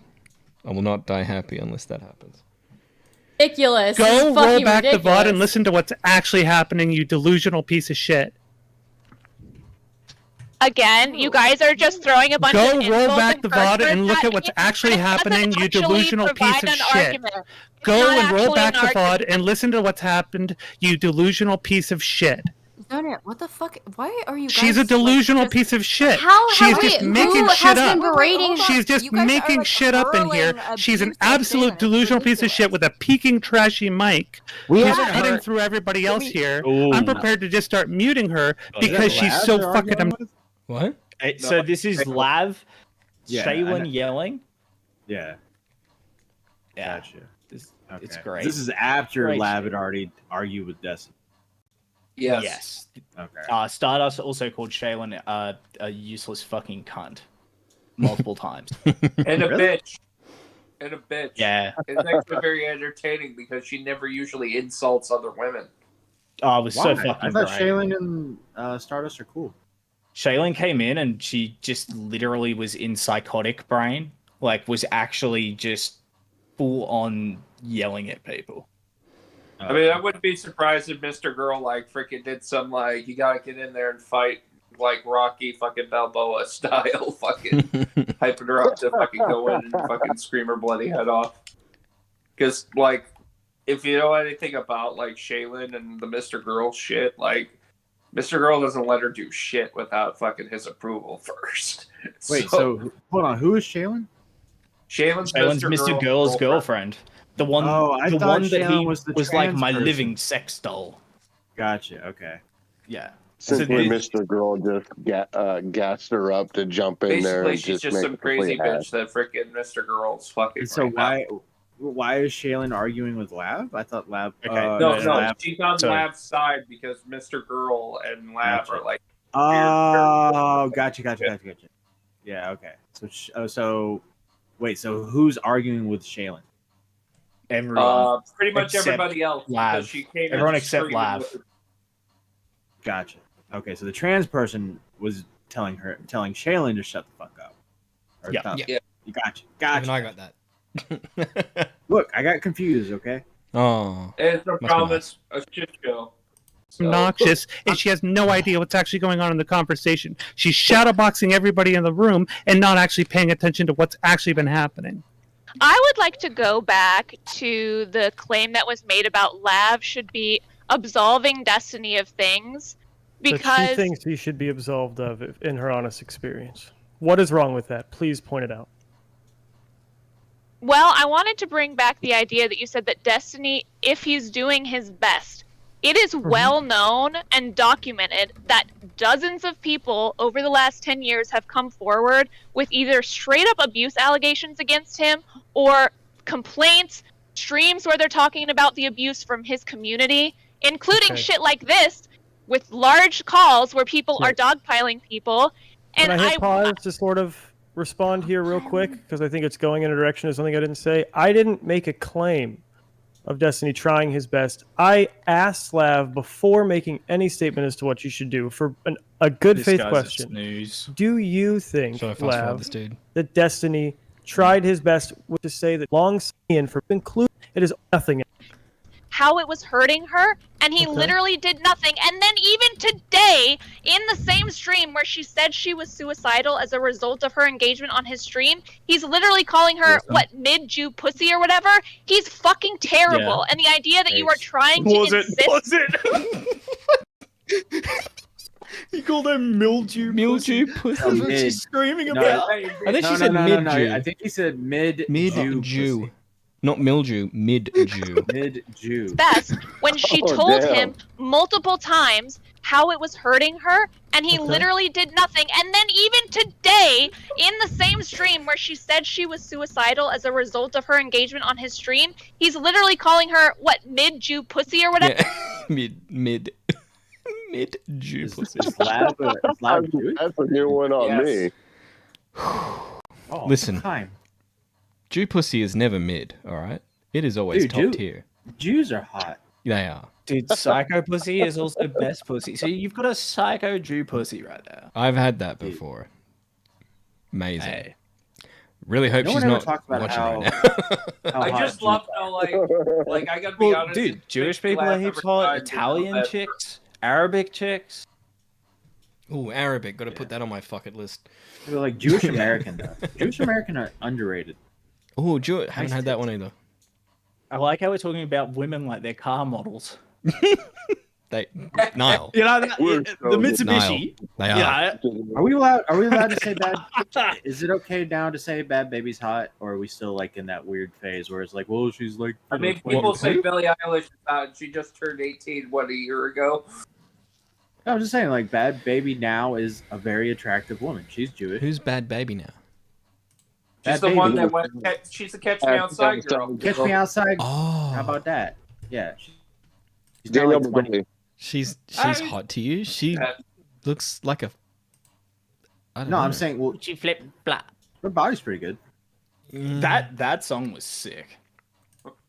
I will not die happy unless that happens. Ridiculous. Go roll back the VOD and listen to what's actually happening, you delusional piece of shit. Again, you guys are just throwing a bunch of Go roll back the VOD and look at what's actually happening, you delusional piece of shit. Go and roll back the VOD and listen to what's happened, you delusional piece of shit. Donut, what the fuck? Why are you guys... She's a delusional piece of shit. She's just making shit up. She's just making shit up in here. She's an absolute delusional piece of shit with a peaking trashy mic. Who's cutting through everybody else here. I'm prepared to just start muting her because she's so fucking... What? So this is Lav, Shaylin yelling? Yeah. Yeah. Gotcha. It's great. This is after Great Lav shit. had already argued with Destiny. Yes. Okay. Stardust also called Shaylin a useless fucking cunt multiple times. And a bitch. And a bitch. Yeah. It's actually very entertaining because she never usually insults other women. Oh, it was so Why? fucking I thought great. Shaylin and Stardust are cool. Shaylin came in and she just literally was in psychotic brain. Like, was actually just full on yelling at people. I mean, I wouldn't be surprised if MrGirl like freaking did some like you gotta get in there and fight like Rocky fucking Balboa style, fucking hyping her up to fucking go in and fucking scream her bloody head off. Because like, if you know anything about like Shaylin and the MrGirl shit, like MrGirl doesn't let her do shit without fucking his approval first. Wait, so hold on, who is Shaylin? Shaylin's Mr. Girl's girlfriend. The one, I the thought one that Shaylin he was the was like trans my person. living sex doll. Gotcha. Okay. Yeah. Simply, Mr. Girl just gassed her up to jump in there. Basically, And she's just make some a complete crazy bitch that freaking MrGirl's fucking. And so right now. why is Shaylin arguing with Lav? I thought Lav. No, Lav. she's on Lav's side because MrGirl and Lav are like. Oh, gotcha. Yeah. Okay. So, wait. So who's arguing with Shaylin? Everyone. Pretty much Except everybody else. Lav. Because she came Everyone in except screaming Lav. with her- Gotcha. Okay, so the trans person was telling Shaylin to shut the fuck up. Or Yeah. tell- Yeah. Gotcha. Even I got that. Look, I got confused. Okay. Oh. It's no Must be problem. nice. It's a shit show. Obnoxious, and she has no idea what's actually going on in the conversation. She's shadowboxing everybody in the room and not actually paying attention to what's actually been happening. I would like to go back to the claim that was made about Lav should be absolving Destiny of things That because she thinks he should be absolved of in her honest experience. What is wrong with that? Please point it out. well, I wanted to bring back the idea that you said that Destiny, if he's doing his best, it is well known and documented that dozens of people over the last 10 years have come forward with either straight up abuse allegations against him or complaints, streams where they're talking about the abuse from his community, including shit like this with large calls where people are dogpiling people. And Can I hit pause to sort of respond here real quick? Because I think it's going in a direction of something I didn't say. I didn't make a claim of Destiny trying his best. I asked Slav before making any statement as to what you should do for a good faith question. Do you think, Should I fast forward Lav, this dude? that Destiny tried his best to say that long in for include it is nothing? how it was hurting her, and he literally did nothing. And then even today, in the same stream where she said she was suicidal as a result of her engagement on his stream, he's literally calling her, what, mid-Jew pussy or whatever? He's fucking terrible. Yeah. And the idea that you are trying to insist... He called her mildew pussy. pussy. That's what she's screaming about. I think she said mid-Jew. I think he said mid-Jew. Mid-Jew. Not mildew, mid-Jew. Mid-Jew. best when she told him multiple times how it was hurting her, and he literally did nothing. And then even today, in the same stream where she said she was suicidal as a result of her engagement on his stream, he's literally calling her, what, mid-Jew pussy or whatever? Yeah. Mid-Jew pussy. That's a new one on me. Listen, Jew pussy is never mid, alright? It is always top tier. Jews are hot. They are. Dude, psycho pussy is also best pussy. So you've got a psycho Jew pussy right there. I've had that before. Amazing. Really hope she's not watching right now. I just love how like I gotta be honest. Dude, Jewish people are heaps hot. Italian chicks, Arabic chicks. Ooh, Arabic. Got to put that on my fuck it list. They're like Jewish American though. Jewish American are underrated. Oh, haven't had that one either. I like how we're talking about women like they're car models. Niall. You know, the Mitsubishi. Niall. They are. Are we allowed to say bad? Is it okay now to say bad baby's hot, or are we still like in that weird phase where it's like, well, she's like. I mean, people say Billie Eilish is hot. She just turned 18 a year ago. No, I'm just saying, like, bad baby now is a very attractive woman. She's Jewish. Who's bad baby now? She's the one that went. She's the Catch Me Outside girl. Catch Me Outside. Oh. How about that? Yeah. She's Daniel not like 20. She's hot to you. She looks like a. I don't know. I'm saying, well, she flip flop. Her body's pretty good. That song was sick.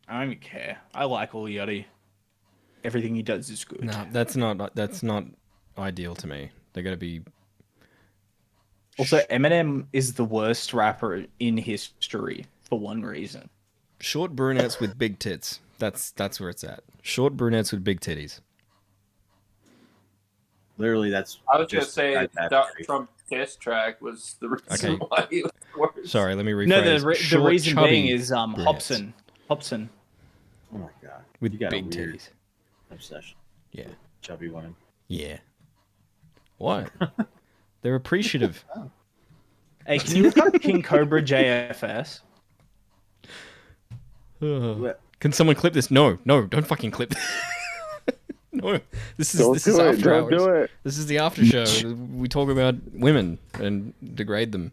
I don't even care. I like All Yachty. everything he does is good. No, that's not ideal to me. They're gonna be. Also, Eminem is the worst rapper in history for one reason. Short brunettes with big tits. That's where it's at. Short brunettes with big titties. Literally, that's. I was just saying Trump diss track was the reason why he was worse. Sorry, let me rephrase. No, the reason being chubby is Hobson. Hobson. Oh my god. With You got big a weird titties. obsession. Yeah. Chubby women. Yeah. What? They're appreciative. Hey, can you look up King Cobra JFS? Can someone clip this? No, don't fucking clip. No, this is after hours. Do it. This is the after show. We talk about women and degrade them.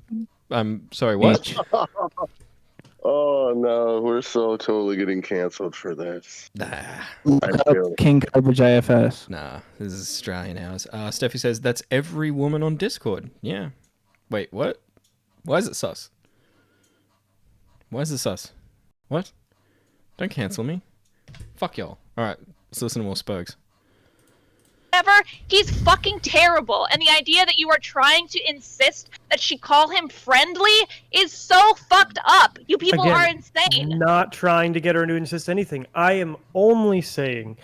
I'm sorry. What? Oh no, we're so totally getting canceled for this. Nah. King Cobra JFS. Nah, this is Australian hours. Steffi says that's every woman on Discord. Yeah. Wait, what? Why is it sus? Why is it sus? What? Don't cancel me. Fuck y'all. All right, let's listen to more Spergs. He's fucking terrible, and the idea that you are trying to insist that she call him friendly is so fucked up. You people are insane. Not trying to get her to insist anything. I am only saying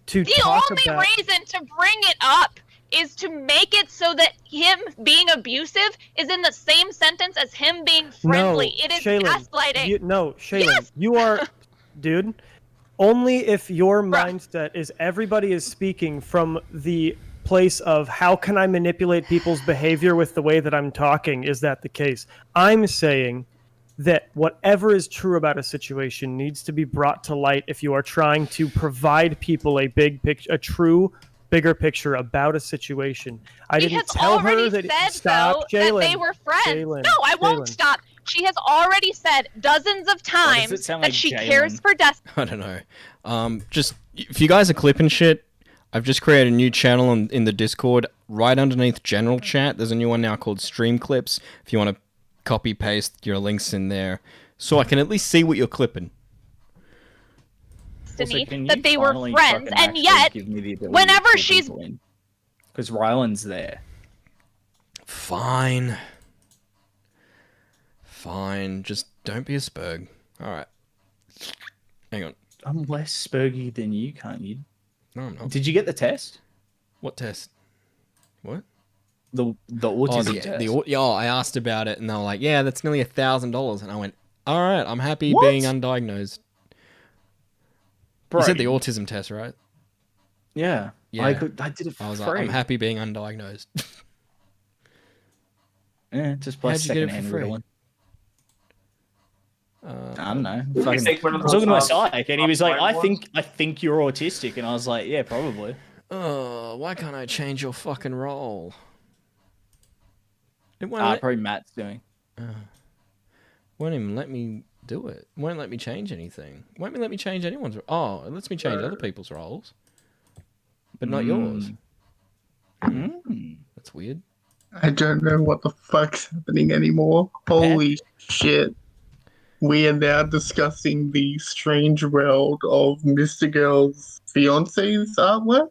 to The talk only about... reason to bring it up is to make it so that him being abusive is in the same sentence as him being friendly. It is gaslighting. Shaylin, you are... Dude... Only if your mindset is everybody is speaking from the place of how can I manipulate people's behavior with the way that I'm talking, is that the case? I'm saying that whatever is true about a situation needs to be brought to light if you are trying to provide people a big picture, a true bigger picture about a situation. I didn't tell her that that they were friends. No, I won't stop. She has already said dozens of times that she cares for Destiny. I don't know. Just if you guys are clipping shit, I've just created a new channel in the Discord. Right underneath general chat, there's a new one now called Stream Clips. If you want to copy paste your links in there, so I can at least see what you're clipping. Destiny, that they were friends, and yet whenever she's because Ryland's there. Fine. Just don't be a sperg. All right. Hang on. I'm less spurgy than you, can't you? No, I'm not. Did you get the test? What test? What? The autism test. I asked about it, and they were like, "Yeah, that's nearly $1,000." And I went, "All right, I'm happy being undiagnosed." Bro, you said the autism test, right? Yeah. Yeah. I did it for free. Like, I'm happy being undiagnosed. Yeah, just plus second-hand Ritalin. I don't know. I was talking to my psych, and he was like, I think you're autistic. And I was like, yeah, probably. Oh, why can't I change your fucking role? Probably Matt's doing. Won't even let me do it. Won't let me change anything. Won't let me change anyone's. Oh, it lets me change other people's roles, but not yours. That's weird. I don't know what the fuck's happening anymore. Holy shit. We are now discussing the strange world of MrGirl's fiance's artwork.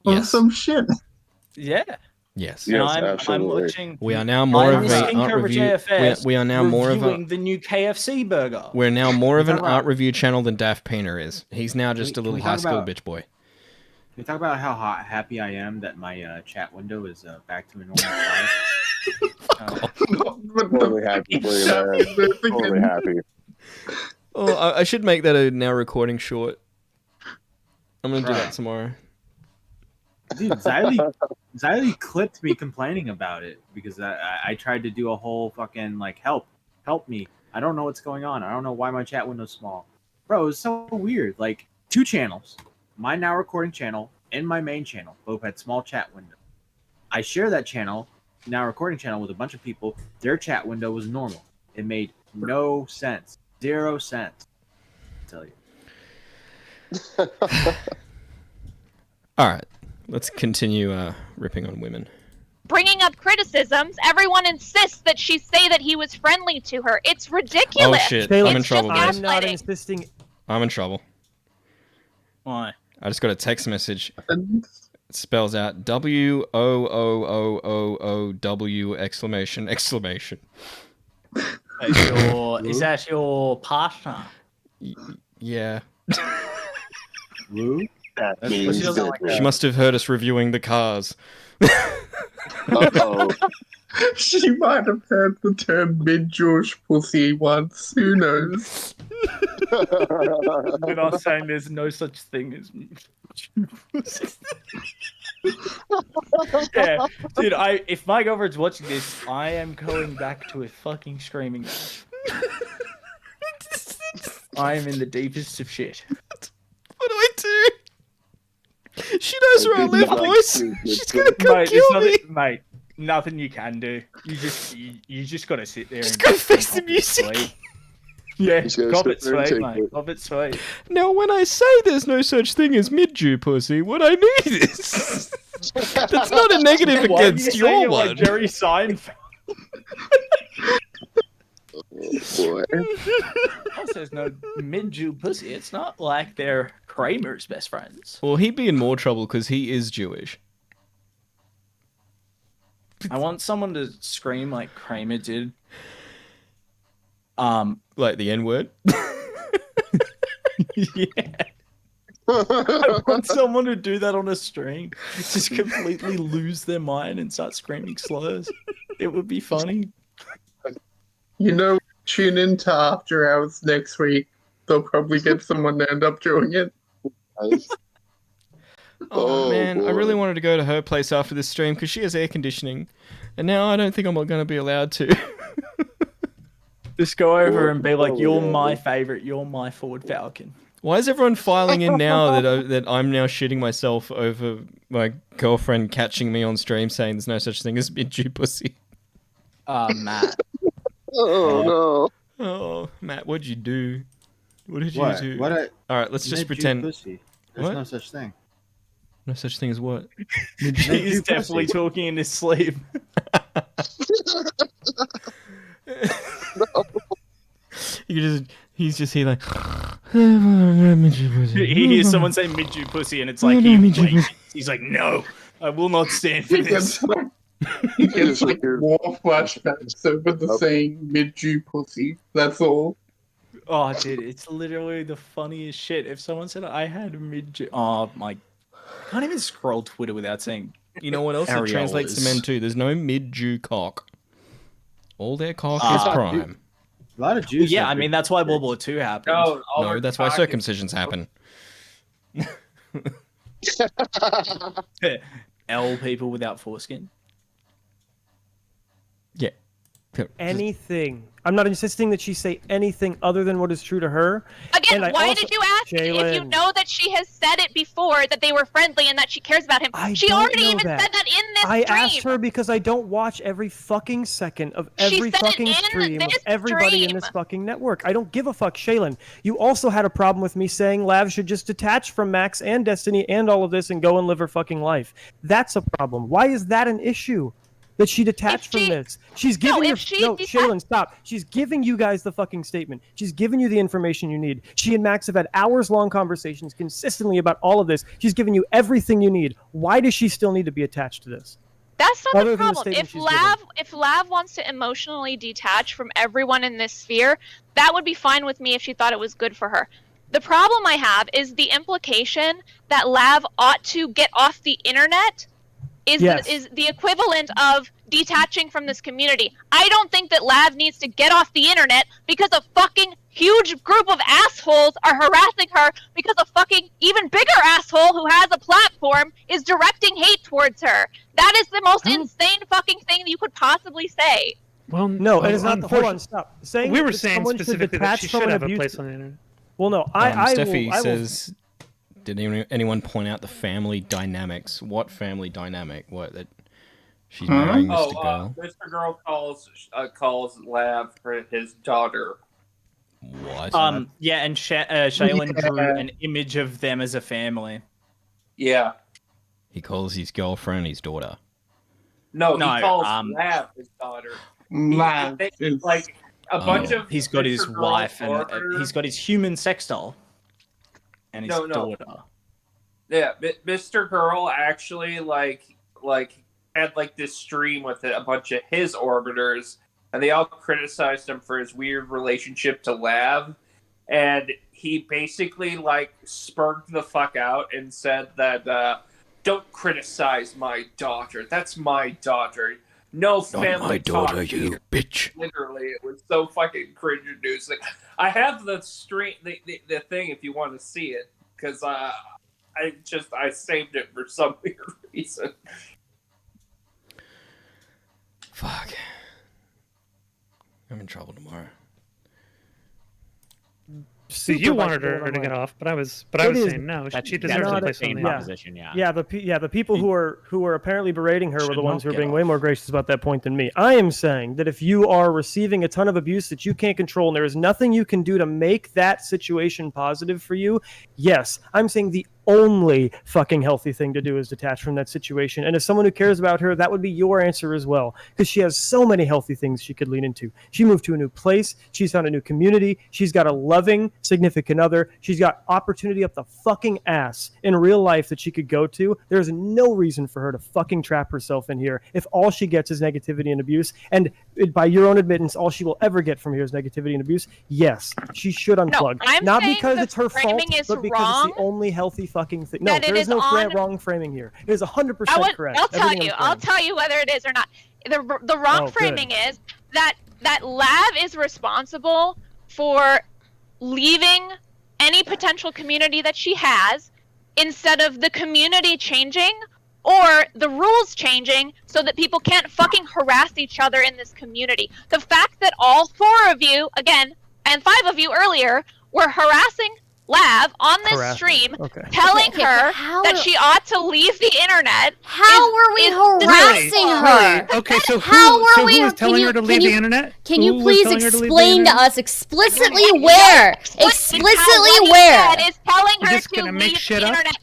Or some shit. Yeah. Yes. I'm watching. We are now more of an art review. JFS We are now more of a. the new KFC burger. We're now more of an art review channel than Daft Painter is. He's now just a little high school bitch boy. Can we talk about how happy I am that my chat window is back to a normal size? Totally happy for you, man. Totally happy. Oh, I should make that a now recording short. I'm gonna do that tomorrow. Dude, Xylee clipped me complaining about it because I tried to do a whole fucking like help me. I don't know what's going on. I don't know why my chat window's small. Bro, it was so weird. Like 2 channels, my now recording channel and my main channel both had small chat windows. I share that channel, now recording channel, with a bunch of people. Their chat window was normal. It made no sense. 0 cents. I tell you. All right. Let's continue ripping on women. Bringing up criticisms, everyone insists that she say that he was friendly to her. It's ridiculous. Oh shit! I'm in trouble, I'm not insisting. I'm in trouble. Why? I just got a text message. It spells out WOOOOOW exclamation exclamation. Is that your partner? Yeah. Woo? She must have heard us reviewing the cars. Uh-oh. She might have heard the term mid-Jewish pussy once. Who knows? We're not saying there's no such thing as pussy. Yeah, dude. If my girlfriend's watching this, I am going back to a fucking screaming match. I am in the deepest of shit. What do I do? She knows her own live voice. She's gonna come kill me. Mate, nothing you can do. You just gotta sit there. Just gotta face the music. Yeah, cop it sweet, mate. Cop it sweet. Now, when I say there's no such thing as mid-Jew pussy, what I mean is that's not a negative against your one. Like Jerry Seinfeld. Boy. Also, there's no mid-Jew pussy. It's not like they're Kramer's best friends. Well, he'd be in more trouble because he is Jewish. I want someone to scream like Kramer did. Like the N-word? Yeah. I want someone to do that on a stream. Just completely lose their mind and start screaming slurs. It would be funny. You know, tune in to After Hours next week. They'll probably get someone to end up doing it. Oh man, I really wanted to go to her place after this stream because she has air conditioning. And now I don't think I'm going to be allowed to. Just go over and be like, you're my favorite, you're my Ford Falcon. Why is everyone filing in now that I'm now shitting myself over my girlfriend catching me on stream saying there's no such thing as mid-Jew pussy? Matt. Oh, no. Oh, Matt, what'd you do? What did you do? Alright, let's just Mid-Jew pretend... Pussy. There's What? no such thing. No such thing as what? He's definitely talking in his sleep. He's just here like... He hears someone say mid-Jew pussy and it's like, he's like, no, I will not stand for this. He gets like more flashbacks over the saying mid-Jew pussy. That's all. Oh, dude, it's literally the funniest shit. If someone said I had mid-Jew... Oh, my... I can't even scroll Twitter without saying... You know what else it translates to men too? There's no mid-Jew cock. All their cock is prime. A lot of Jews. Yeah, I mean, that's why World War II happened. No, that's why circumcisions happen. L people without foreskin. Yeah. Anything. I'm not insisting that she say anything other than what is true to her. Again, And why did you ask if you Jalen. know that she has said it before, that they were friendly and that she cares about him? She don't already know even that. said that in this I stream. asked her because I don't watch every fucking second of every said it fucking in stream of this everybody in stream. this fucking network. I don't give a fuck, Shaylin. You also had a problem with me saying Lav should just detach from Max and Destiny and all of this and go and live her fucking life. That's a problem. Why is that an issue? That she detached from this. She's giving Shaylin, stop. She's giving you guys the fucking statement. She's giving you the information you need. She and Max have had hours-long conversations consistently about all of this. She's giving you everything you need. Why does she still need to be attached to this? That's not Other the than the problem. statement If Lav wants to emotionally detach from everyone in this sphere, that would be fine with me if she thought it was good for her. The problem I have is the implication that Lav ought to get off the internet is the equivalent of detaching from this community. I don't think that Lav needs to get off the internet because a fucking huge group of assholes are harassing her because a fucking even bigger asshole who has a platform is directing hate towards her. That is the most insane fucking thing that you could possibly say. Well, no, it is not. Hold on, stop. Saying we were that saying someone should specifically that detach she from should an have a abuse- place on the internet. Well, no, I Steffi will says, did anyone point out the family dynamics? What family dynamic? What, that she's marrying Mr. Girl? MrGirl calls Lav for his daughter. What? Yeah, and Shaylin drew an image of them as a family. Yeah. He calls his girlfriend his daughter. No, he calls Lav his daughter. Lav is like a bunch of. He's got his MrGirl's wife and daughter. he's got his human sex doll and his daughter. Yeah, Mr. Girl actually like had like this stream with a bunch of his orbiters, and they all criticized him for his weird relationship to Lav, and he basically like spurged the fuck out and said that don't criticize my daughter. That's my daughter. No family. Not my daughter, talk you here. bitch. Literally, it was so fucking cringe-inducing. I have the stream, the thing if you want to see it, because I saved it for some weird reason. Fuck. I'm in trouble tomorrow. So you wanted her to get off, but I was saying no. She deserves a place on the proposition. The people who are apparently berating her were the ones who are being way more gracious about that point than me. I am saying that if you are receiving a ton of abuse that you can't control and there is nothing you can do to make that situation positive for you, yes, I'm saying the only fucking healthy thing to do is detach from that situation. And as someone who cares about her, that would be your answer as well. Because she has so many healthy things she could lean into. She moved to a new place. She's found a new community. She's got a loving significant other. She's got opportunity up the fucking ass in real life that she could go to. There's no reason for her to fucking trap herself in here if all she gets is negativity and abuse. And by your own admittance, all she will ever get from here is negativity and abuse. Yes, she should unplug. I'm Not saying because the it's her fault, framing is but because wrong. it's the only healthy fucking thing. No, That it there is is no on- wrong framing here. It is 100% correct. I'll tell Everything you. I'm I'll saying. tell you whether it is or not. The wrong Oh, good. framing is that Lav is responsible for leaving any potential community that she has instead of the community changing or the rules changing so that people can't fucking harass each other in this community. The fact that all 4 of you, again, and 5 of you earlier, were harassing Lav on this stream, telling her that she ought to leave the internet. How were we harassing her? Okay, so How who were we? was telling her to leave the internet? Can Who you was please telling her to leave the explain to internet? us explicitly where? Explicitly where? That is telling You're her just to gonna make leave shit the up? internet.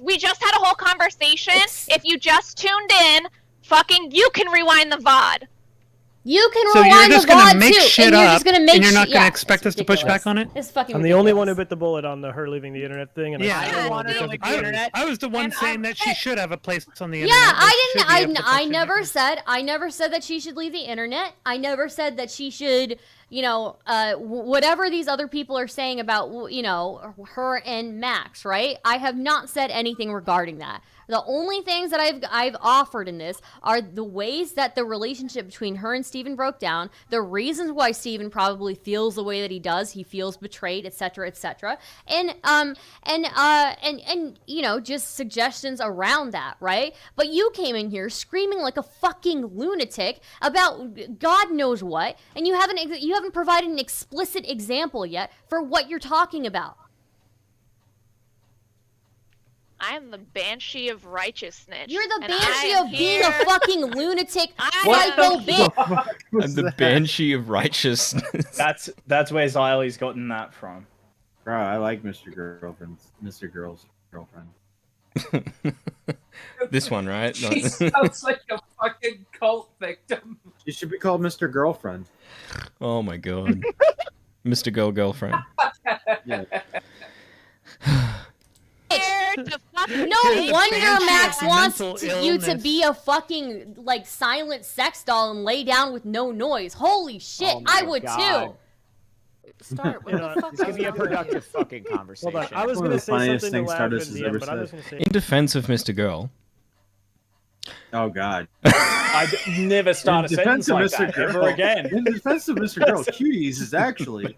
We just had a whole conversation. If you just tuned in, fucking, you can rewind the VOD. You can So you're rewind just the gonna VOD make too, shit and you're up, just gonna make and you're not shit- gonna yeah, expect us it's to push ridiculous. back on it? It's fucking I'm the only one who bit the bullet on her leaving the internet thing. And Yeah, I was the one saying that she should have a place on the internet. Yeah, that should be I able didn't. to I function. never said that she should leave the internet. I never said that she should, whatever these other people are saying about, her and Max, right? I have not said anything regarding that. The only things that I've offered in this are the ways that the relationship between her and Steven broke down, the reasons why Steven probably feels the way that he does, he feels betrayed, etc., etc., and just suggestions around that, right? But you came in here screaming like a fucking lunatic about God knows what, and you haven't provided an explicit example yet for what you're talking about. I am the Banshee of Righteousness. You're the and Banshee I am of being a here- fucking lunatic What psycho the bitch. I'm the Banshee of Righteousness. That's where Xylie's gotten that from. Bro, I like MrGirl's girlfriend. This one, right? She sounds like a fucking cult victim. She should be called Mr. Girlfriend. Oh my god. Mr. Girl Girlfriend. Yeah. No wonder Max wants you to be a fucking silent sex doll and lay down with no noise. Holy shit, I would too. Start with the fuck. It's gonna be a productive fucking conversation. Hold on, I was gonna say something to Lav in the end, but I'm just gonna say. In defense of Mr. Girl. Oh god. I'd never start a sentence like that ever again. In defense of Mr. Girl, Cuties is actually.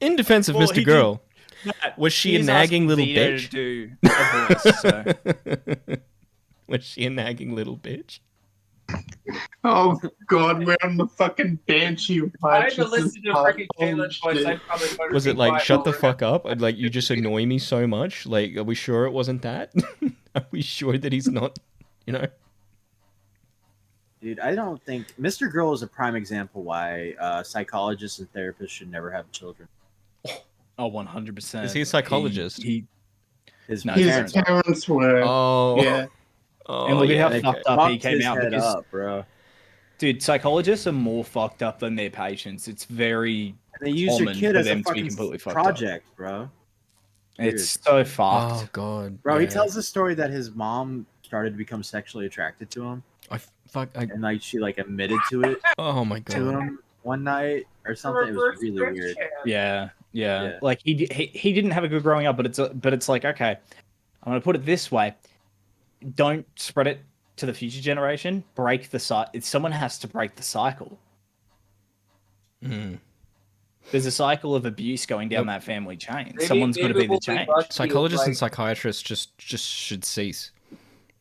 In defense of Mr. Girl. Was she a nagging little bitch? Do a voice, so. Was she a nagging little bitch? Oh god, we're on the fucking Banshee of I had to Righteousness. listen to freaking Caitlin's voice. I probably would Was have it like, been shut the quiet fuck up? And like, you just annoy me so much? Like, are we sure it wasn't that? Are we sure that he's not, Dude, I don't think Mr. Girl is a prime example why psychologists and therapists should never have children. Oh, 100%. Is he a psychologist? His parents were. Oh. Yeah. Oh, And look at how yeah, fucked up he Fucked came his out head because, up, bro. dude, psychologists are more fucked up than their patients. It's very They use your common kid for as a them to be fucking completely fucked up. project, bro. It's so fucked. Oh god, Bro, he yeah. tells the story that his mom started to become sexually attracted to him. And like she like admitted to it. Oh my To him one night or something. It was really weird. Yeah. Like he didn't have a good growing up, but it's like, okay, I'm gonna put it this way: don't spread it to the future generation. Break the cycle. Someone has to break the cycle. There's a cycle of abuse going down that family chain. Someone's got to be the change. Psychologists and psychiatrists just should cease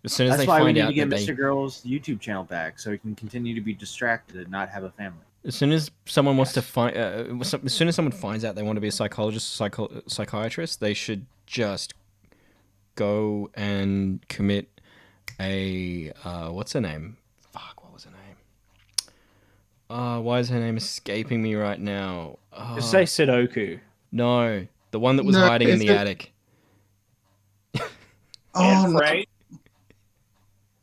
as soon as That's they why we find need out to get that they. MrGirl's YouTube channel back so he can continue to be distracted and not have a family. As soon as someone wants to find, as soon as someone finds out they want to be a psychologist, psychiatrist, they should just go and commit a what's her name? Fuck, what was her name? Why is her name escaping me right now? Just say Sudoku. No, the one that was hiding in the attic. Frank.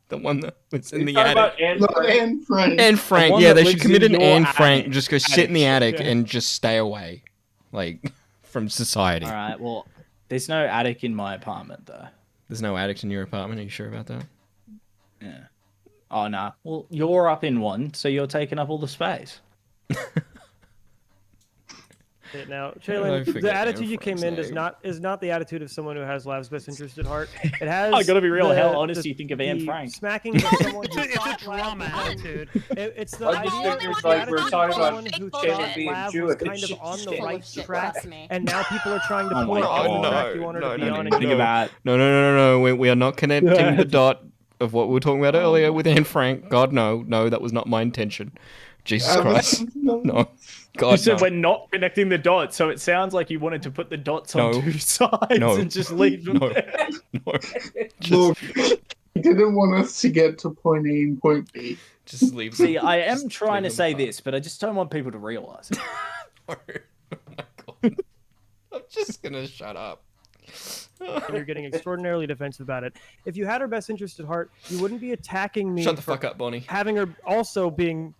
The one that was in the talking attic. about Anne Frank? Anne Frank. one Yeah, that they should lives commit in an your Anne Frank. attic. Just go sit in the attic Yeah. and just stay away, like from society. All right. Well, there's no attic in my apartment though. There's no attic in your apartment. Are you sure about that? Yeah. Oh nah. Well, you're up in one, so you're taking up all the space. Now, I Shaylin, forget the attitude Anne you came Frank's in name. is not the attitude of someone who has Lav's best interest at heart. It has. I gotta be real. the- How honest the- do you think of Anne the Frank? Smacking of someone who It's a thought drama Lav was- attitude. It's the I just idea figured, that like, the we're attitude talking of about someone who Shayla thought being Lav was Jewish. kind of on the Full of right shit, track, trust me. and now people are trying to Oh pull my her off God. the track you want her to be on. And Think about No. We are not connecting the dot of what we were talking about earlier with Anne Frank. God, no, that was not my intention. Jesus Christ, no. You God, said no. we're not connecting the dots, so it sounds like you wanted to put the dots on No. two sides No. and just leave them No. there. Look, he didn't want us to get to point A and point B. Just leave. See, I am trying to say this, but I just don't want people to realize it. I'm just gonna shut up. And you're getting extraordinarily defensive about it. If you had her best interest at heart, you wouldn't be attacking me. Shut the for fuck up, Bonnie. Having her also being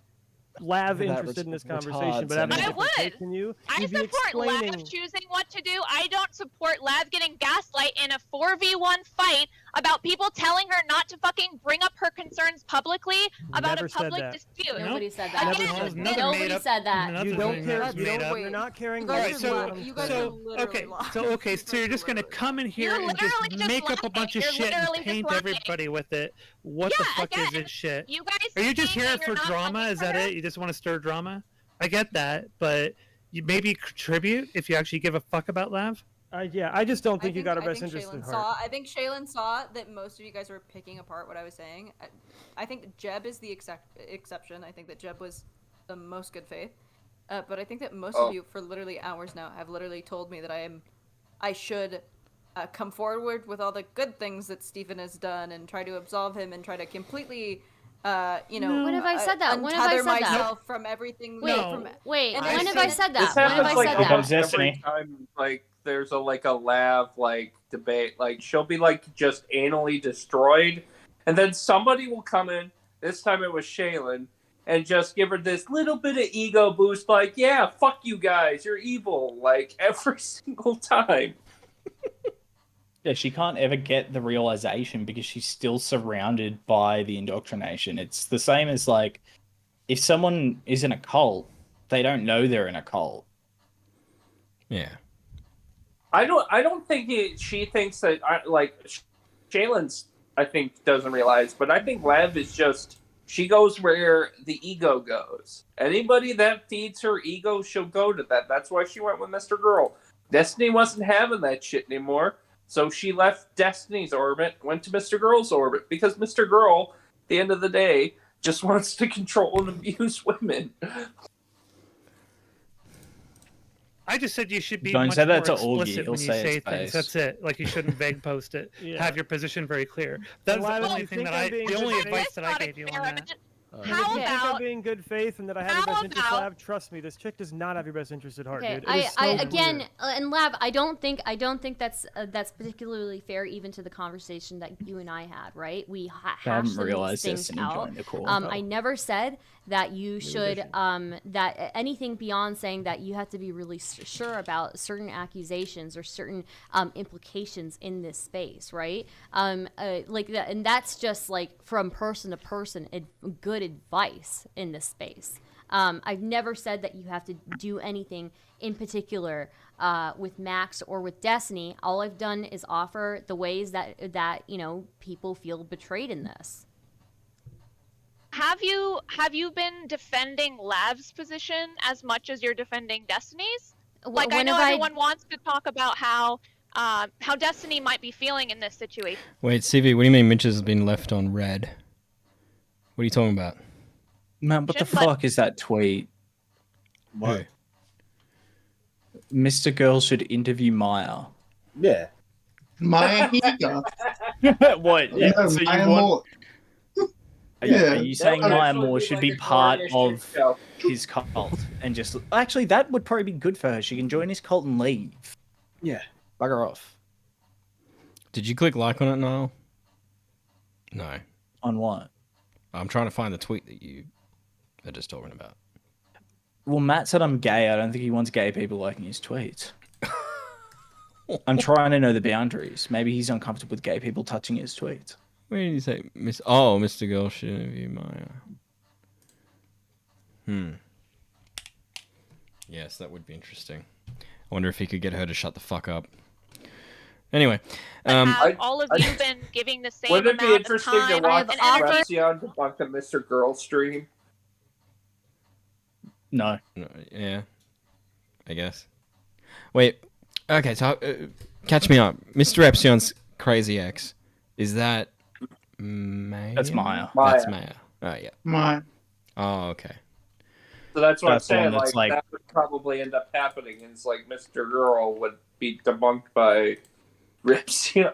Lav That interested in this conversation, retards but having a I different would. take than you. I You'd be support Lav explaining. choosing what to do. I don't support Lav getting gaslight in a 4v1 fight about people telling her not to fucking bring up her concerns publicly about Never a said public that. dispute. Nobody said Never that. said that. Nobody said that. You don't care. You made up. don't. You're not caring. You guys about are what so- I'm you guys saying. are literally lying. So you're just gonna come in here You're and just literally just make up a lying. bunch of You're shit and literally just paint lying. everybody with it. What the fuck is again, this shit? You guys Are you just saying here that for you're not drama? looking Is for that her? it? You just want to stir drama? I get that, but you maybe contribute if you actually give a fuck about Lav. Yeah, I just don't think you got her I best think interest in Shaylin heart. I think Shaylin saw that most of you guys were picking apart what I was saying. I think Jeb is the exception. I think that Jeb was the most good faith. But I think that most of you, for literally hours now, have literally told me that I should come forward with all the good things that Stephen has done and try to absolve him and try to completely, When have I said that? When have I untether said that? myself from everything. Wait, from, wait. and When I have I said- said This that? When have happens I like said almost that? every time like there's a Lav like debate. Like she'll be like just anally destroyed, and then somebody will come in. This time it was Shaylin, and just give her this little bit of ego boost. Like, yeah, fuck you guys, you're evil. Like every single time. Yeah, she can't ever get the realization because she's still surrounded by the indoctrination. It's the same as like if someone is in a cult, they don't know they're in a cult. Yeah. I don't think she thinks that Shaylin's I think doesn't realize, but I think Lav is just she goes where the ego goes. Anybody that feeds her ego, she'll go to that. That's why she went with MrGirl. Destiny wasn't having that shit anymore, so she left Destiny's orbit, went to MrGirl's orbit because MrGirl, at the end of the day, just wants to control and abuse women. I just said you should be Don't much say that more to Augie, explicit he'll when you say say it's things. base. That's it. Like you shouldn't vague post it. Yeah. Have your position very clear. That's Lav, the if only you thing think that I'm being the only good advice faith- that I gave you on that. How If you think I'm about being good faith and that I have your best interest, Lav, trust me, this chick does not have your best interest at heart, Okay, dude. It is so again, clear. and Lav, I don't think that's particularly fair even to the conversation that you and I had, right? We hashed haven't these realized things Destiny out. joined the call, though. I never said that you should that anything beyond saying that you have to be really sure about certain accusations or certain implications in this space, right? Like that, and that's just like from person to person, good advice in this space. I've never said that you have to do anything in particular with Max or with Destiny. All I've done is offer the ways that you know people feel betrayed in this. Have you been defending Lav's position as much as you're defending Destiny's? Like, I know everyone wants to talk about how Destiny might be feeling in this situation. Wait, CV, what do you mean Mitch has been left on red? What are you talking about? Man, what the fuck is that tweet? What? MrGirl should interview Maya. Yeah. Maya Higa. What? Yeah, So you Maya want... Moore. Are Yeah. you saying Maya Moore should be part of his cult and just... Actually, that would probably be good for her. She can join his cult and leave. Yeah. Bugger off. Did you click like on it, Niall? No. On what? I'm trying to find the tweet that you are just talking about. Well, Matt said I'm gay. I don't think he wants gay people liking his tweets. I'm trying to know the boundaries. Maybe he's uncomfortable with gay people touching his tweets. Where did you say MrGirl should interview Maya? Yes, that would be interesting. I wonder if he could get her to shut the fuck up. Anyway, have all of you been giving the same Wouldn't it be amount of interesting to time watch and energy? Repsion debunk a MrGirl stream? No. Yeah, I guess. Wait, okay, so catch me up. Mr. Epsion's crazy ex, is that Maya? That's Maya. That's Maya. Oh, yeah. Maya. Oh, okay. So that's what That's the I'm one saying. that's Like, that would probably end up happening. It's like MrGirl would be debunked by Repsion.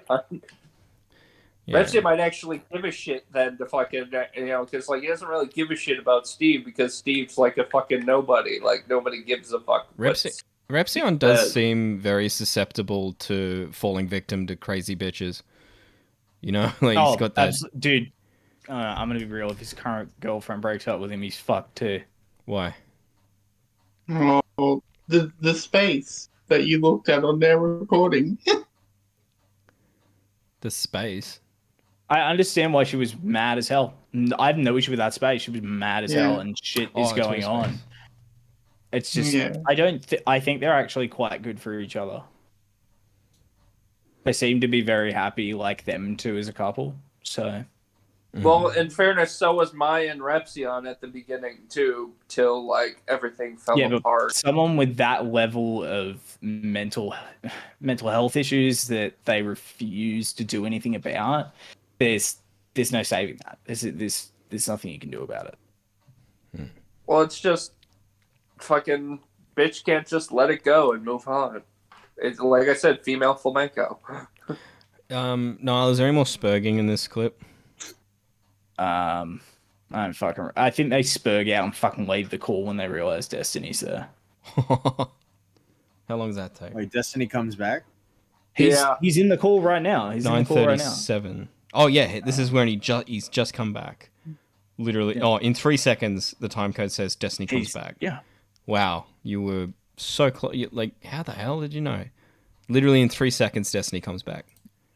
Yeah. Repsion might actually give a shit then to fucking, you know, because like he doesn't really give a shit about Steve because Steve's like a fucking nobody. Like nobody gives a fuck. Repsion does seem very susceptible to falling victim to crazy bitches. You know, like he's got that. Dude, I'm gonna be real. If his current girlfriend breaks up with him, he's fucked too. Why? Oh, the space that you looked at on their recording. The space. I understand why she was mad as hell. I have no issue with that space. She was mad as hell, and shit is going on. It's just I think they're actually quite good for each other. They seem to be very happy, like them two as a couple. So, Well, in fairness, so was Maya and Repsion at the beginning too, till like everything fell but apart. someone with that level of mental health issues that they refuse to do anything about, there's no saving that. There's nothing you can do about it. Well, it's just fucking bitch can't just let it go and move on. It's like I said, female flamenco. Niall, is there any more spurging in this clip? I don't fucking. I think they spurg out and fucking leave the call when they realize Destiny's there. How long does that take? Wait, Destiny comes back? He's in the call right now. He's in the call right now. 9:37. Oh yeah, this is when he's just come back. Literally. Oh, in 3 seconds, the time code says Destiny comes back. Yeah. Wow, you were so close. Like, how the hell did you know? Literally in 3 seconds, Destiny comes back.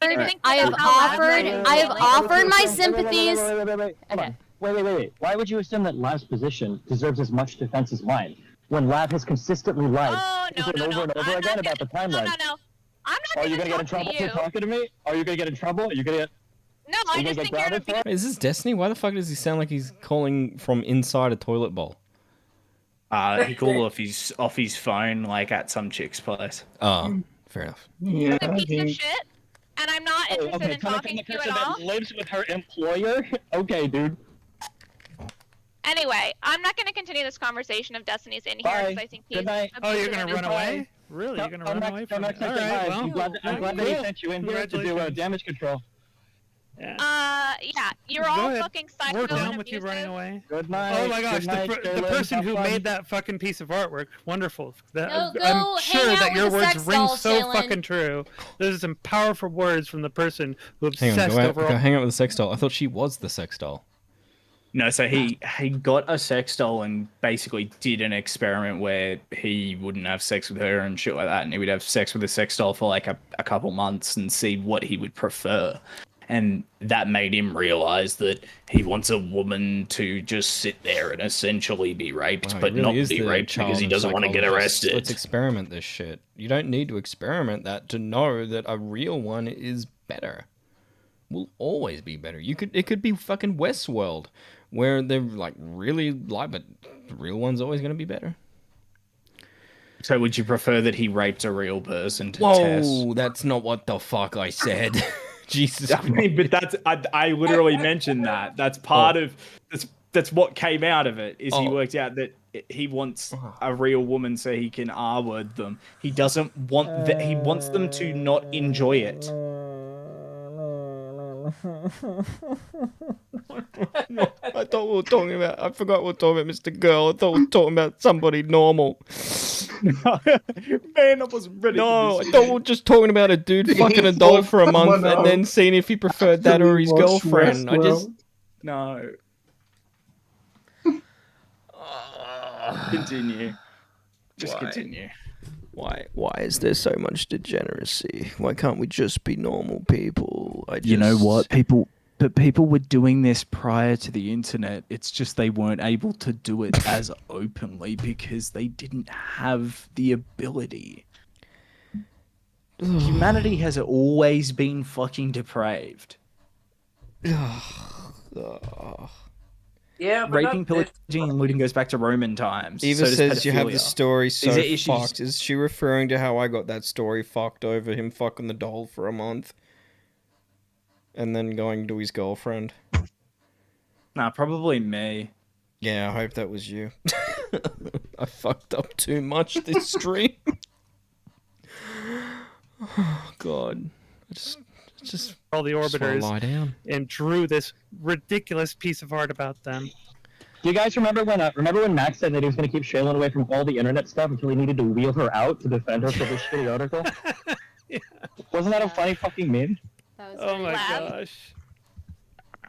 I have offered my sympathies. Wait. Why would you assume that Lav's position deserves as much defense as mine when Lav has consistently lied over and over again about the timeline? No. I'm not Are you gonna get in trouble for talking to me? Are you gonna get in trouble? Are you gonna get? No, I just think you're gonna be. Is this Destiny? Why the fuck does he sound like he's calling from inside a toilet bowl? He called off his phone, like at some chick's place. Oh, fair enough. Yeah, a piece of shit, and I'm not interested in talking to you at all. That lives with her employer? Okay, dude. Anyway, I'm not going to continue this conversation if Destiny's in here because I think he's. Oh, you're gonna run away? Really? You're gonna run away from me? All right. Well, I'm glad that he sent you in here to do damage control. Yeah, you're all fucking psycho. We're down with you running away. Good night. Oh my gosh, the person who made that fucking piece of artwork, wonderful. I'm sure that your words ring so fucking true. Those are some powerful words from the person who obsessed over. Go hang out with the sex doll. I thought she was the sex doll. No, so he got a sex doll and basically did an experiment where he wouldn't have sex with her and shit like that, and he would have sex with a sex doll for like a couple months and see what he would prefer. And that made him realize that he wants a woman to just sit there and essentially be raped, but not be raped because he doesn't want to get arrested. Let's experiment this shit. You don't need to experiment that to know that a real one is better. Will always be better. It could be fucking Westworld, where they're like really like, but the real one's always going to be better. So would you prefer that he raped a real person to Whoa, test? that's not what the fuck I said. Jesus. I mean, but that's I literally mentioned that. That's part of that's what came out of it. Is he worked out that he wants a real woman so he can R-word them. He doesn't want that. He wants them to not enjoy it. I thought we were talking about. I forgot we were talking about MrGirl. I thought we were talking about somebody normal. Man, I wasn't ready. No, I thought we were just talking about a dude fucking a doll for a month and then seeing if he preferred that or his girlfriend. I just no. Continue. Just continue. Why is there so much degeneracy? Why can't we just be normal people? You know what? People were doing this prior to the internet. It's just they weren't able to do it as openly because they didn't have the ability. Humanity has always been fucking depraved. Yeah, but raping, pillaging, and looting goes back to Roman times. Eva so says you have the pedophilia. story so These are issues- fucked. Is she referring to how I got that story fucked over him fucking the doll for a month? And then going to his girlfriend? Nah, probably me. Yeah, I hope that was you. I fucked up too much this stream. Oh, God. I just all the orbiters lie down and drew this ridiculous piece of art about them. Do you guys remember when Max said that he was going to keep Shaylin away from all the internet stuff until he needed to wheel her out to defend her for this shitty article? Wasn't that a funny fucking meme? Oh my gosh.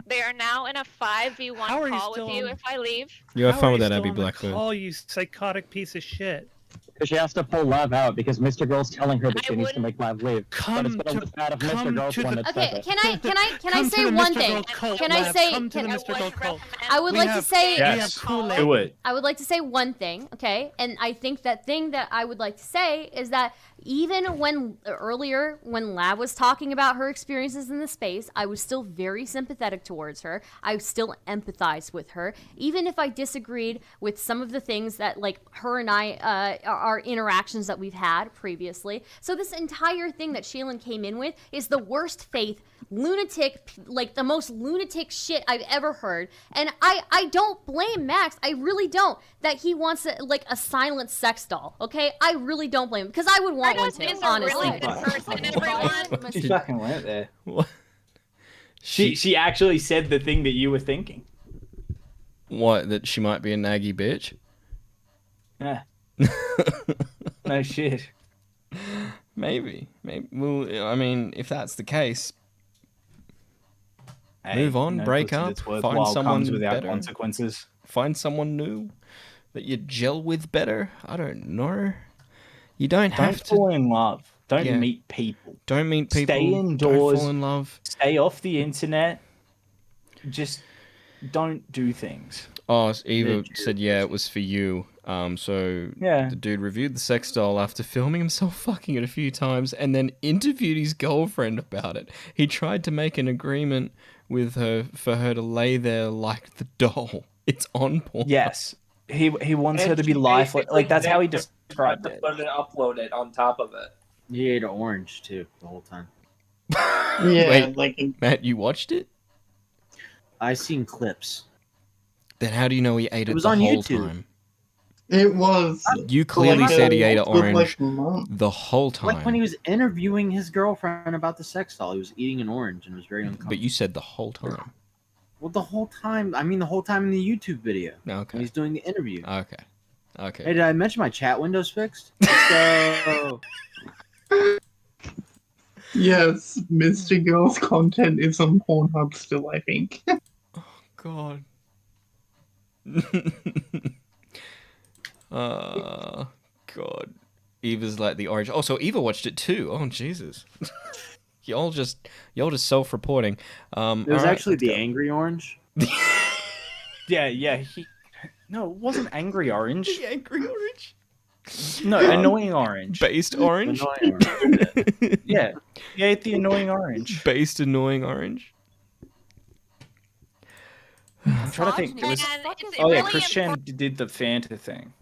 They are now in a 5v1 How are you call still with you on- if I leave. You have How fun are with you that, still Abby on the Blackbird. call, you psychotic piece of shit. Because she has to pull Lav out because MrGirl's telling her that she needs to make Lav leave. But it's been on the side of MrGirl's one that says Okay, it. can I Come say to the one Mr. thing? Girl cult, Can I Lav. say? Come to the Mr. Girl cult. I would We like to have- say. Yes, Kool-Aid. do it. I would like to say one thing, okay? And I think that thing that I would like to say is that even when earlier, when Lav was talking about her experiences in the space, I was still very sympathetic towards her. I still empathized with her, even if I disagreed with some of the things that, like, her and I, our interactions that we've had previously. So this entire thing that Shaylin came in with is the worst faith, lunatic, like the most lunatic shit I've ever heard. And I don't blame Max. I really don't. That he wants a silent sex doll. Okay, I really don't blame him because I would want one Stardust too. is a Honestly, really good person, everyone. She fucking went there. What? She actually said the thing that you were thinking. What, that she might be a naggy bitch? Yeah. No shit. Maybe. Well, I mean, if that's the case, Hey, move on, no break pussy up, that's find worthwhile someone comes without better. consequences. Find someone new that you gel with better. I don't know. You don't have to fall in love. Don't Yeah. meet people. Don't meet people. Stay indoors. Don't fall in love. Stay off the internet. Just don't do things. Oh, Eva said, yeah, it was for you. So Yeah. the dude reviewed the sex doll after filming himself fucking it a few times and then interviewed his girlfriend about it. He tried to make an agreement with her for her to lay there like the doll. It's on porn. Yes. He wants her to be lifeless. Like, that's how he described it. Put it, upload it on top of it. He ate an orange too the whole time. Yeah, Wait, like Matt, you watched it? I seen clips. Then how do you know he ate it was the on whole YouTube. time? it was. You clearly said he ate an for like orange months. the whole time. Like when he was interviewing his girlfriend about the sex doll, he was eating an orange and was very uncomfortable. But you said the whole time. Well, the whole time. I mean, the whole time in the YouTube video. Okay. When he's doing the interview. Okay. Okay. Hey, did I mention my chat window's fixed? Let's go. Yes, Mr. Girl's content is on Pornhub still, I think. God. God. Eva's like the orange. Oh, so Eva watched it too. Oh, Jesus. y'all just self-reporting. It was actually the angry orange. Yeah. No, it wasn't angry orange. The angry orange. No, annoying orange. Based orange. Annoying orange. Yeah, the annoying orange. Based annoying orange. I'm trying to think. It was. Oh yeah, Christian did the Fanta thing.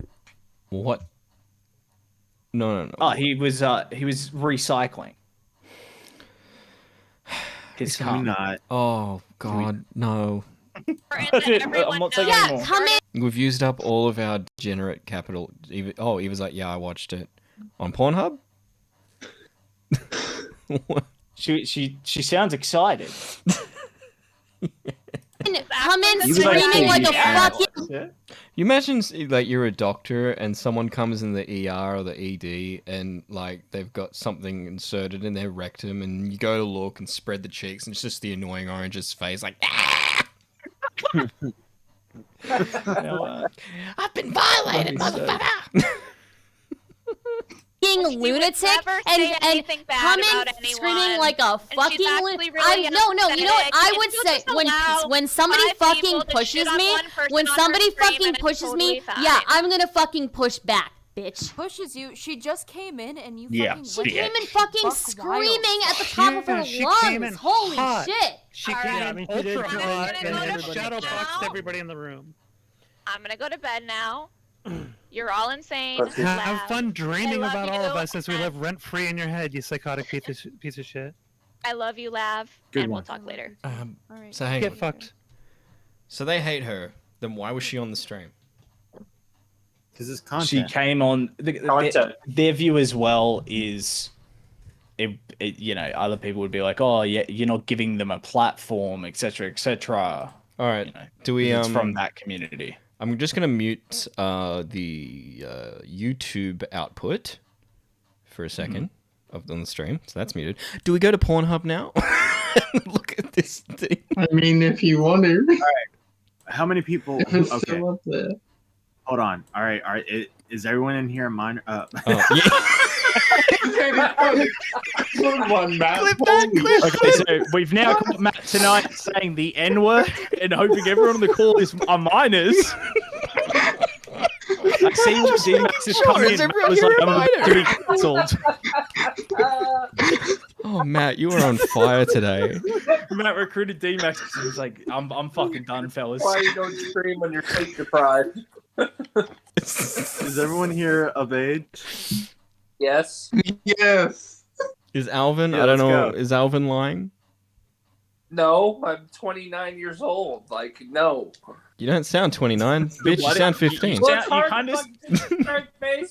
What? No. Oh, he was recycling. His car. Not. Oh God, no. I'm not saying anymore. Come in. We've used up all of our degenerate capital. Eva was like, yeah, I watched it on Pornhub. She sounds excited. Come in screaming like a fucking. You imagine like you're a doctor and someone comes in the ER or the ED and like they've got something inserted in their rectum and you go to look and spread the cheeks and it's just the annoying orange's face like. I've been violated, motherfucker. Fucking lunatic and come in screaming like a fucking lunatic. No, you know what I would say when somebody fucking pushes me, yeah, I'm gonna fucking push back, bitch. Pushes you. She just came in and you she came in fucking screaming at the top of her lungs. Holy shit! She came in ultra hot and then shadow boxed everybody in the room. I'm gonna go to bed now. You're all insane. Have fun dreaming about all of us as we live rent free in your head, you psychotic piece of shit. I love you, Lav, and we'll talk later. So hang Get on. fucked. So they hate her. Then why was she on the stream? Because it's content. She came on. Their view as well is, other people would be like, oh yeah, you're not giving them a platform, etc., etc. All right. Do we? It's from that community. I'm just gonna mute the YouTube output for a second on the stream. So that's muted. Do we go to Pornhub now? Look at this thing. I mean, if you want to. All right. How many people? It's Okay. still up there. Hold on. All right. Is everyone in here a minor? One, Matt. Okay, so we've now got Matt tonight saying the N-word and hoping everyone on the call is minors. I see D-Max is coming in. Matt was like, I'm about to be cancelled. Oh, Matt, you are on fire today. Matt recruited D-Max and was like, I'm fucking done, fellas. Why you don't scream when you're sleep deprived? Is everyone here of age? Yes. Yes. Is Alvin? Yeah, I don't let's know. go. Is Alvin lying? No, I'm 29 years old. Like, no. You don't sound 29, bitch. You sound 15.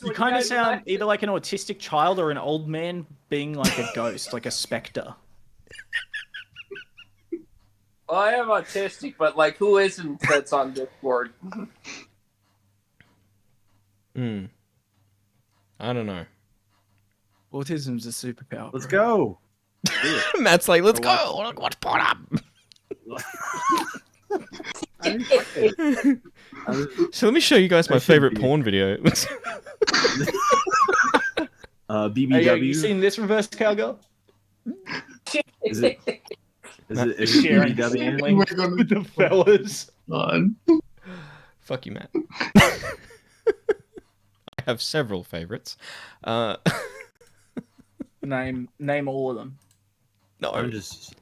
You kind of sound either like an autistic child or an old man being like a ghost, like a specter. Well, I am autistic, but like, who isn't that's on Discord? I don't know. Autism's a superpower. Let's go. Matt's like, let's go. Watch Pornhub. So let me show you guys my favorite porn video. BBW. Hey, you seen this reverse cowgirl? Is it Sharing BBW? with the fellas. Fuck you, Matt. I have several favorites. Name all of them. No, I'm just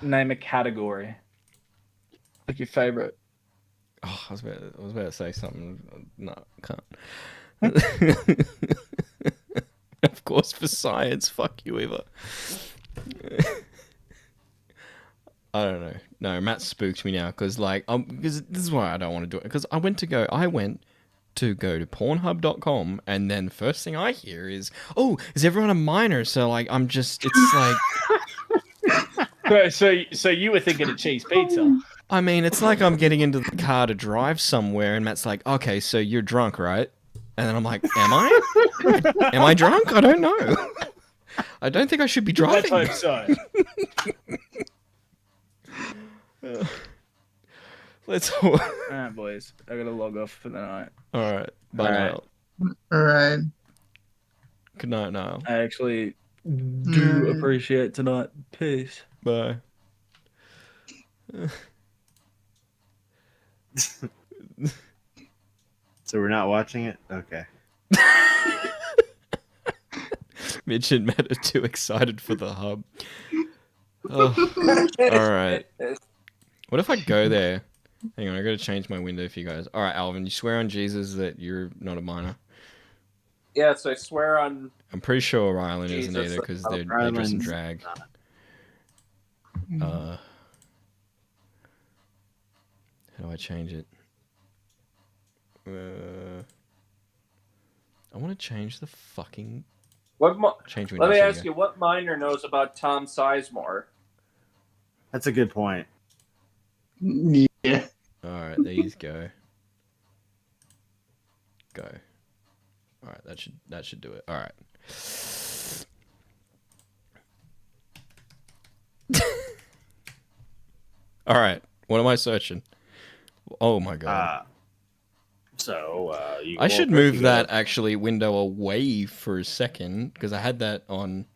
name a category. Like your favorite. Oh, I was about to say something. No, can't. Of course, for science. Fuck you, Eva. I don't know. No, Matt spooked me now because this is why I don't want to do it. Because I went to go to Pornhub.com and then first thing I hear is, oh, is everyone a minor? So like, it's like. So you were thinking of cheese pizza. I mean, it's like I'm getting into the car to drive somewhere and Matt's like, okay, so you're drunk, right? And then I'm like, am I? Am I drunk? I don't know. I don't think I should be driving. Let's hope so. Let's. Alright, boys. I gotta log off for the night. All right. Bye, Niall. Alright. Good night, Niall. I actually do appreciate tonight. Peace. Bye. So we're not watching it? Okay. Mitch and Matt are too excited for the hub. Oh. All right. What if I go there? Hang on, I gotta change my window for you guys. All right, Alvin, you swear on Jesus that you're not a minor? Yes, I swear on. I'm pretty sure Rylan isn't Jesus, either because they're Rylan's dress and drag. How do I change it? I want to change the fucking. Let Change me windows, ask you, what minor knows about Tom Sizemore? That's a good point. Yeah. Alright, these go. Go. Alright, that should do it. Alright. Alright, what am I searching? Oh my god. You I should move that actually window away for a second because I had that on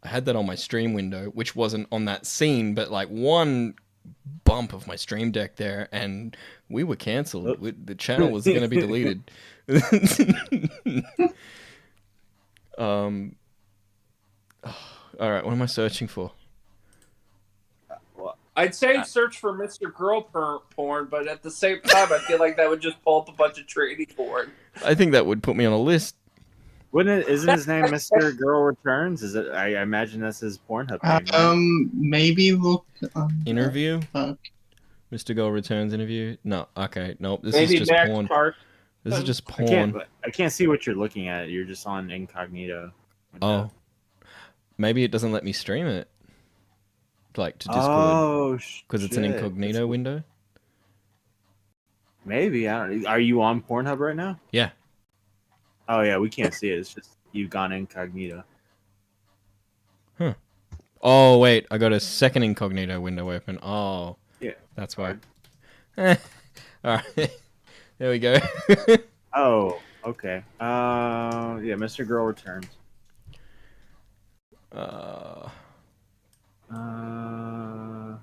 my stream window, which wasn't on that scene, but like one bump of my stream deck there, and we were cancelled. The channel was going to be deleted. All right, what am I searching for? I'd say search for MrGirl porn, but at the same time, I feel like that would just pull up a bunch of trading porn. I think that would put me on a list. Wouldn't it? Isn't his name Mr. Girl Returns? Is it? I imagine that's his Pornhub name. Right? Maybe look. Interview. Fuck. Mr. Girl Returns interview. No, okay, nope. This Maybe is just Max porn. Park. This is just porn. I can't see what you're looking at. You're just on incognito. Oh, maybe it doesn't let me stream it. Like to Discord. Oh, because it's an incognito window. Maybe I don't. Are you on Pornhub right now? Yeah. Oh yeah, we can't see it. It's just you've gone incognito. Huh. Oh wait, I got a second incognito window open. Oh. Yeah. That's why. All right. There we go. Oh, okay. Yeah, Mr. Girl Returns.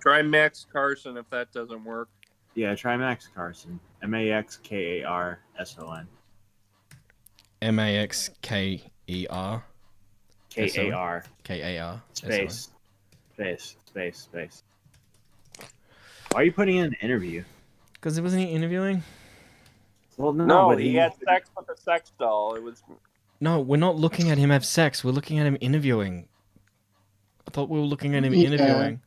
Try Max Carson if that doesn't work. Yeah, try Max Carson. MaxKarson. MaxKer. KAR. KAR. Space. Why are you putting in an interview? Because it wasn't he interviewing? Well, No, but he had sex with a sex doll. It was. No, we're not looking at him have sex. We're looking at him interviewing. I thought we were looking at him interviewing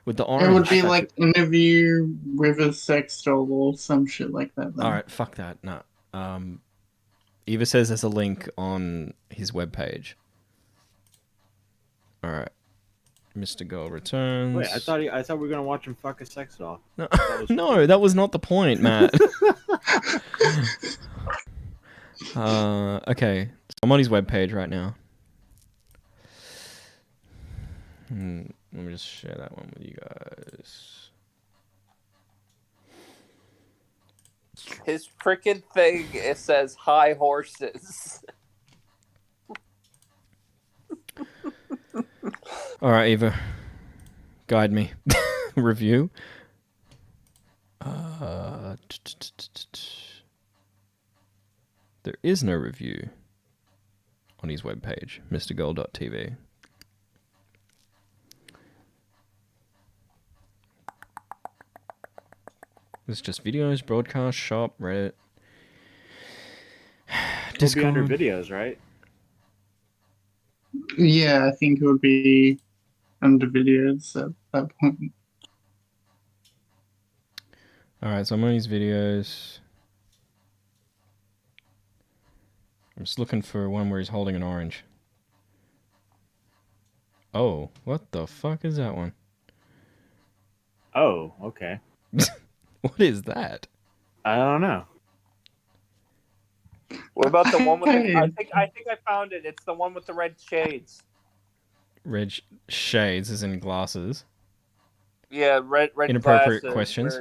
with the orange. It would be like interview with a sex doll or some shit like that. Then. All right, fuck that. No. Eva says there's a link on his webpage. All right. Mr. Girl Returns. Wait, I thought we were gonna watch him fuck a sex doll. No, no, that was not the point, Matt. Okay, so I'm on his webpage right now. Let me just share that one with you guys. His freaking thing, it says high horses. All right, Eva, guide me. Review. There is no review on his webpage, mrgirl.tv. It's just videos, broadcast, shop, Reddit. It'll be under videos, right? Yeah, I think it would be under videos at that point. Alright, so I'm on these videos. I'm just looking for one where he's holding an orange. Oh, what the fuck is that one? Oh, okay. What is that? I don't know. What about the one with the... I think I found it. It's the one with the red shades. Red shades, as in glasses. Yeah, red Inappropriate glasses, questions.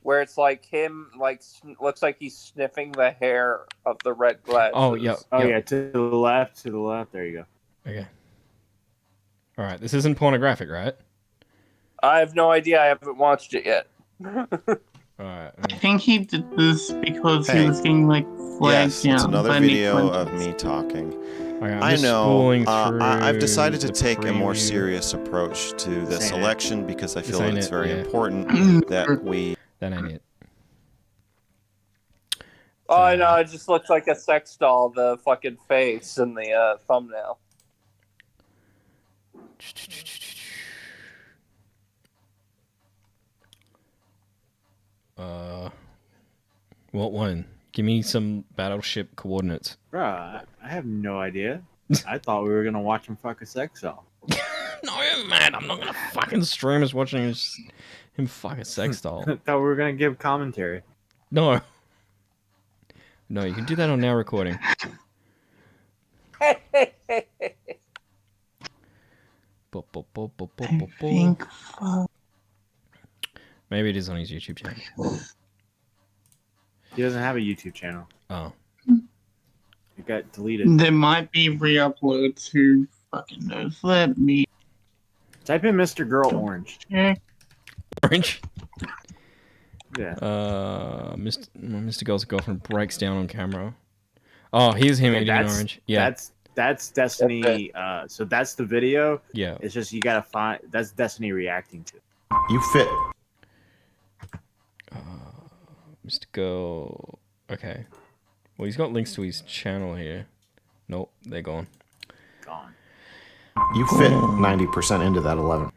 where it's like him, looks like he's sniffing the hair of the red glasses. Oh, yeah. Oh yeah, to the left. There you go. Okay. All right, this isn't pornographic, right? I have no idea. I haven't watched it yet. All right. I think he did this because he Hey. was getting like flagged Yes, down. it's another by Nick video Clinton. of me talking. I'm I just know. scrolling I've through decided to the take a more preview. serious approach to this This ain't it. election because I This feel that ain't it's it, very yeah. important that we. That ain't it. Oh, I know. It just looks like a sex doll, the fucking face in the thumbnail. What one? Give me some battleship coordinates. Bruh, I have no idea. I thought we were gonna watch him fuck a sex doll. No, man, I'm not gonna fucking stream us watching him fuck a sex doll. I thought we were gonna give commentary. No. No, you can do that on now recording. Maybe it is on his YouTube channel. He doesn't have a YouTube channel. Oh. It got deleted. There might be re-uploads. Who fucking knows? Let me Type in MrGirl Orange. Orange? Yeah. Mr. Girl's girlfriend breaks down on camera. Oh, here's him eating an orange. Yeah. That's Destiny. So that's the video. Yeah. It's just you gotta find. That's Destiny reacting to. You fit. Mr. Girl. Okay. Well, he's got links to his channel here. Nope, they're gone. Gone. You fit 90% into that 11.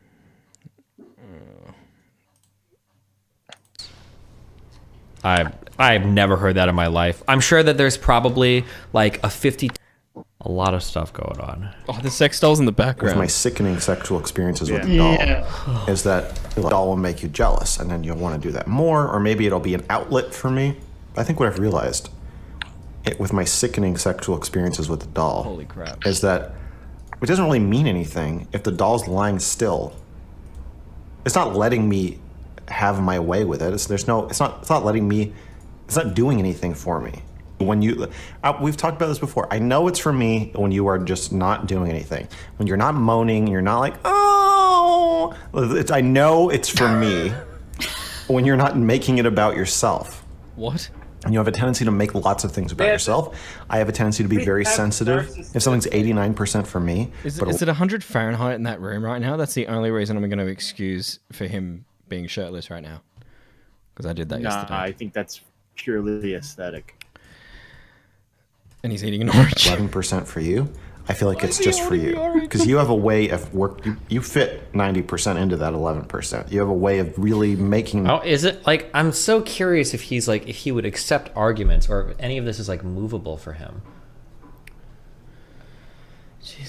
I've never heard that in my life. I'm sure that there's probably like a lot of stuff going on. Oh, the sex doll's in the background. With my sickening sexual experiences with the doll, is that the doll will make you jealous, and then you'll want to do that more, or maybe it'll be an outlet for me. I think what I've realized, with my sickening sexual experiences with the doll, holy crap, is that it doesn't really mean anything if the doll's lying still. It's not letting me have my way with it. It's not letting me. It's not doing anything for me. When you, we've talked about this before. I know it's for me when you are just not doing anything. When you're not moaning, you're not like, oh. I know it's for me. When you're not making it about yourself. What? And you have a tendency to make lots of things about yourself. I have a tendency to be very sensitive. If something's 89% for me. Is it 100 Fahrenheit in that room right now? That's the only reason I'm going to excuse for him being shirtless right now. Because I did that yesterday. I think that's purely aesthetic. And he's eating an orange. 11% for you. I feel like it's just for you. Because you have a way of you fit 90% into that 11%. You have a way of really making. Oh, is it like, I'm so curious if he's like, if he would accept arguments or if any of this is like movable for him.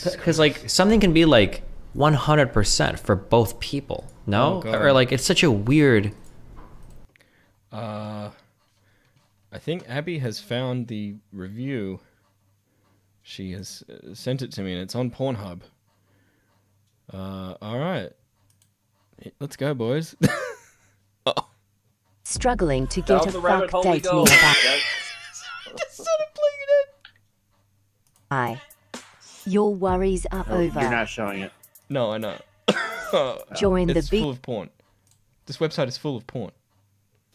Because like something can be like 100% for both people. No? Oh, or like, it's such a weird. I think Abby has found the review. She has sent it to me, and it's on Pornhub. All right. Let's go, boys. Struggling to get Down a the rabbit fuck hole we date go. nearby. Just started playing it. Hi. Your worries are over. You're not showing it. No, I know. Join the It's full of porn. This website is full of porn.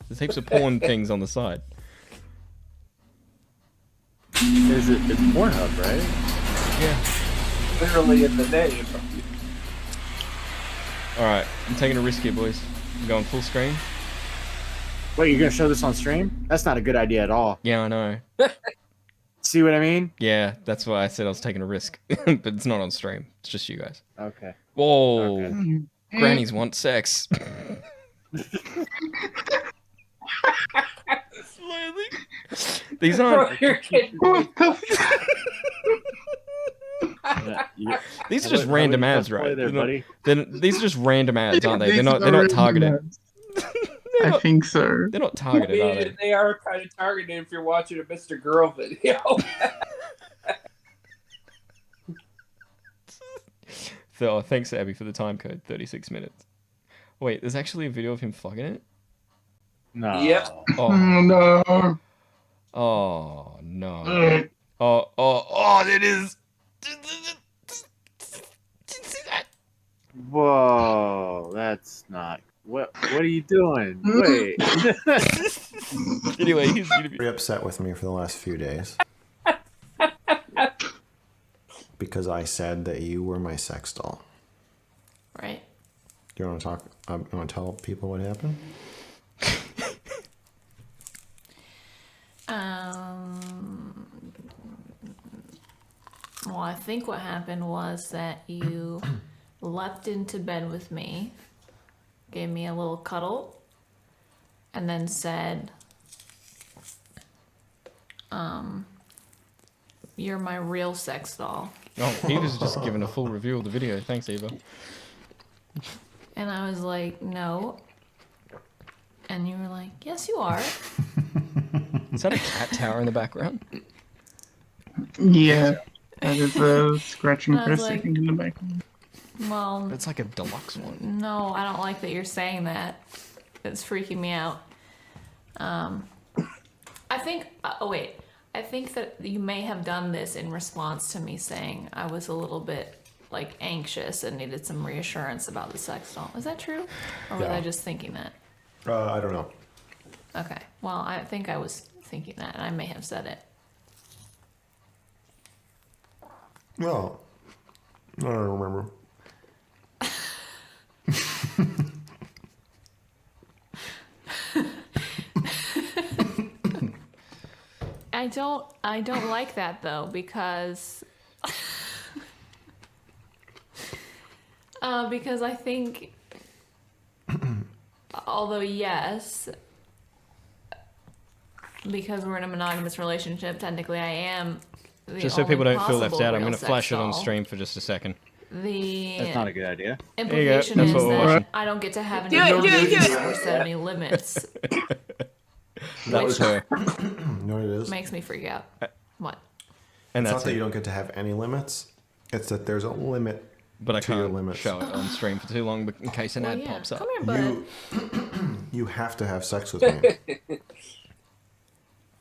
There's heaps of porn things on the side. It's Pornhub, right? Yeah. Literally in the name. Alright, I'm taking a risk here, boys. I'm going full screen. Wait, you're gonna show this on stream? That's not a good idea at all. Yeah, I know. See what I mean? Yeah, that's why I said I was taking a risk. But it's not on stream. It's just you guys. Okay. Whoa. Okay. Grannies want sex. These aren't. These are just random ads, right? These are just random ads, aren't they? They're not targeted. I think so. They're not targeted, are they? They are kind of targeted if you're watching a MrGirl video. So, thanks, Abby, for the time code. 36 minutes. Wait, there's actually a video of him fucking it? No. Yep. Oh. No. Oh, no. Oh, it is. Whoa, that's not. What are you doing? Wait. Anyway, he's gonna be very upset with me for the last few days. Because I said that you were my sex doll. Right. Do you want to talk? You want to tell people what happened? Well, I think what happened was that you leapt into bed with me, gave me a little cuddle, and then said, "You're my real sex doll." Oh, he was just giving a full review of the video. Thanks, Eva. And I was like, "No." And you were like, "Yes, you are." Is that a cat tower in the background? Yeah. That is a scratching I for a was like, second in the background. Well, That's like a deluxe one. no, I don't like that you're saying that. It's freaking me out. I think, I think that you may have done this in response to me saying I was a little bit like anxious and needed some reassurance about the sex doll. Is that true? Or was Yeah. I just thinking that? I don't know. Okay. Well, I think I was thinking that, and I may have said it. Well, I don't remember. I don't like that though, because because I think, although yes, because we're in a monogamous relationship, technically I am the Just so only people don't feel left possible out, I'm real going to flash it sex on doll. stream for just a second. That's not a good idea. Implication That's is what we're that watching. I don't get to have any Do it, do it, do boundaries it. or set any limits. That was her. You know what it is? Makes me freak out. What? And It's that's not that it. you don't get to have any limits. It's that there's a limit But I to your can't limits. show it on stream for too long in case an Well, ad yeah. pops up. Come here, bud. You have to have sex with me.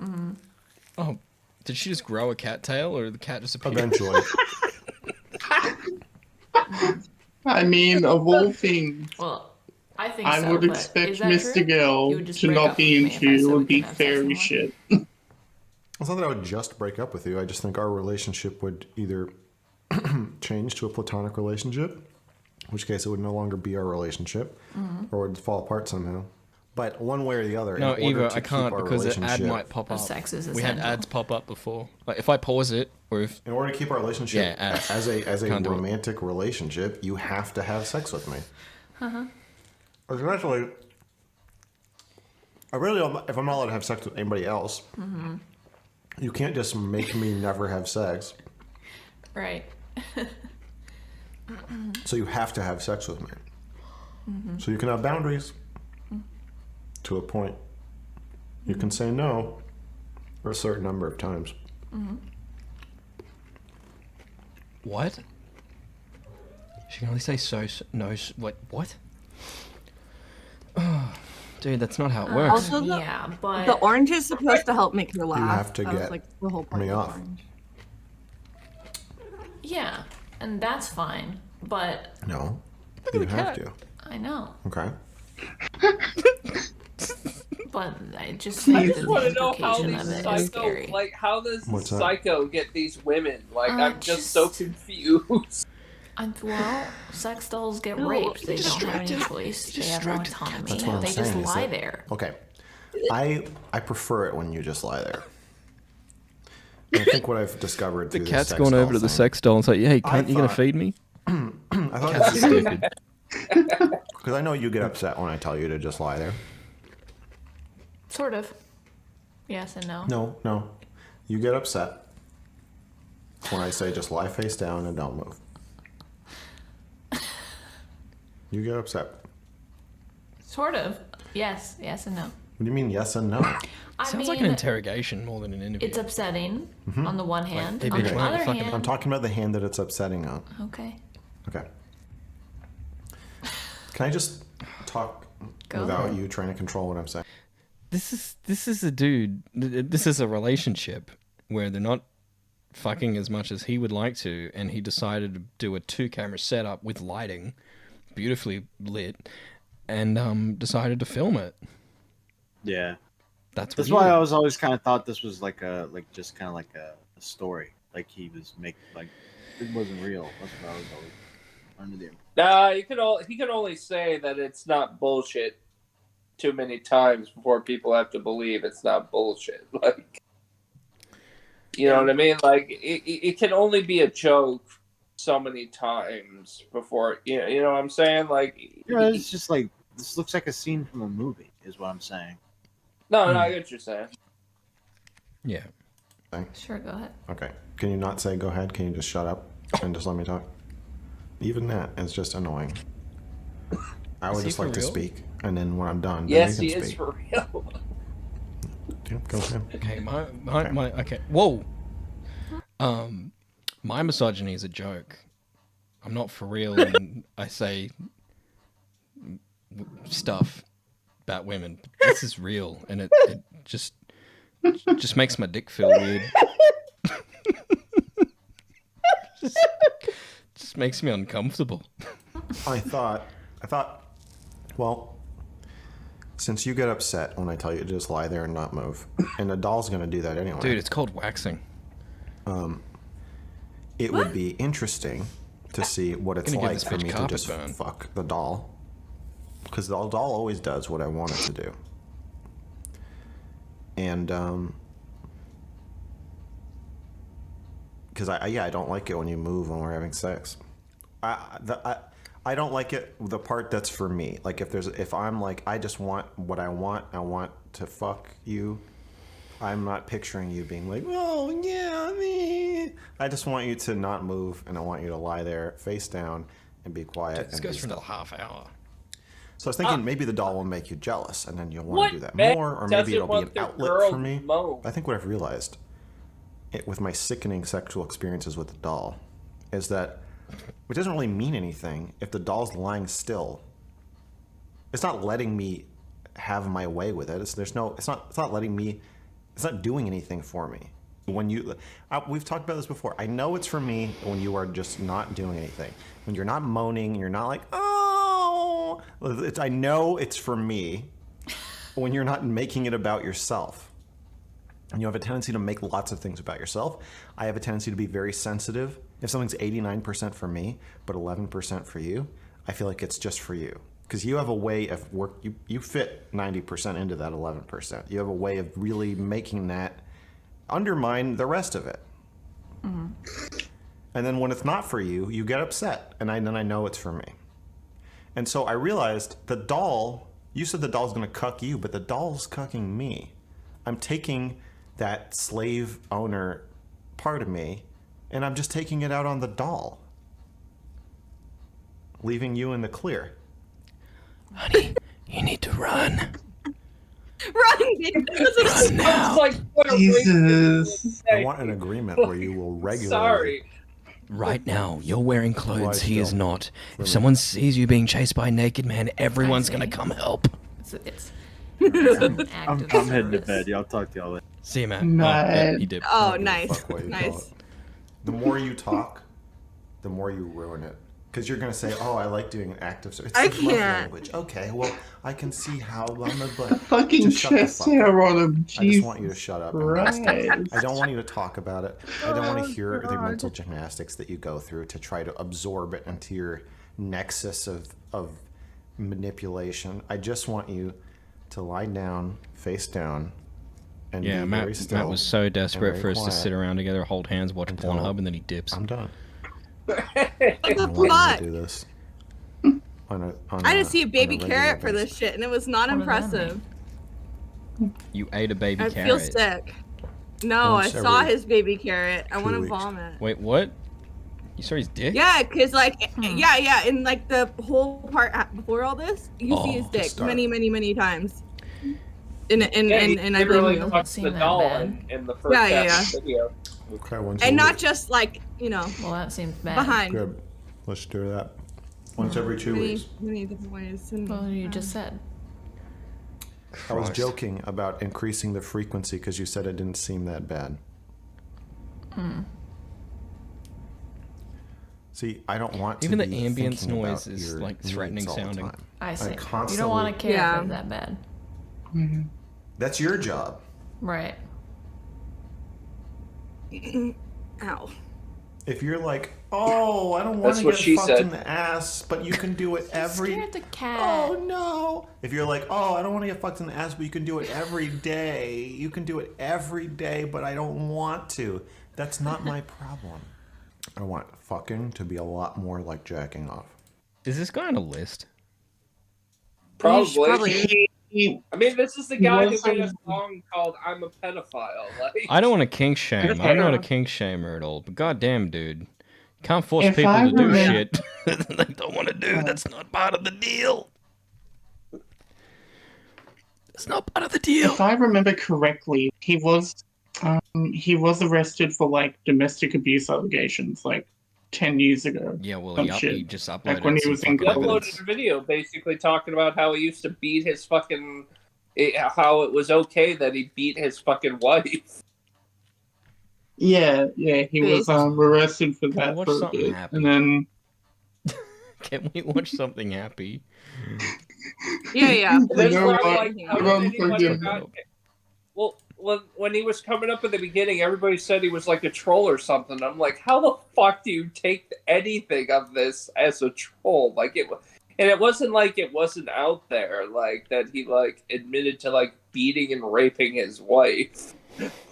Mm-hmm. Oh, did she just grow a cat tail or the cat just appeared? Eventually. I mean, of all things, Well, I think I so, would but expect is that Mr. true? Girl You would just to break not up be with me if I into said we would be couldn't have sex fairy anymore? shit. It's not that I would just break up with you. I just think our relationship would either change to a platonic relationship, in which case it would no longer be our relationship, or it would fall apart somehow. But one way or the other, No, in order Eva, to I can't keep our because an ad relationship- might pop up. Sex is We had essential. ads pop up before. Like if I pause it, or if In order to keep our relationship Yeah, ads. as a Can't do it. romantic relationship, you have to have sex with me. Uh-huh. Especially, I really don't, if I'm not allowed to have sex with anybody else, Mm-hmm. you can't just make me never have sex. Right. So you have to have sex with me. Mhm. So you can have boundaries to a point. You can say no for a certain number of times. Mm-hmm. what? She can only say no. What? Oh, dude, that's not how it works. Also, the orange is supposed to help make her laugh. have to That was, get like the whole point me of the off. orange. Yeah, and that's fine, but No, Look at you the have cat. to. I know. Okay. But I just I think just that want the to know how implication these of it is psycho, scary. like, how does What's that? Psycho get these women? Like, Uh, I'm just so confused. Well, sex dolls get No, raped. They don't have any distracted. choice. They have no autonomy. That's what I'm They saying. just is lie that- there. Okay. I prefer it when you just lie there. And I think what I've discovered The through cat's this gone sex over doll to the thing- sex doll and say, "Hey, I cunt, you gonna thought- feed me?" I thought Cats this are is stupid. Because I know you get upset when I tell you to just lie there. Sort of. Yes and no. No. You get upset when I say just lie face down and don't move. You get upset. Sort of. Yes and no. What do you mean yes and no? I Sounds like an mean, interrogation more than an interview. It's upsetting Mhm. on the one hand. hey, on bitch, the why don't you other fucking- hand, I'm talking about the hand that it's upsetting on. okay. Okay. Can I just talk Go without ahead. you trying to control what I'm saying. This is a dude. This is a relationship where they're not fucking as much as he would like to, and he decided to do a 2-camera setup with lighting, beautifully lit, and decided to film it. Yeah, that's weird. weird. Why I was always kind of thought this was like a story, like he was it wasn't real. That's what I was always under the. Nah, he could only say that it's not bullshit too many times before people have to believe it's not bullshit. Like, you know what I mean? Like, it can only be a joke so many times before, you know what I'm saying? Like, It's just like, this looks like a scene from a movie, is what I'm saying. No, I get what you're saying. Yeah. Sure, go ahead. Okay. Can you not say go ahead? Can you just shut up and just let me talk? Even that is just annoying. I would Is he just like for to real? speak, and then when I'm done, Yes, then he you can is speak. for real. Yeah, go ahead. Okay, my okay. Whoa. My misogyny is a joke. I'm not for real when I say stuff about women. This is real, and it just makes my dick feel weird. just makes me uncomfortable. I thought, well, since you get upset when I tell you to just lie there and not move, and the doll's gonna do that anyway. Dude, it's called waxing. It would be interesting to see what it's Gonna give like this for bitch me to carpet just burn. fuck the doll, because the doll always does what I want it to do, and because I don't like it when you move when we're having sex. I don't like it, the part that's for me. Like if I'm like, I just want what I want to fuck you. I'm not picturing you being like, oh yeah, me. I just want you to not move, and I want you to lie there face down and be quiet. This and goes be for another still. half hour. So I was thinking maybe the doll will make you jealous, and then you'll want What to do that man more, or maybe doesn't it'll be an want their outlet girl for me. to moan? I think what I've realized with my sickening sexual experiences with the doll is that it doesn't really mean anything if the doll's lying still. It's not letting me have my way with it. It's not letting me. It's not doing anything for me. When we've talked about this before. I know it's for me when you are just not doing anything. When you're not moaning, you're not like, oh. I know it's for me when you're not making it about yourself. And you have a tendency to make lots of things about yourself. I have a tendency to be very sensitive. If something's 89% for me, but 11% for you, I feel like it's just for you. Because you have a way of you fit 90% into that 11%. You have a way of really making that undermine the rest of it. Mm-hmm. And then when it's not for you, you get upset. And then I know it's for me. And so I realized the doll, you said the doll's going to cuck you, but the doll's cucking me. I'm taking that slave owner part of me, and I'm just taking it out on the doll, leaving you in the clear. Honey, you need to run. Run now. Jesus. I want an agreement where you will regularly. Right now, you're wearing clothes. He is still? not. If someone sees you being chased by a naked man, everyone's gonna come help. It's I'm heading to bed. Y'all talk to y'all later. See you, man. Oh, yeah, he did. Oh, I don't give a nice. fuck what you call Nice. it. The more you talk, the more you ruin it. Because you're going to say, oh, I like doing an active service. I It's love can't. language. Okay, well, I can see how I'm a butt. Fucking Just shut the chest fuck hair up. on him. I just Jesus want you to shut up. Christ. I don't want you to talk about it. I don't want to hear the God. mental gymnastics that you go through to try to absorb it into your nexus of manipulation. I just want you to lie down, face down, and Yeah, be very still. Matt was so and desperate very for us to quiet. sit around together, hold hands, watch Pornhub, and then he dips. I'm done. What I the want you fuck? to do this. I didn't see a baby carrot for this shit, and it was not impressive. You ate a baby I carrot. feel sick. No, I Once saw every his baby carrot. I 2 want to weeks. vomit. Wait, what? You saw his dick? Yeah, cause like, yeah, in like the whole part before all this, you see his Oh, dick start. many times. And I literally blame you. fucks the doll in the first Yeah, half of the video. Okay, once And a not week. just like, Well, that seems bad. behind. Good. Let's do that. Once every 2 weeks. Many different ways. Well, you just said. I was joking about increasing the frequency because you said it didn't seem that bad. See, I don't want to Even the be ambience thinking noise about is your like needs threatening all the sounding. time. I see. You constantly- don't want to care if it's that bad. That's your job. Right. Ow. If you're like, oh, I don't want That's to what get she fucked said. in the ass, but you can do it every. Scared the cat. Oh no! If you're like, oh, I don't want to get fucked in the ass, but you can do it every day. You can do it every day, but I don't want to. That's not my problem. I want fucking to be a lot more like jacking off. Is this guy on a list? Probably. I mean, this is the guy who made a song called "I'm a Pedophile." Like, I don't want to kink shame. I'm not a kink shamer at all. But goddamn, dude, you can't force If people I to do remember- shit they don't want to do. That's not part of the deal. It's not part of the deal. If I remember correctly, he was arrested for like domestic abuse allegations like 10 years ago. Yeah, well, Some he shit. just uploaded. Like when he was in he uploaded college. a video basically talking about how he used to beat his fucking, how it was okay that he beat his fucking wife. Yeah, he was arrested for that watch for a something bit, happy. and then Can we watch something happy? Yeah. That's know why I what? like how I'm anyone forgiven. got- Well, when he was coming up at the beginning, everybody said he was like a troll or something. I'm like, how the fuck do you take anything of this as a troll? Like and it wasn't like it wasn't out there, like that he like admitted to like beating and raping his wife.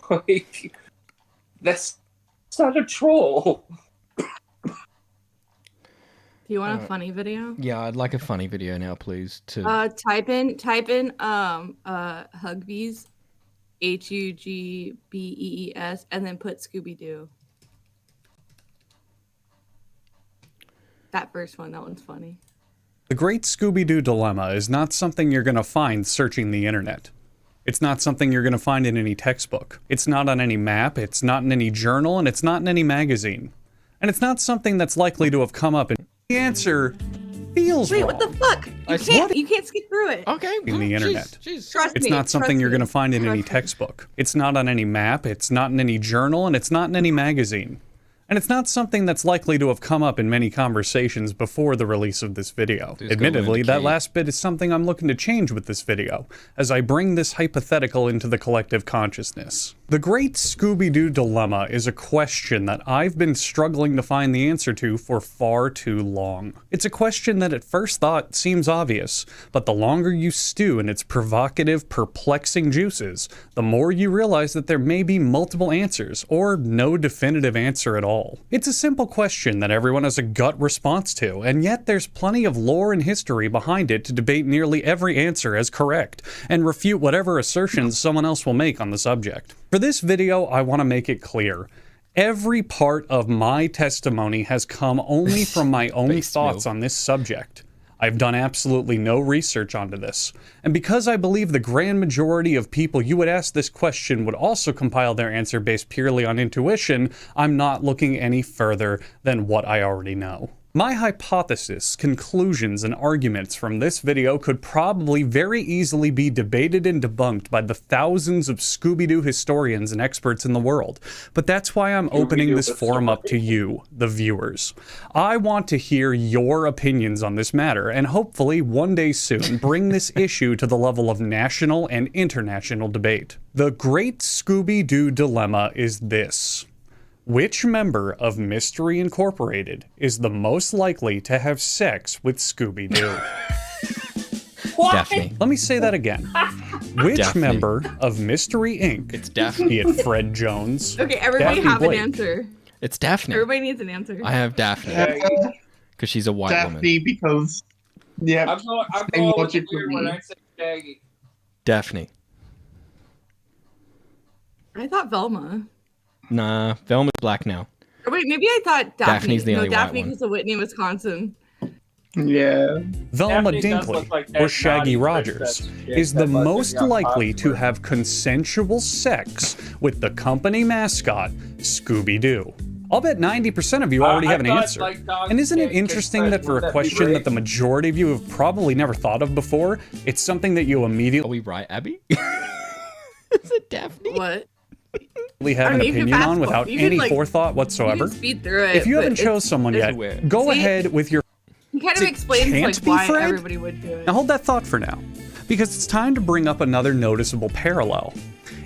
Like that's not a troll. Do you want a funny video? Yeah, I'd like a funny video now, please. To Type in Hugbees, HUGBEES, and then put Scooby Doo. That first one, that one's funny. The Great Scooby Doo Dilemma is not something you're going to find searching the internet. It's not something you're going to find in any textbook. It's not on any map, it's not in any journal, and it's not in any magazine. And it's not something that's likely to have come up in the answer feels Wait, wrong. what the fuck? You can't skip through it. Okay. In the internet. Trust It's me. not something trust you're me. going to find in any textbook. It's not on any map, it's not in any journal, and it's not in any magazine. And it's not something that's likely to have come up in many conversations before the release of this video. Admittedly, that last bit is something I'm looking to change with this video, as I bring this hypothetical into the collective consciousness. The Great Scooby Doo Dilemma is a question that I've been struggling to find the answer to for far too long. It's a question that at first thought seems obvious, but the longer you stew in its provocative, perplexing juices, the more you realize that there may be multiple answers, or no definitive answer at all. It's a simple question that everyone has a gut response to, and yet there's plenty of lore and history behind it to debate nearly every answer as correct, and refute whatever assertions someone else will make on the subject. For this video, I want to make it clear. Every part of my testimony has come only from my own thoughts on this subject. I've done absolutely no research onto this, and because I believe the grand majority of people you would ask this question would also compile their answer based purely on intuition, I'm not looking any further than what I already know. My hypothesis, conclusions, and arguments from this video could probably very easily be debated and debunked by the thousands of Scooby-Doo historians and experts in the world, but that's why I'm opening this forum up to you, the viewers. I want to hear your opinions on this matter, and hopefully one day soon bring this issue to the level of national and international debate. The Great Scooby-Doo Dilemma is this. Which member of Mystery Incorporated is the most likely to have sex with Scooby-Doo? Daphne. Let me say that again. Which Daphne. member of Mystery Inc., It's Daphne. be it Fred Jones, Okay, everybody Daphne have Blake, an answer. It's Daphne. Everybody needs an answer. I have Daphne. Because she's a white Daphne, woman. because yeah, I'm going with the weird when I say Shaggy. Daphne. I thought Velma. Nah, Velma's black now. Or wait, maybe I thought Daphne. Daphne's the only white Daphne one. because of Whitney, Wisconsin. Yeah. Velma Daphne does Dinkley, look like or that Shaggy naughty Rogers, princess chick is the that was in most Young likely Pops to movie. have consensual sex with the company mascot, Scooby-Doo. I'll bet 90% of you already have an answer. And isn't it interesting that for a question that the majority of you have probably never thought of before, it's something that you immediately... Are we right, Abby? Is it Daphne? What? have an opinion on without any forethought whatsoever? You can speed through it, if you haven't chose someone yet, go ahead with your... He kind of explains like why everybody would do it. Now hold that thought for now, because it's time to bring up another noticeable parallel.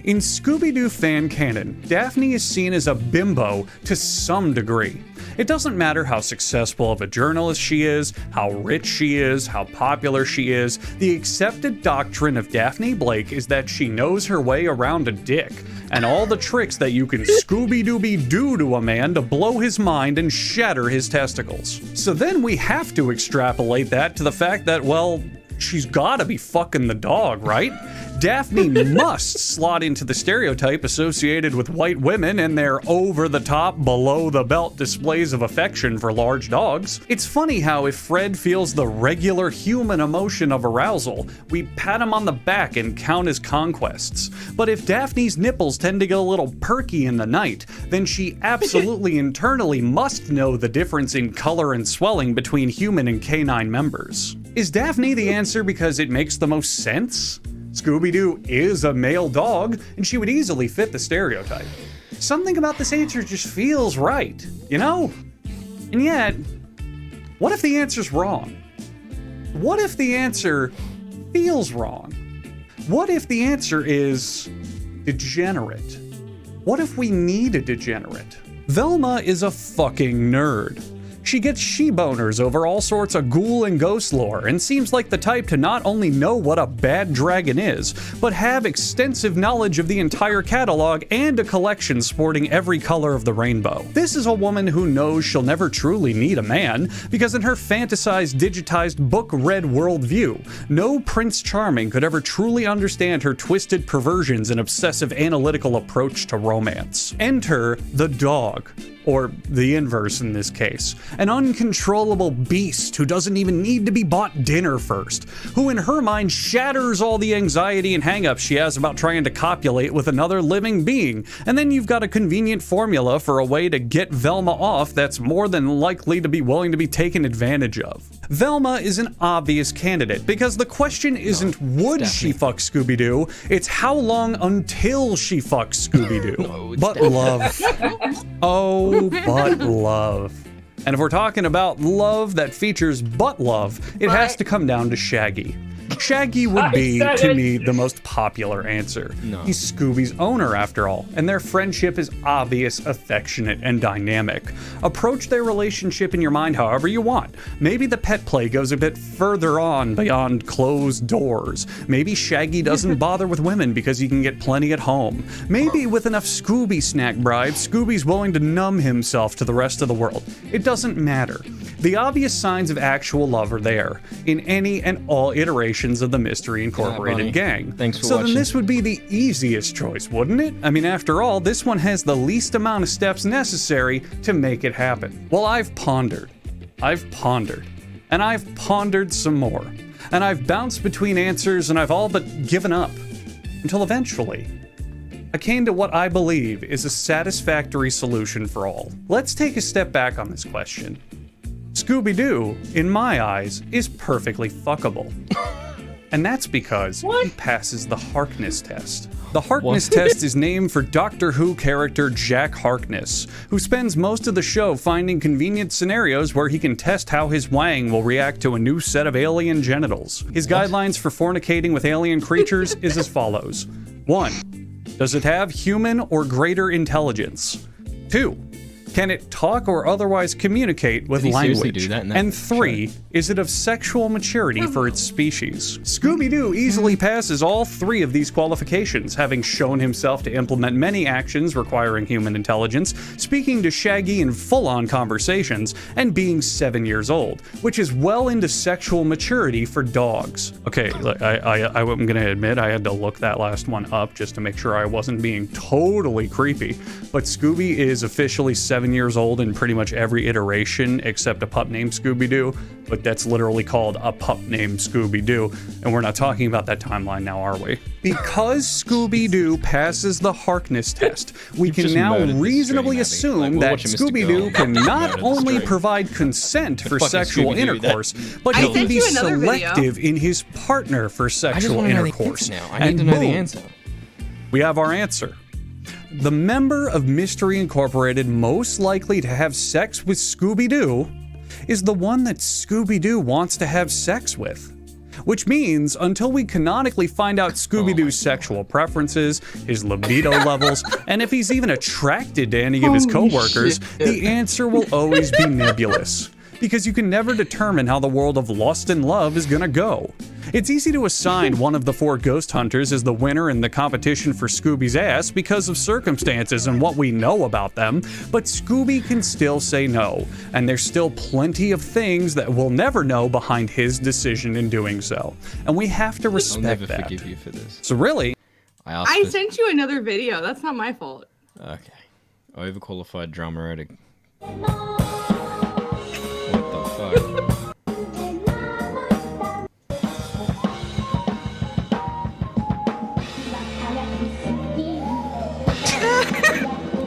In Scooby Doo fan canon, Daphne is seen as a bimbo to some degree. It doesn't matter how successful of a journalist she is, how rich she is, how popular she is, the accepted doctrine of Daphne Blake is that she knows her way around a dick, and all the tricks that you can Scooby-Dooby-Doo to a man to blow his mind and shatter his testicles. So then we have to extrapolate that to the fact that, well, she's gotta be fucking the dog, right? Daphne must slot into the stereotype associated with white women and their over-the-top, below-the-belt displays of affection for large dogs. It's funny how if Fred feels the regular human emotion of arousal, we pat him on the back and count his conquests. But if Daphne's nipples tend to get a little perky in the night, then she absolutely internally must know the difference in color and swelling between human and canine members. Is Daphne the answer because it makes the most sense? Scooby-Doo is a male dog, and she would easily fit the stereotype. Something about this answer just feels right, you know? And yet, what if the answer's wrong? What if the answer feels wrong? What if the answer is degenerate? What if we need a degenerate? Velma is a fucking nerd. She gets she-boners over all sorts of ghoul and ghost lore and seems like the type to not only know what a bad dragon is, but have extensive knowledge of the entire catalog and a collection sporting every color of the rainbow. This is a woman who knows she'll never truly need a man, because in her fantasized, digitized, book-read worldview, no Prince Charming could ever truly understand her twisted perversions and obsessive analytical approach to romance. Enter the dog. Or the inverse in this case. An uncontrollable beast who doesn't even need to be bought dinner first, who in her mind shatters all the anxiety and hang-ups she has about trying to copulate with another living being, and then you've got a convenient formula for a way to get Velma off that's more than likely to be willing to be taken advantage of. Velma is an obvious candidate, because the question isn't would she fuck Scooby-Doo, it's how long until she fucks Scooby-Doo. But love. Oh, but love. And if we're talking about love that features butt love, it has to come down to Shaggy. Shaggy would be, to me, the most popular answer. No. He's Scooby's owner, after all, and their friendship is obvious, affectionate, and dynamic. Approach their relationship in your mind however you want. Maybe the pet play goes a bit further on beyond closed doors. Maybe Shaggy doesn't bother with women because he can get plenty at home. Maybe with enough Scooby snack bribes, Scooby's willing to numb himself to the rest of the world. It doesn't matter. The obvious signs of actual love are there in any and all iterations of the Mystery Incorporated gang. Thanks for watching. watching. Then this would be the easiest choice, wouldn't it? I mean, after all, this one has the least amount of steps necessary to make it happen. Well, I've pondered, and I've pondered some more, and I've bounced between answers, and I've all but given up, until eventually, I came to what I believe is a satisfactory solution for all. Let's take a step back on this question. Scooby-Doo, in my eyes, is perfectly fuckable. And that's because he passes the Harkness test. The Harkness test is named for Doctor Who character Jack Harkness, who spends most of the show finding convenient scenarios where he can test how his wang will react to a new set of alien genitals. His guidelines for fornicating with alien creatures is as follows. 1. Does it have human or greater intelligence? 2. Can it talk or otherwise communicate with language? And 3, is it of sexual maturity for its species? Scooby-Doo easily passes all 3 of these qualifications, having shown himself to implement many actions requiring human intelligence, speaking to Shaggy in full-on conversations, and being 7 years old, which is well into sexual maturity for dogs. Okay, look, I'm gonna admit I had to look that last one up just to make sure I wasn't being totally creepy, but Scooby is officially 7 7 years old in pretty much every iteration except a pup named Scooby Doo, but that's literally called a pup named Scooby Doo, and we're not talking about that timeline now, are we? Because Scooby Doo passes the Harkness test, we can now reasonably assume that Scooby Doo can not only provide consent for sexual intercourse, but he can be selective in his partner for sexual intercourse. I need to know the answer. We have our answer. The member of Mystery Incorporated most likely to have sex with Scooby-Doo is the one that Scooby-Doo wants to have sex with. Which means, until we canonically find out Scooby-Doo's sexual preferences, his libido levels, and if he's even attracted to any of his coworkers, the answer will always be nebulous. Because you can never determine how the world of lust and love is gonna go. It's easy to assign one of the 4 ghost hunters as the winner in the competition for Scooby's ass because of circumstances and what we know about them, but Scooby can still say no, and there's still plenty of things that we'll never know behind his decision in doing so. And we have to respect I'll never that. forgive you for this. So really... I sent you another video. That's not my fault. Okay. Overqualified drama edit.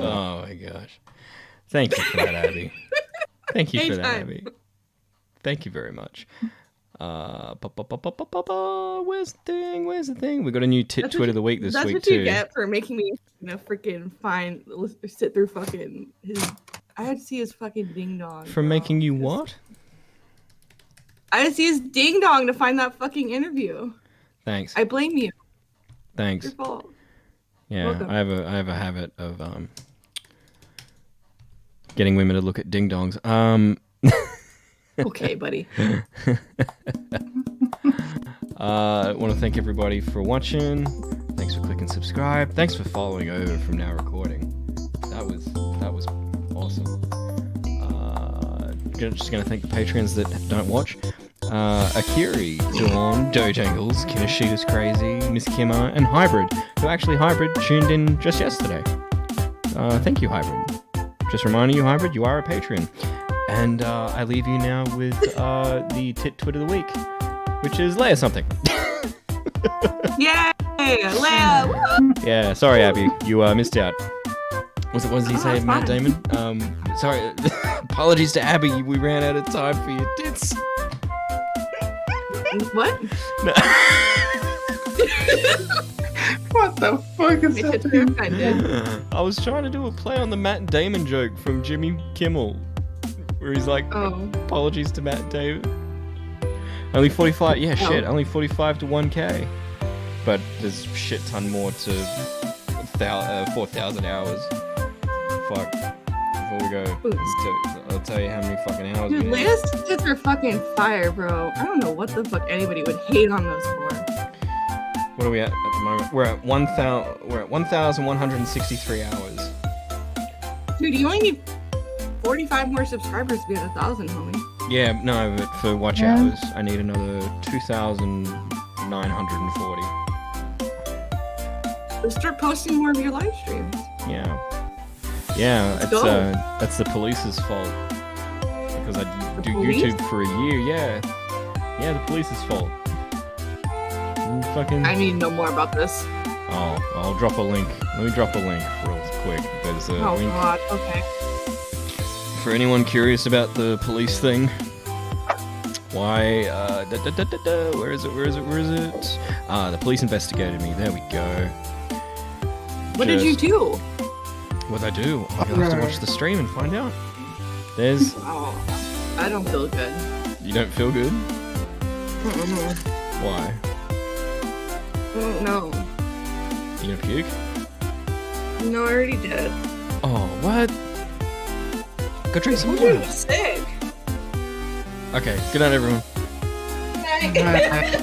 Oh my gosh. Thank you for that, Abby. Thank you for that, Abby. Thank you very much. Where's the thing? Where's the thing? We got a new tweet of the week this week too. That's what you get for making me freaking sit through fucking his... I had to see his fucking ding dong. For making you what? I had to see his ding dong to find that fucking interview. Thanks. I blame you. Thanks. Your fault. Yeah, Welcome. I have a habit of getting women to look at ding dongs. Okay, buddy. I want to thank everybody for watching. Thanks for clicking subscribe. Thanks for following over from Now Recording. That was awesome. Just gonna thank the patrons that don't watch. Akieri, Daun, Doejenggles, KinoshitaCrazy, MissKima, and Hybrid, who actually Hybrid tuned in just yesterday. Thank you, Hybrid. Just reminding you, Hybrid, you are a patron. And I leave you now with the tweet of the week, which is Leia something. Yay! Leia! Woo! Yeah, sorry, Abby, you missed out. What does he say, Matt Damon? Sorry, apologies to Abby, we ran out of time for your tits. What? No. What the fuck is happening? I was trying to do a play on the Matt Damon joke from Jimmy Kimmel, where he's like, apologies to Matt Damon. Only 45, yeah, shit, only 45 to 1K. But there's a shit ton more to 4,000 hours. Fuck. Before we go, I'll tell you how many fucking hours Dude, we need. Leia's tits are fucking fire, bro. I don't know what the fuck anybody would hate on those for. What are we at the moment? We're at 1,163 hours. Dude, you only need 45 more subscribers to be at 1,000, homie. Yeah, no, but for watch hours, I need another 2,940. Let's start posting more of your live streams. Yeah. Yeah, that's the police's fault. Because I do YouTube for a year, yeah. Yeah, the police's fault. Fucking... I need to know more about this. Oh, I'll drop a link. Let me drop a link real quick. There's a link. God, okay. For anyone curious about the police thing, why, where is it? The police investigated me. There we go. What did you do? What'd I do? You'll have to watch the stream and find out. There's... Oh, I don't feel good. You don't feel good? Why? No. You gonna puke? No, I already did. Oh, what? Go drink some I'm water. sick. Okay, good night, everyone. Night.